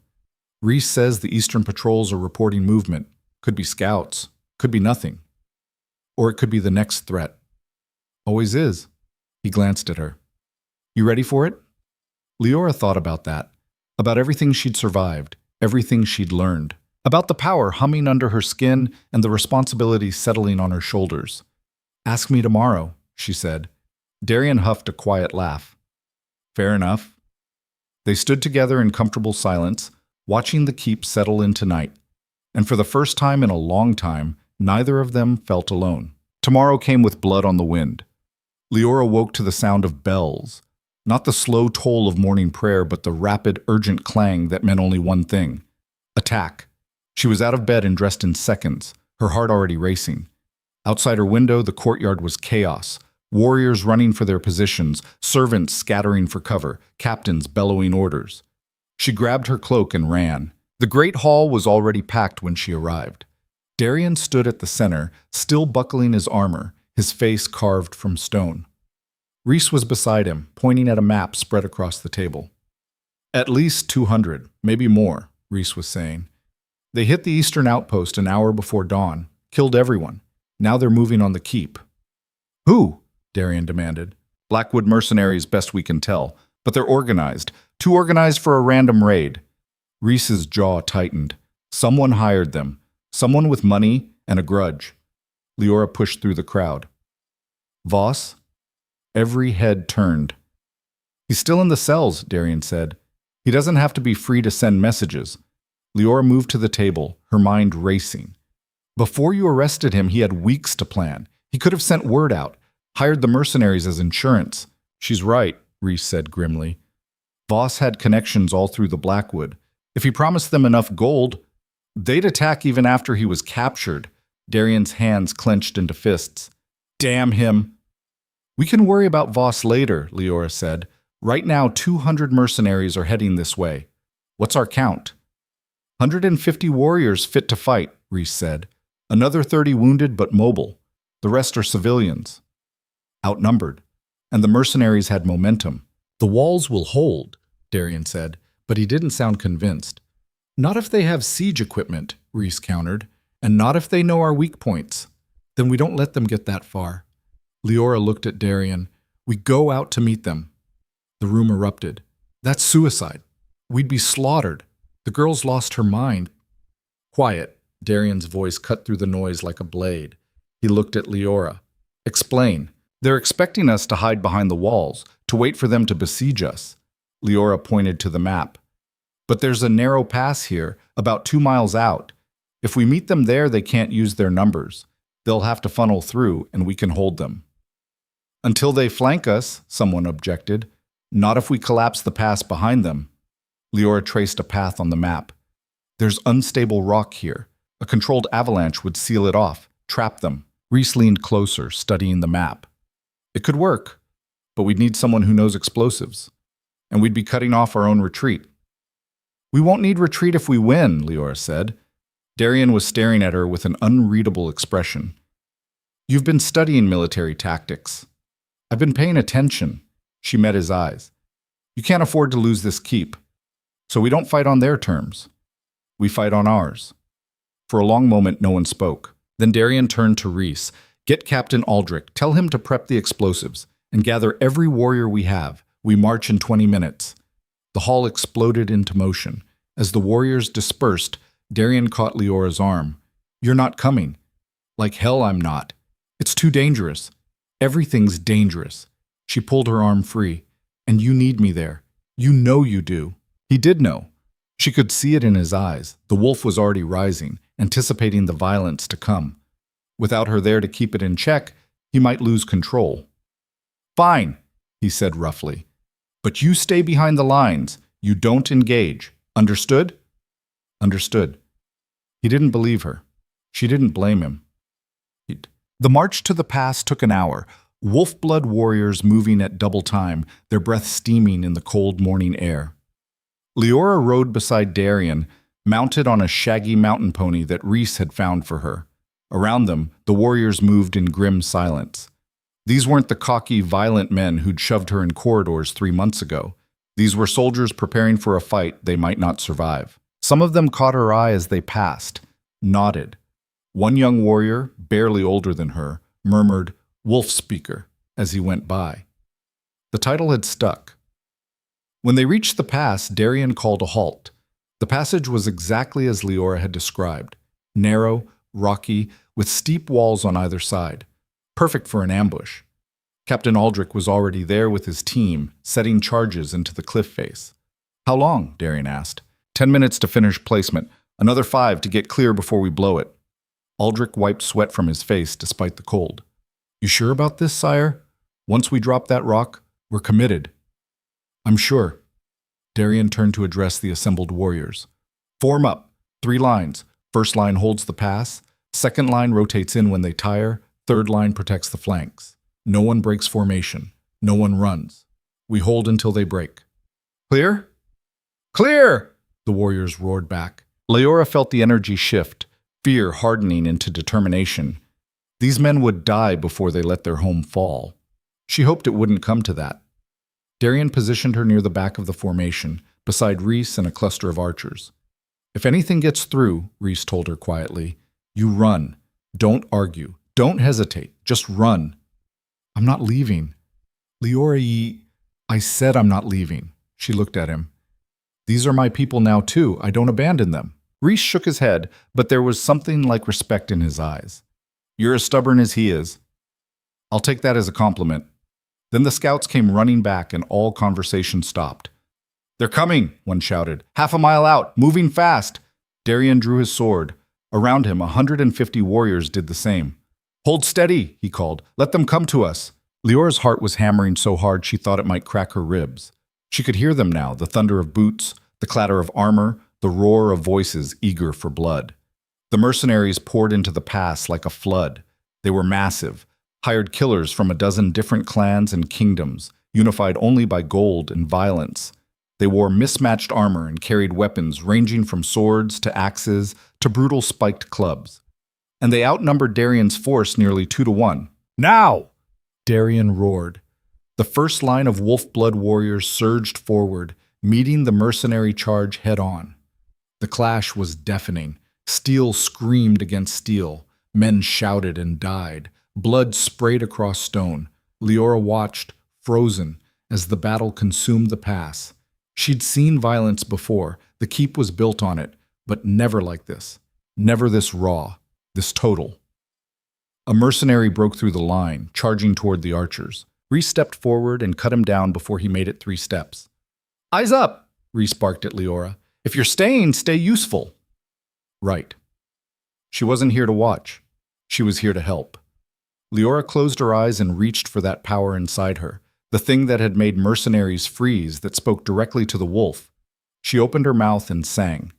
Reese says the Eastern patrols are reporting movement. Could be scouts. Could be nothing. Or it could be the next threat. Always is. He glanced at her. You ready for it? Leora thought about that. About everything she'd survived. Everything she'd learned. About the power humming under her skin and the responsibility settling on her shoulders. Ask me tomorrow, she said. Darian huffed a quiet laugh. Fair enough. They stood together in comfortable silence, watching the keep settle into night. And for the first time in a long time, neither of them felt alone. Tomorrow came with blood on the wind. Leora woke to the sound of bells. Not the slow toll of morning prayer, but the rapid, urgent clang that meant only one thing. Attack. She was out of bed and dressed in seconds, her heart already racing. Outside her window, the courtyard was chaos. Warriors running for their positions, servants scattering for cover, captains bellowing orders. She grabbed her cloak and ran. The great hall was already packed when she arrived. Darian stood at the center, still buckling his armor, his face carved from stone. Reese was beside him, pointing at a map spread across the table. At least 200, maybe more, Reese was saying. They hit the eastern outpost an hour before dawn, killed everyone. Now they're moving on the keep. Who? Darian demanded. Blackwood mercenaries, best we can tell, but they're organized. Too organized for a random raid. Reese's jaw tightened. Someone hired them. Someone with money and a grudge. Leora pushed through the crowd. Voss? Every head turned. He's still in the cells, Darian said. He doesn't have to be free to send messages. Leora moved to the table, her mind racing. Before you arrested him, he had weeks to plan. He could have sent word out, hired the mercenaries as insurance. She's right, Reese said grimly. Voss had connections all through the Blackwood. If he promised them enough gold, they'd attack even after he was captured. Darian's hands clenched into fists. Damn him. We can worry about Voss later, Leora said. Right now, 200 mercenaries are heading this way. What's our count? 150 warriors fit to fight, Reese said. Another 30 wounded but mobile. The rest are civilians. Outnumbered. And the mercenaries had momentum. The walls will hold, Darian said, but he didn't sound convinced. Not if they have siege equipment, Reese countered, and not if they know our weak points. Then we don't let them get that far. Leora looked at Darian. We go out to meet them. The room erupted. That's suicide. We'd be slaughtered. The girl's lost her mind. Quiet. Darian's voice cut through the noise like a blade. He looked at Leora. Explain. They're expecting us to hide behind the walls, to wait for them to besiege us. Leora pointed to the map. But there's a narrow pass here, about 2 miles out. If we meet them there, they can't use their numbers. They'll have to funnel through, and we can hold them. Until they flank us, someone objected. Not if we collapse the pass behind them. Leora traced a path on the map. There's unstable rock here. A controlled avalanche would seal it off, trap them. Reese leaned closer, studying the map. It could work, but we'd need someone who knows explosives. and we'd be cutting off our own retreat. We won't need retreat if we win, Leora said. Darian was staring at her with an unreadable expression. You've been studying military tactics. I've been paying attention. She met his eyes. You can't afford to lose this keep. So we don't fight on their terms. We fight on ours. For a long moment, no one spoke. Then Darian turned to Rhys. Get Captain Aldrich. Tell him to prep the explosives and gather every warrior we have. We march in 20 minutes. The hall exploded into motion. As the warriors dispersed, Darian caught Leora's arm. You're not coming. Like hell I'm not. It's too dangerous. Everything's dangerous. She pulled her arm free. And you need me there. You know you do. He did know. She could see it in his eyes. The wolf was already rising, anticipating the violence to come. Without her there to keep it in check, he might lose control. Fine, he said roughly. But you stay behind the lines. You don't engage. Understood? Understood. He didn't believe her. She didn't blame him. The march to the pass took an hour. Wolf-blood warriors moving at double time, their breath steaming in the cold morning air. Leora rode beside Darian, mounted on a shaggy mountain pony that Rhys had found for her. Around them, the warriors moved in grim silence. These weren't the cocky, violent men who'd shoved her in corridors 3 months ago. These were soldiers preparing for a fight they might not survive. Some of them caught her eye as they passed, nodded. One young warrior, barely older than her, murmured, "Wolf Speaker," as he went by. The title had stuck. When they reached the pass, Darian called a halt. The passage was exactly as Leora had described. Narrow, rocky, with steep walls on either side. Perfect for an ambush. Captain Aldrich was already there with his team, setting charges into the cliff face. How long? Darian asked. 10 minutes to finish placement. Another 5 to get clear before we blow it. Aldrich wiped sweat from his face despite the cold. You sure about this, sire? Once we drop that rock, we're committed. I'm sure. Darian turned to address the assembled warriors. Form up. 3 lines. First line holds the pass. Second line rotates in when they tire. Third line protects the flanks. No one breaks formation. No one runs. We hold until they break. Clear? Clear! The warriors roared back. Leora felt the energy shift, fear hardening into determination. These men would die before they let their home fall. She hoped it wouldn't come to that. Darian positioned her near the back of the formation, beside Rhys and a cluster of archers. If anything gets through, Rhys told her quietly, you run. Don't argue. Don't hesitate. Just run. I'm not leaving. Leora, I said I'm not leaving. She looked at him. These are my people now too. I don't abandon them. Rhys shook his head, but there was something like respect in his eyes. You're as stubborn as he is. I'll take that as a compliment. Then the scouts came running back and all conversation stopped. They're coming, one shouted. 1/2 mile out, moving fast. Darian drew his sword. Around him, 150 warriors did the same. Hold steady, he called. Let them come to us. Leora's heart was hammering so hard she thought it might crack her ribs. She could hear them now, the thunder of boots, the clatter of armor, the roar of voices eager for blood. The mercenaries poured into the pass like a flood. They were massive, hired killers from a dozen different clans and kingdoms, unified only by gold and violence. They wore mismatched armor and carried weapons ranging from swords to axes to brutal spiked clubs. And they outnumbered Darian's force nearly 2 to 1. Now! Darian roared. The first line of wolf-blood warriors surged forward, meeting the mercenary charge head-on. The clash was deafening. Steel screamed against steel. Men shouted and died. Blood sprayed across stone. Leora watched, frozen, as the battle consumed the pass. She'd seen violence before. The keep was built on it, but never like this. Never this raw, this total. A mercenary broke through the line, charging toward the archers. Rhys stepped forward and cut him down before he made it 3 steps. Eyes up, Rhys barked at Leora. If you're staying, stay useful. Right. She wasn't here to watch. She was here to help. Leora closed her eyes and reached for that power inside her, the thing that had made mercenaries freeze, that spoke directly to the wolf. She opened her mouth and sang.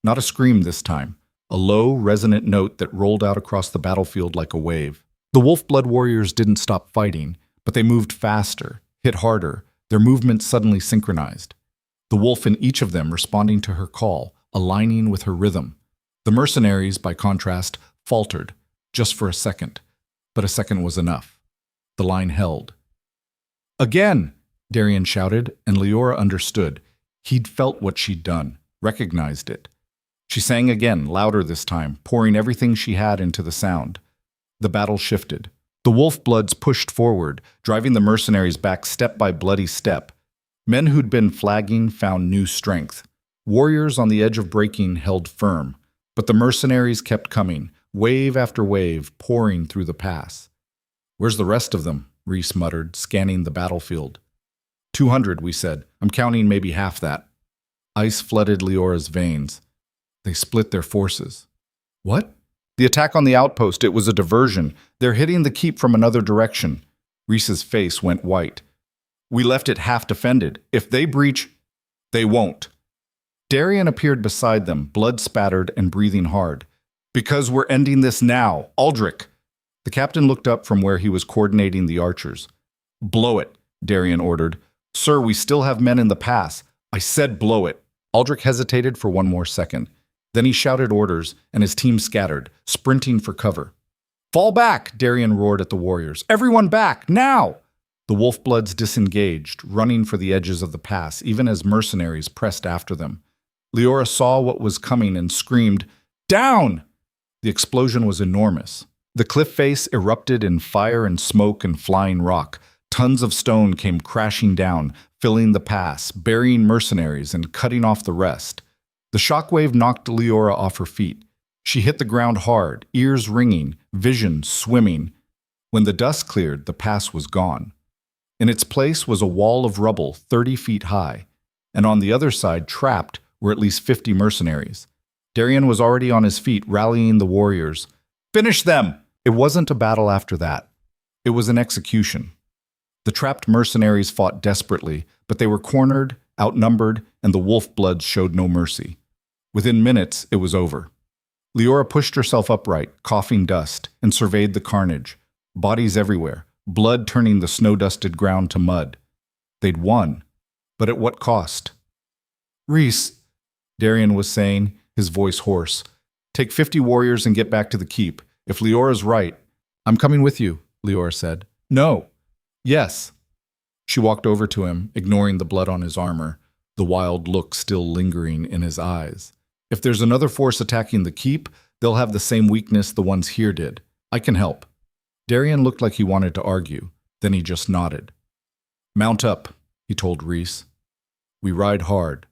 Not a scream this time, a low, resonant note that rolled out across the battlefield like a wave. The wolf-blood warriors didn't stop fighting, but they moved faster, hit harder, their movements suddenly synchronized. The wolf in each of them responding to her call, aligning with her rhythm. The mercenaries, by contrast, faltered, just for a second. But a second was enough. The line held. "Again!" Darian shouted, and Leora understood. He'd felt what she'd done, recognized it. She sang again, louder this time, pouring everything she had into the sound. The battle shifted. The wolf bloods pushed forward, driving the mercenaries back step by bloody step. Men who'd been flagging found new strength. Warriors on the edge of breaking held firm. But the mercenaries kept coming, wave after wave, pouring through the pass. "Where's the rest of them?" Reese muttered, scanning the battlefield. 200, we said. I'm counting maybe half that. Ice flooded Leora's veins. They split their forces. What? The attack on the outpost, it was a diversion. They're hitting the keep from another direction. Reese's face went white. We left it half defended. If they breach, they won't. Darian appeared beside them, blood spattered and breathing hard. Because we're ending this now, Aldrich. The captain looked up from where he was coordinating the archers. Blow it, Darian ordered. Sir, we still have men in the pass. I said blow it. Aldrich hesitated for one more second. Then he shouted orders, and his team scattered, sprinting for cover. Fall back, Darian roared at the warriors. Everyone back, now! The Wolfbloods disengaged, running for the edges of the pass, even as mercenaries pressed after them. Leora saw what was coming and screamed, Down! The explosion was enormous. The cliff face erupted in fire and smoke and flying rock. Tons of stone came crashing down, filling the pass, burying mercenaries and cutting off the rest. The shockwave knocked Leora off her feet. She hit the ground hard, ears ringing, vision swimming. When the dust cleared, the pass was gone. In its place was a wall of rubble 30 feet high, and on the other side, trapped, were at least 50 mercenaries. Darian was already on his feet, rallying the warriors. Finish them! It wasn't a battle after that. It was an execution. The trapped mercenaries fought desperately, but they were cornered, outnumbered, and the Wolfbloods showed no mercy. Within minutes, it was over. Leora pushed herself upright, coughing dust, and surveyed the carnage. Bodies everywhere, blood turning the snow-dusted ground to mud. They'd won, but at what cost? Reese, Darian was saying, his voice hoarse. Take 50 warriors and get back to the keep. If Leora's right, I'm coming with you, Leora said. No. Yes. She walked over to him, ignoring the blood on his armor, the wild look still lingering in his eyes. If there's another force attacking the keep, they'll have the same weakness the ones here did. I can help. Darian looked like he wanted to argue. Then he just nodded. Mount up, he told Reese. We ride hard.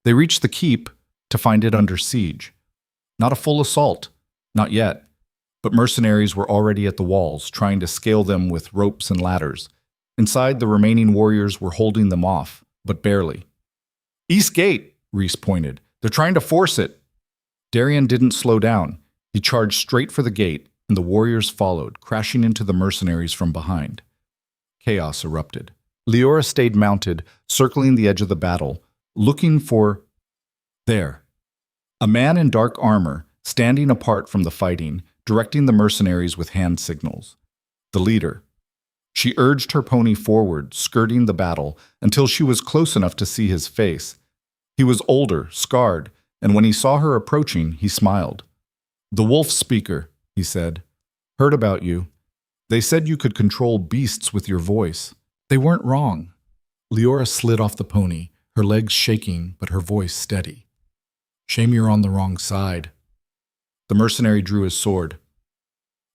They reached the keep to find it under siege. Not a full assault, not yet, but mercenaries were already at the walls, trying to scale them with ropes and ladders. Inside, the remaining warriors were holding them off, but barely. East Gate, Reese pointed. They're trying to force it. Darian didn't slow down. He charged straight for the gate, and the warriors followed, crashing into the mercenaries from behind. Chaos erupted. Leora stayed mounted, circling the edge of the battle, looking for... There. A man in dark armor, standing apart from the fighting, directing the mercenaries with hand signals. The leader. She urged her pony forward, skirting the battle, until she was close enough to see his face. He was older, scarred, and when he saw her approaching, he smiled. The wolf speaker, he said. Heard about you. They said you could control beasts with your voice. They weren't wrong. Leora slid off the pony, her legs shaking, but her voice steady. Shame you're on the wrong side. The mercenary drew his sword.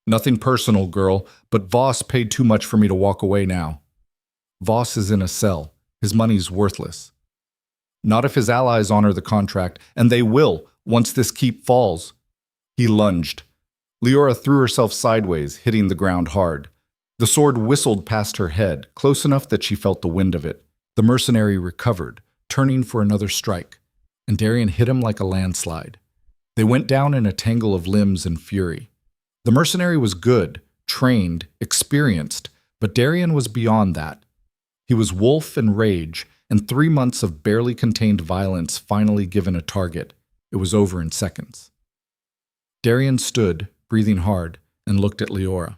Nothing personal, girl, but Voss paid too much for me to walk away now. Voss is in a cell. His money's worthless. Not if his allies honor the contract, and they will, once this keep falls. He lunged. Leora threw herself sideways, hitting the ground hard. The sword whistled past her head, close enough that she felt the wind of it. The mercenary recovered, turning for another strike, and Darian hit him like a landslide. They went down in a tangle of limbs and fury. The mercenary was good, trained, experienced, but Darian was beyond that. He was wolf and rage, and 3 months of barely contained violence finally given a target. It was over in seconds. Darian stood, breathing hard, and looked at Leora.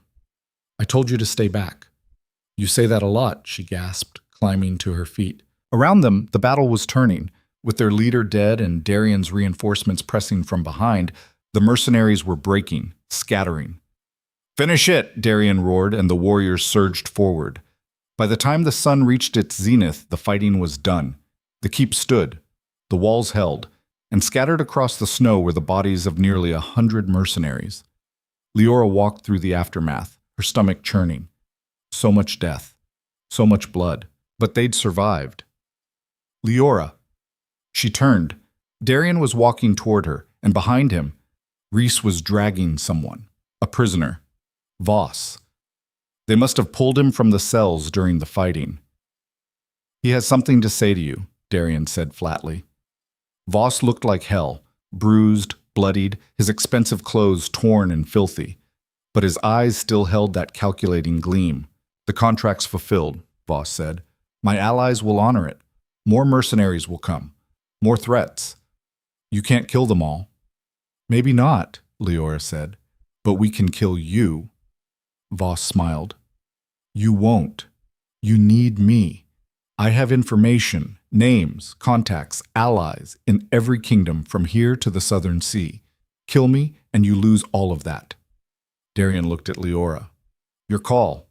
I told you to stay back. You say that a lot, she gasped, climbing to her feet. Around them, the battle was turning. With their leader dead and Darian's reinforcements pressing from behind, the mercenaries were breaking, scattering. Finish it, Darian roared, and the warriors surged forward. By the time the sun reached its zenith, the fighting was done. The keep stood, the walls held, and scattered across the snow were the bodies of nearly 100 mercenaries. Leora walked through the aftermath, her stomach churning. So much death, so much blood, but they'd survived. Leora. She turned. Darian was walking toward her, and behind him, Reese was dragging someone, a prisoner. Voss. They must have pulled him from the cells during the fighting. He has something to say to you, Darian said flatly. Voss looked like hell, bruised, bloodied, his expensive clothes torn and filthy. But his eyes still held that calculating gleam. The contract's fulfilled, Voss said. My allies will honor it. More mercenaries will come. More threats. You can't kill them all. Maybe not, Leora said. But we can kill you. Voss smiled. You won't. You need me. I have information, names, contacts, allies in every kingdom from here to the southern sea. Kill me, and you lose all of that. Darian looked at Leora. Your call.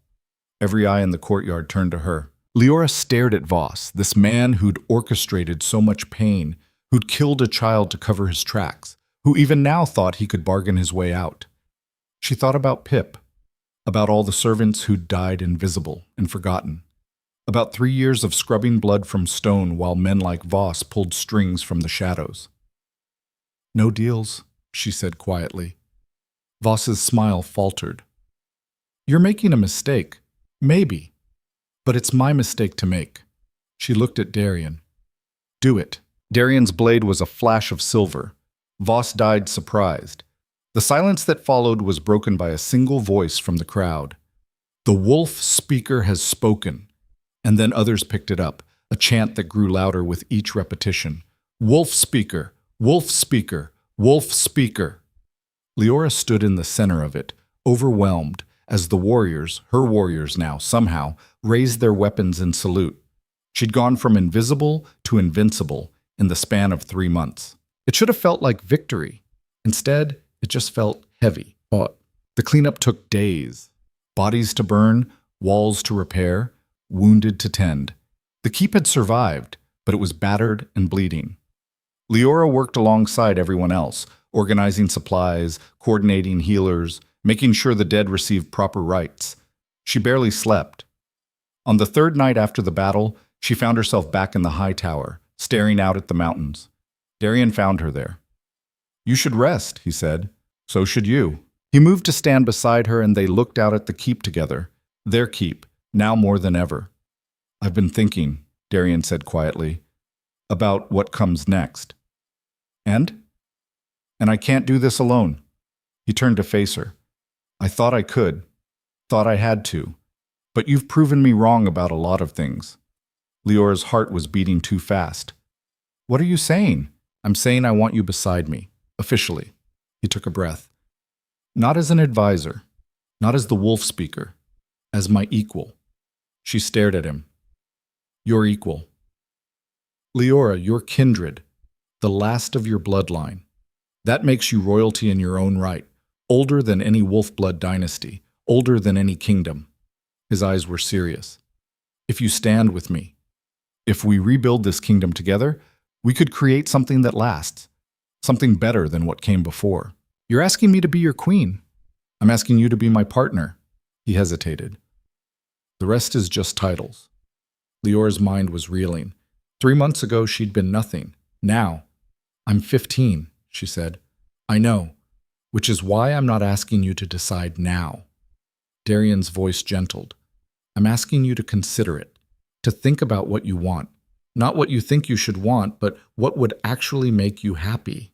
Every eye in the courtyard turned to her. Leora stared at Voss, this man who'd orchestrated so much pain, who'd killed a child to cover his tracks, who even now thought he could bargain his way out. She thought about Pip, about all the servants who'd died invisible and forgotten, about 3 years of scrubbing blood from stone while men like Voss pulled strings from the shadows. No deals, she said quietly. Voss's smile faltered. You're making a mistake. Maybe. But it's my mistake to make. She looked at Darian. Do it. Darian's blade was a flash of silver. Voss died surprised. The silence that followed was broken by a single voice from the crowd. The wolf speaker has spoken. And then others picked it up, a chant that grew louder with each repetition. Wolf speaker, wolf speaker, wolf speaker. Leora stood in the center of it, overwhelmed, as the warriors, her warriors now, somehow, raised their weapons in salute. She'd gone from invisible to invincible in the span of 3 months. It should have felt like victory. Instead, it just felt heavy. The cleanup took days. Bodies to burn, walls to repair, wounded to tend. The keep had survived, but it was battered and bleeding. Leora worked alongside everyone else, organizing supplies, coordinating healers, making sure the dead received proper rites. She barely slept. On the 3rd night after the battle, she found herself back in the high tower, staring out at the mountains. Darian found her there. You should rest, he said. So should you. He moved to stand beside her and they looked out at the keep together. Their keep, now more than ever. I've been thinking, Darian said quietly, about what comes next. And? And I can't do this alone. He turned to face her. I thought I could, thought I had to, but you've proven me wrong about a lot of things. Leora's heart was beating too fast. What are you saying? I'm saying I want you beside me, officially. He took a breath. Not as an advisor, not as the wolf speaker, as my equal. She stared at him. Your equal. Leora, you're kindred, the last of your bloodline. That makes you royalty in your own right, older than any wolf blood dynasty, older than any kingdom. His eyes were serious. If you stand with me, if we rebuild this kingdom together, we could create something that lasts, something better than what came before. You're asking me to be your queen. I'm asking you to be my partner. He hesitated. The rest is just titles. Leora's mind was reeling. 3 months ago, she'd been nothing. Now, I'm 15, she said. I know, which is why I'm not asking you to decide now. Darian's voice gentled. I'm asking you to consider it, to think about what you want. Not what you think you should want, but what would actually make you happy.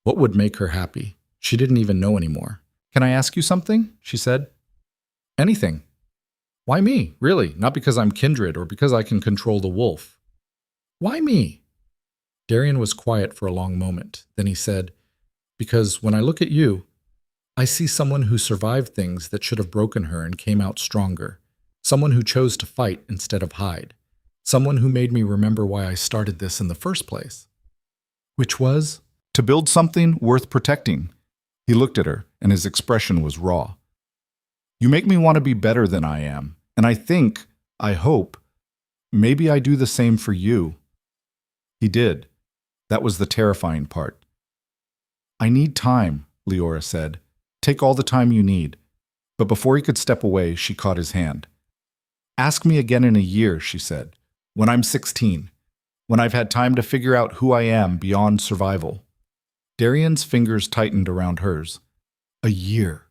What would make her happy? She didn't even know anymore. Can I ask you something? She said. Anything. Why me? Really? Not because I'm kindred or because I can control the wolf. Why me? Darian was quiet for a long moment. Then he said, because when I look at you, I see someone who survived things that should have broken her and came out stronger. Someone who chose to fight instead of hide. Someone who made me remember why I started this in the first place. Which was? To build something worth protecting. He looked at her, and his expression was raw. You make me want to be better than I am, and I hope, maybe I do the same for you. He did. That was the terrifying part. I need time, Leora said. Take all the time you need. But before he could step away, she caught his hand. Ask me again in a year, she said, when I'm 16, when I've had time to figure out who I am beyond survival. Darian's fingers tightened around hers. A year,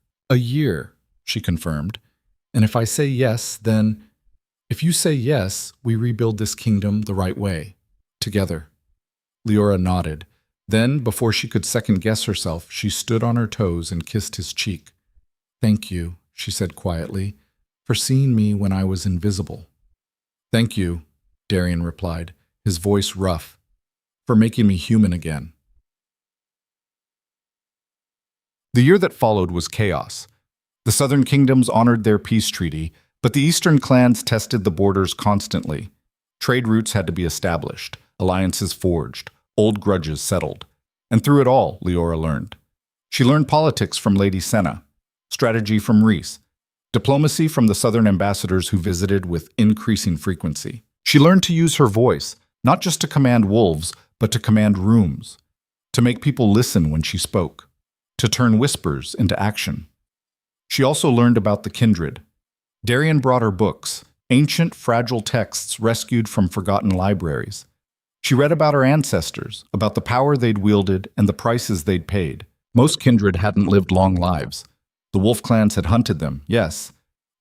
she confirmed. And if I say yes, then, if you say yes, we rebuild this kingdom the right way, together. Leora nodded. Then, before she could second-guess herself, she stood on her toes and kissed his cheek. Thank you, she said quietly, for seeing me when I was invisible. Thank you, Darian replied, his voice rough, for making me human again. The year that followed was chaos. The southern kingdoms honored their peace treaty, but the eastern clans tested the borders constantly. Trade routes had to be established, alliances forged, old grudges settled. And through it all, Leora learned. She learned politics from Lady Senna, strategy from Rhys, diplomacy from the southern ambassadors who visited with increasing frequency. She learned to use her voice, not just to command wolves, but to command rooms, to make people listen when she spoke, to turn whispers into action. She also learned about the kindred. Darian brought her books, ancient, fragile texts rescued from forgotten libraries. She read about her ancestors, about the power they'd wielded and the prices they'd paid. Most kindred hadn't lived long lives. The wolf clans had hunted them, yes,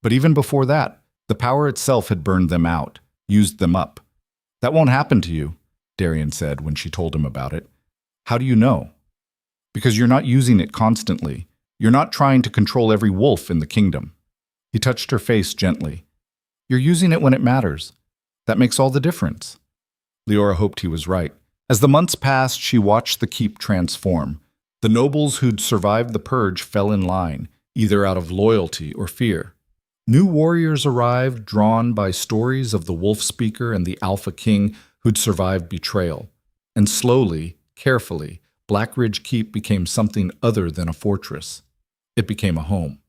but even before that, the power itself had burned them out, used them up. That won't happen to you, Darian said when she told him about it. How do you know? Because you're not using it constantly. You're not trying to control every wolf in the kingdom. He touched her face gently. You're using it when it matters. That makes all the difference. Leora hoped he was right. As the months passed, she watched the keep transform. The nobles who'd survived the purge fell in line, either out of loyalty or fear. New warriors arrived, drawn by stories of the wolf speaker and the alpha king who'd survived betrayal. And slowly, carefully, Black Ridge Keep became something other than a fortress. It became a home.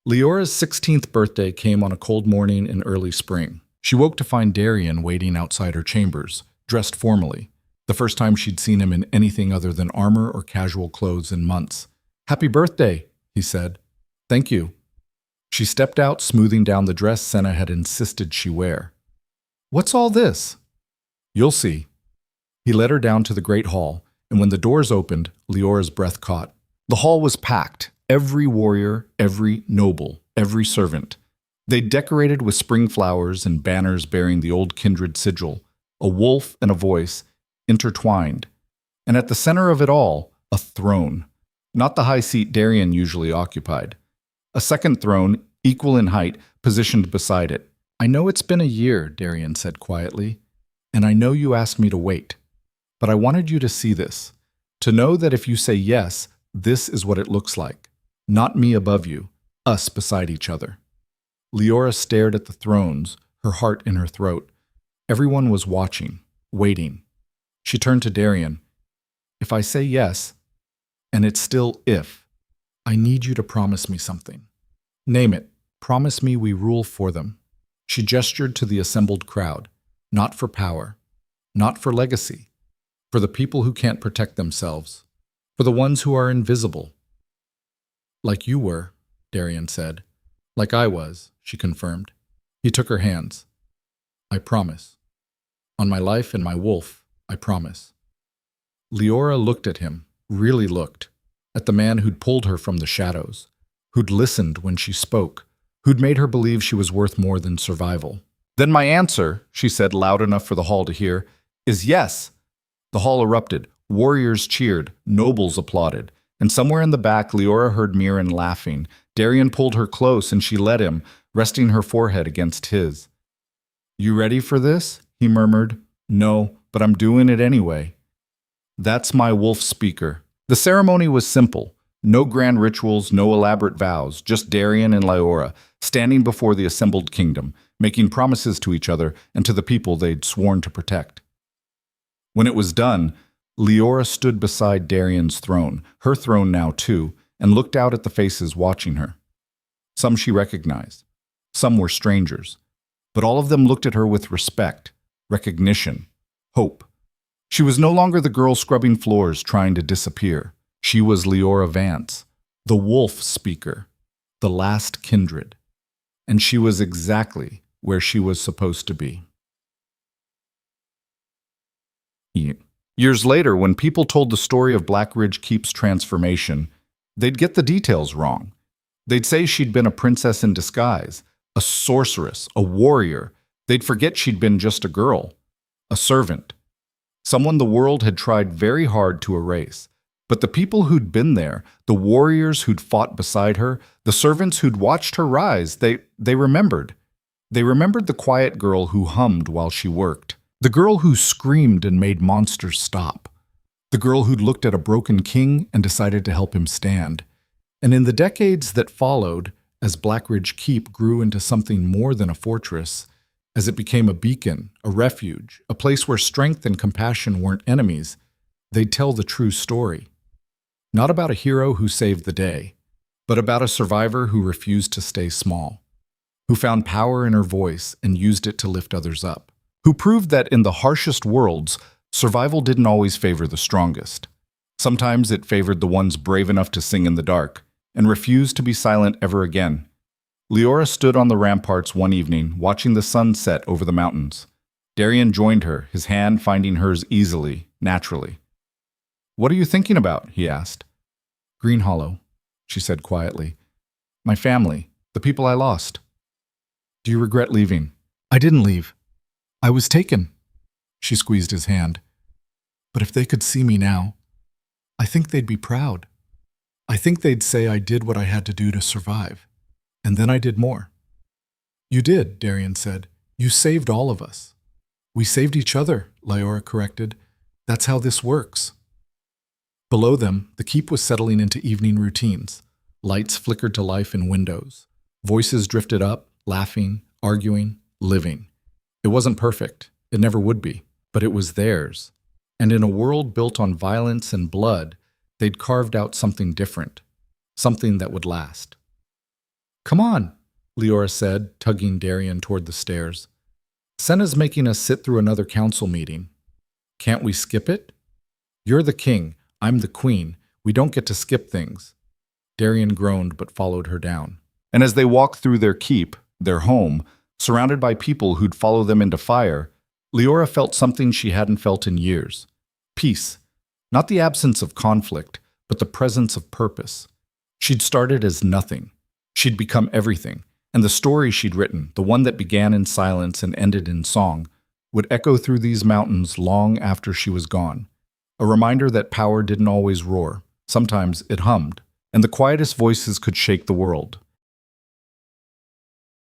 Leora's 16th birthday came on a cold morning in early spring. She woke to find Darian waiting outside her chambers, dressed formally, the first time she'd seen him in anything other than armor or casual clothes in months. Happy birthday, he said. Thank you. She stepped out, smoothing down the dress Senna had insisted she wear. What's all this? You'll see. He led her down to the great hall, and when the doors opened, Leora's breath caught. The hall was packed, every warrior, every noble, every servant. They decorated with spring flowers and banners bearing the old kindred sigil, a wolf and a voice, intertwined. And at the center of it all, a throne. Not the high seat Darian usually occupied. A second throne, equal in height, positioned beside it. I know it's been a year, Darian said quietly, and I know you asked me to wait. But I wanted you to see this, to know that if you say yes, this is what it looks like. Not me above you, us beside each other. Leora stared at the thrones, her heart in her throat. Everyone was watching, waiting. She turned to Darian. If I say yes, and it's still if, I need you to promise me something. Name it. Promise me we rule for them. She gestured to the assembled crowd. Not for power. Not for legacy. For the people who can't protect themselves. For the ones who are invisible. Like you were, Darian said. Like I was, she confirmed. He took her hands. I promise. On my life and my wolf, I promise. Leora looked at him, really looked, at the man who'd pulled her from the shadows, who'd listened when she spoke, who'd made her believe she was worth more than survival. Then my answer, she said loud enough for the hall to hear, is yes. The hall erupted. Warriors cheered. Nobles applauded. And somewhere in the back, Leora heard Mirren laughing. Darian pulled her close and she led him, resting her forehead against his. You ready for this? He murmured. No, but I'm doing it anyway. That's my wolf speaker. The ceremony was simple. No grand rituals, no elaborate vows, just Darian and Lyora standing before the assembled kingdom, making promises to each other and to the people they'd sworn to protect. When it was done, Lyora stood beside Darian's throne, her throne now too, and looked out at the faces watching her. Some she recognized, some were strangers, but all of them looked at her with respect, recognition, hope. She was no longer the girl scrubbing floors trying to disappear. She was Lyora Vance, the wolf speaker, the last kindred. And she was exactly where she was supposed to be. Years later, when people told the story of Blackridge Keep's transformation, they'd get the details wrong. They'd say she'd been a princess in disguise, a sorceress, a warrior. They'd forget she'd been just a girl, a servant, someone the world had tried very hard to erase. But the people who'd been there, the warriors who'd fought beside her, the servants who'd watched her rise, they remembered. They remembered the quiet girl who hummed while she worked, the girl who screamed and made monsters stop, the girl who'd looked at a broken king and decided to help him stand. And in the decades that followed, as Blackridge Keep grew into something more than a fortress, as it became a beacon, a refuge, a place where strength and compassion weren't enemies, they'd tell the true story. Not about a hero who saved the day, but about a survivor who refused to stay small, who found power in her voice and used it to lift others up, who proved that in the harshest worlds, survival didn't always favor the strongest. Sometimes it favored the ones brave enough to sing in the dark and refused to be silent ever again. Lyora stood on the ramparts one evening, watching the sun set over the mountains. Darian joined her, his hand finding hers easily, naturally. "What are you thinking about?" he asked. "Green Hollow," she said quietly. "My family, the people I lost." "Do you regret leaving?" "I didn't leave. I was taken." She squeezed his hand. "But if they could see me now, I think they'd be proud. I think they'd say I did what I had to do to survive. And then I did more." "You did," Darian said. "You saved all of us." "We saved each other," Lyora corrected. "That's how this works." Below them, the keep was settling into evening routines. Lights flickered to life in windows. Voices drifted up, laughing, arguing, living. It wasn't perfect. It never would be. But it was theirs. And in a world built on violence and blood, they'd carved out something different. Something that would last. "Come on," Lyora said, tugging Darian toward the stairs. "Senna's making us sit through another council meeting. Can't we skip it? You're the king. I'm the queen. We don't get to skip things." Darian groaned but followed her down. And as they walked through their keep, their home, surrounded by people who'd follow them into fire, Lyora felt something she hadn't felt in years. Peace. Not the absence of conflict, but the presence of purpose. She'd started as nothing. She'd become everything. And the story she'd written, the one that began in silence and ended in song, would echo through these mountains long after she was gone. A reminder that power didn't always roar. Sometimes it hummed, and the quietest voices could shake the world.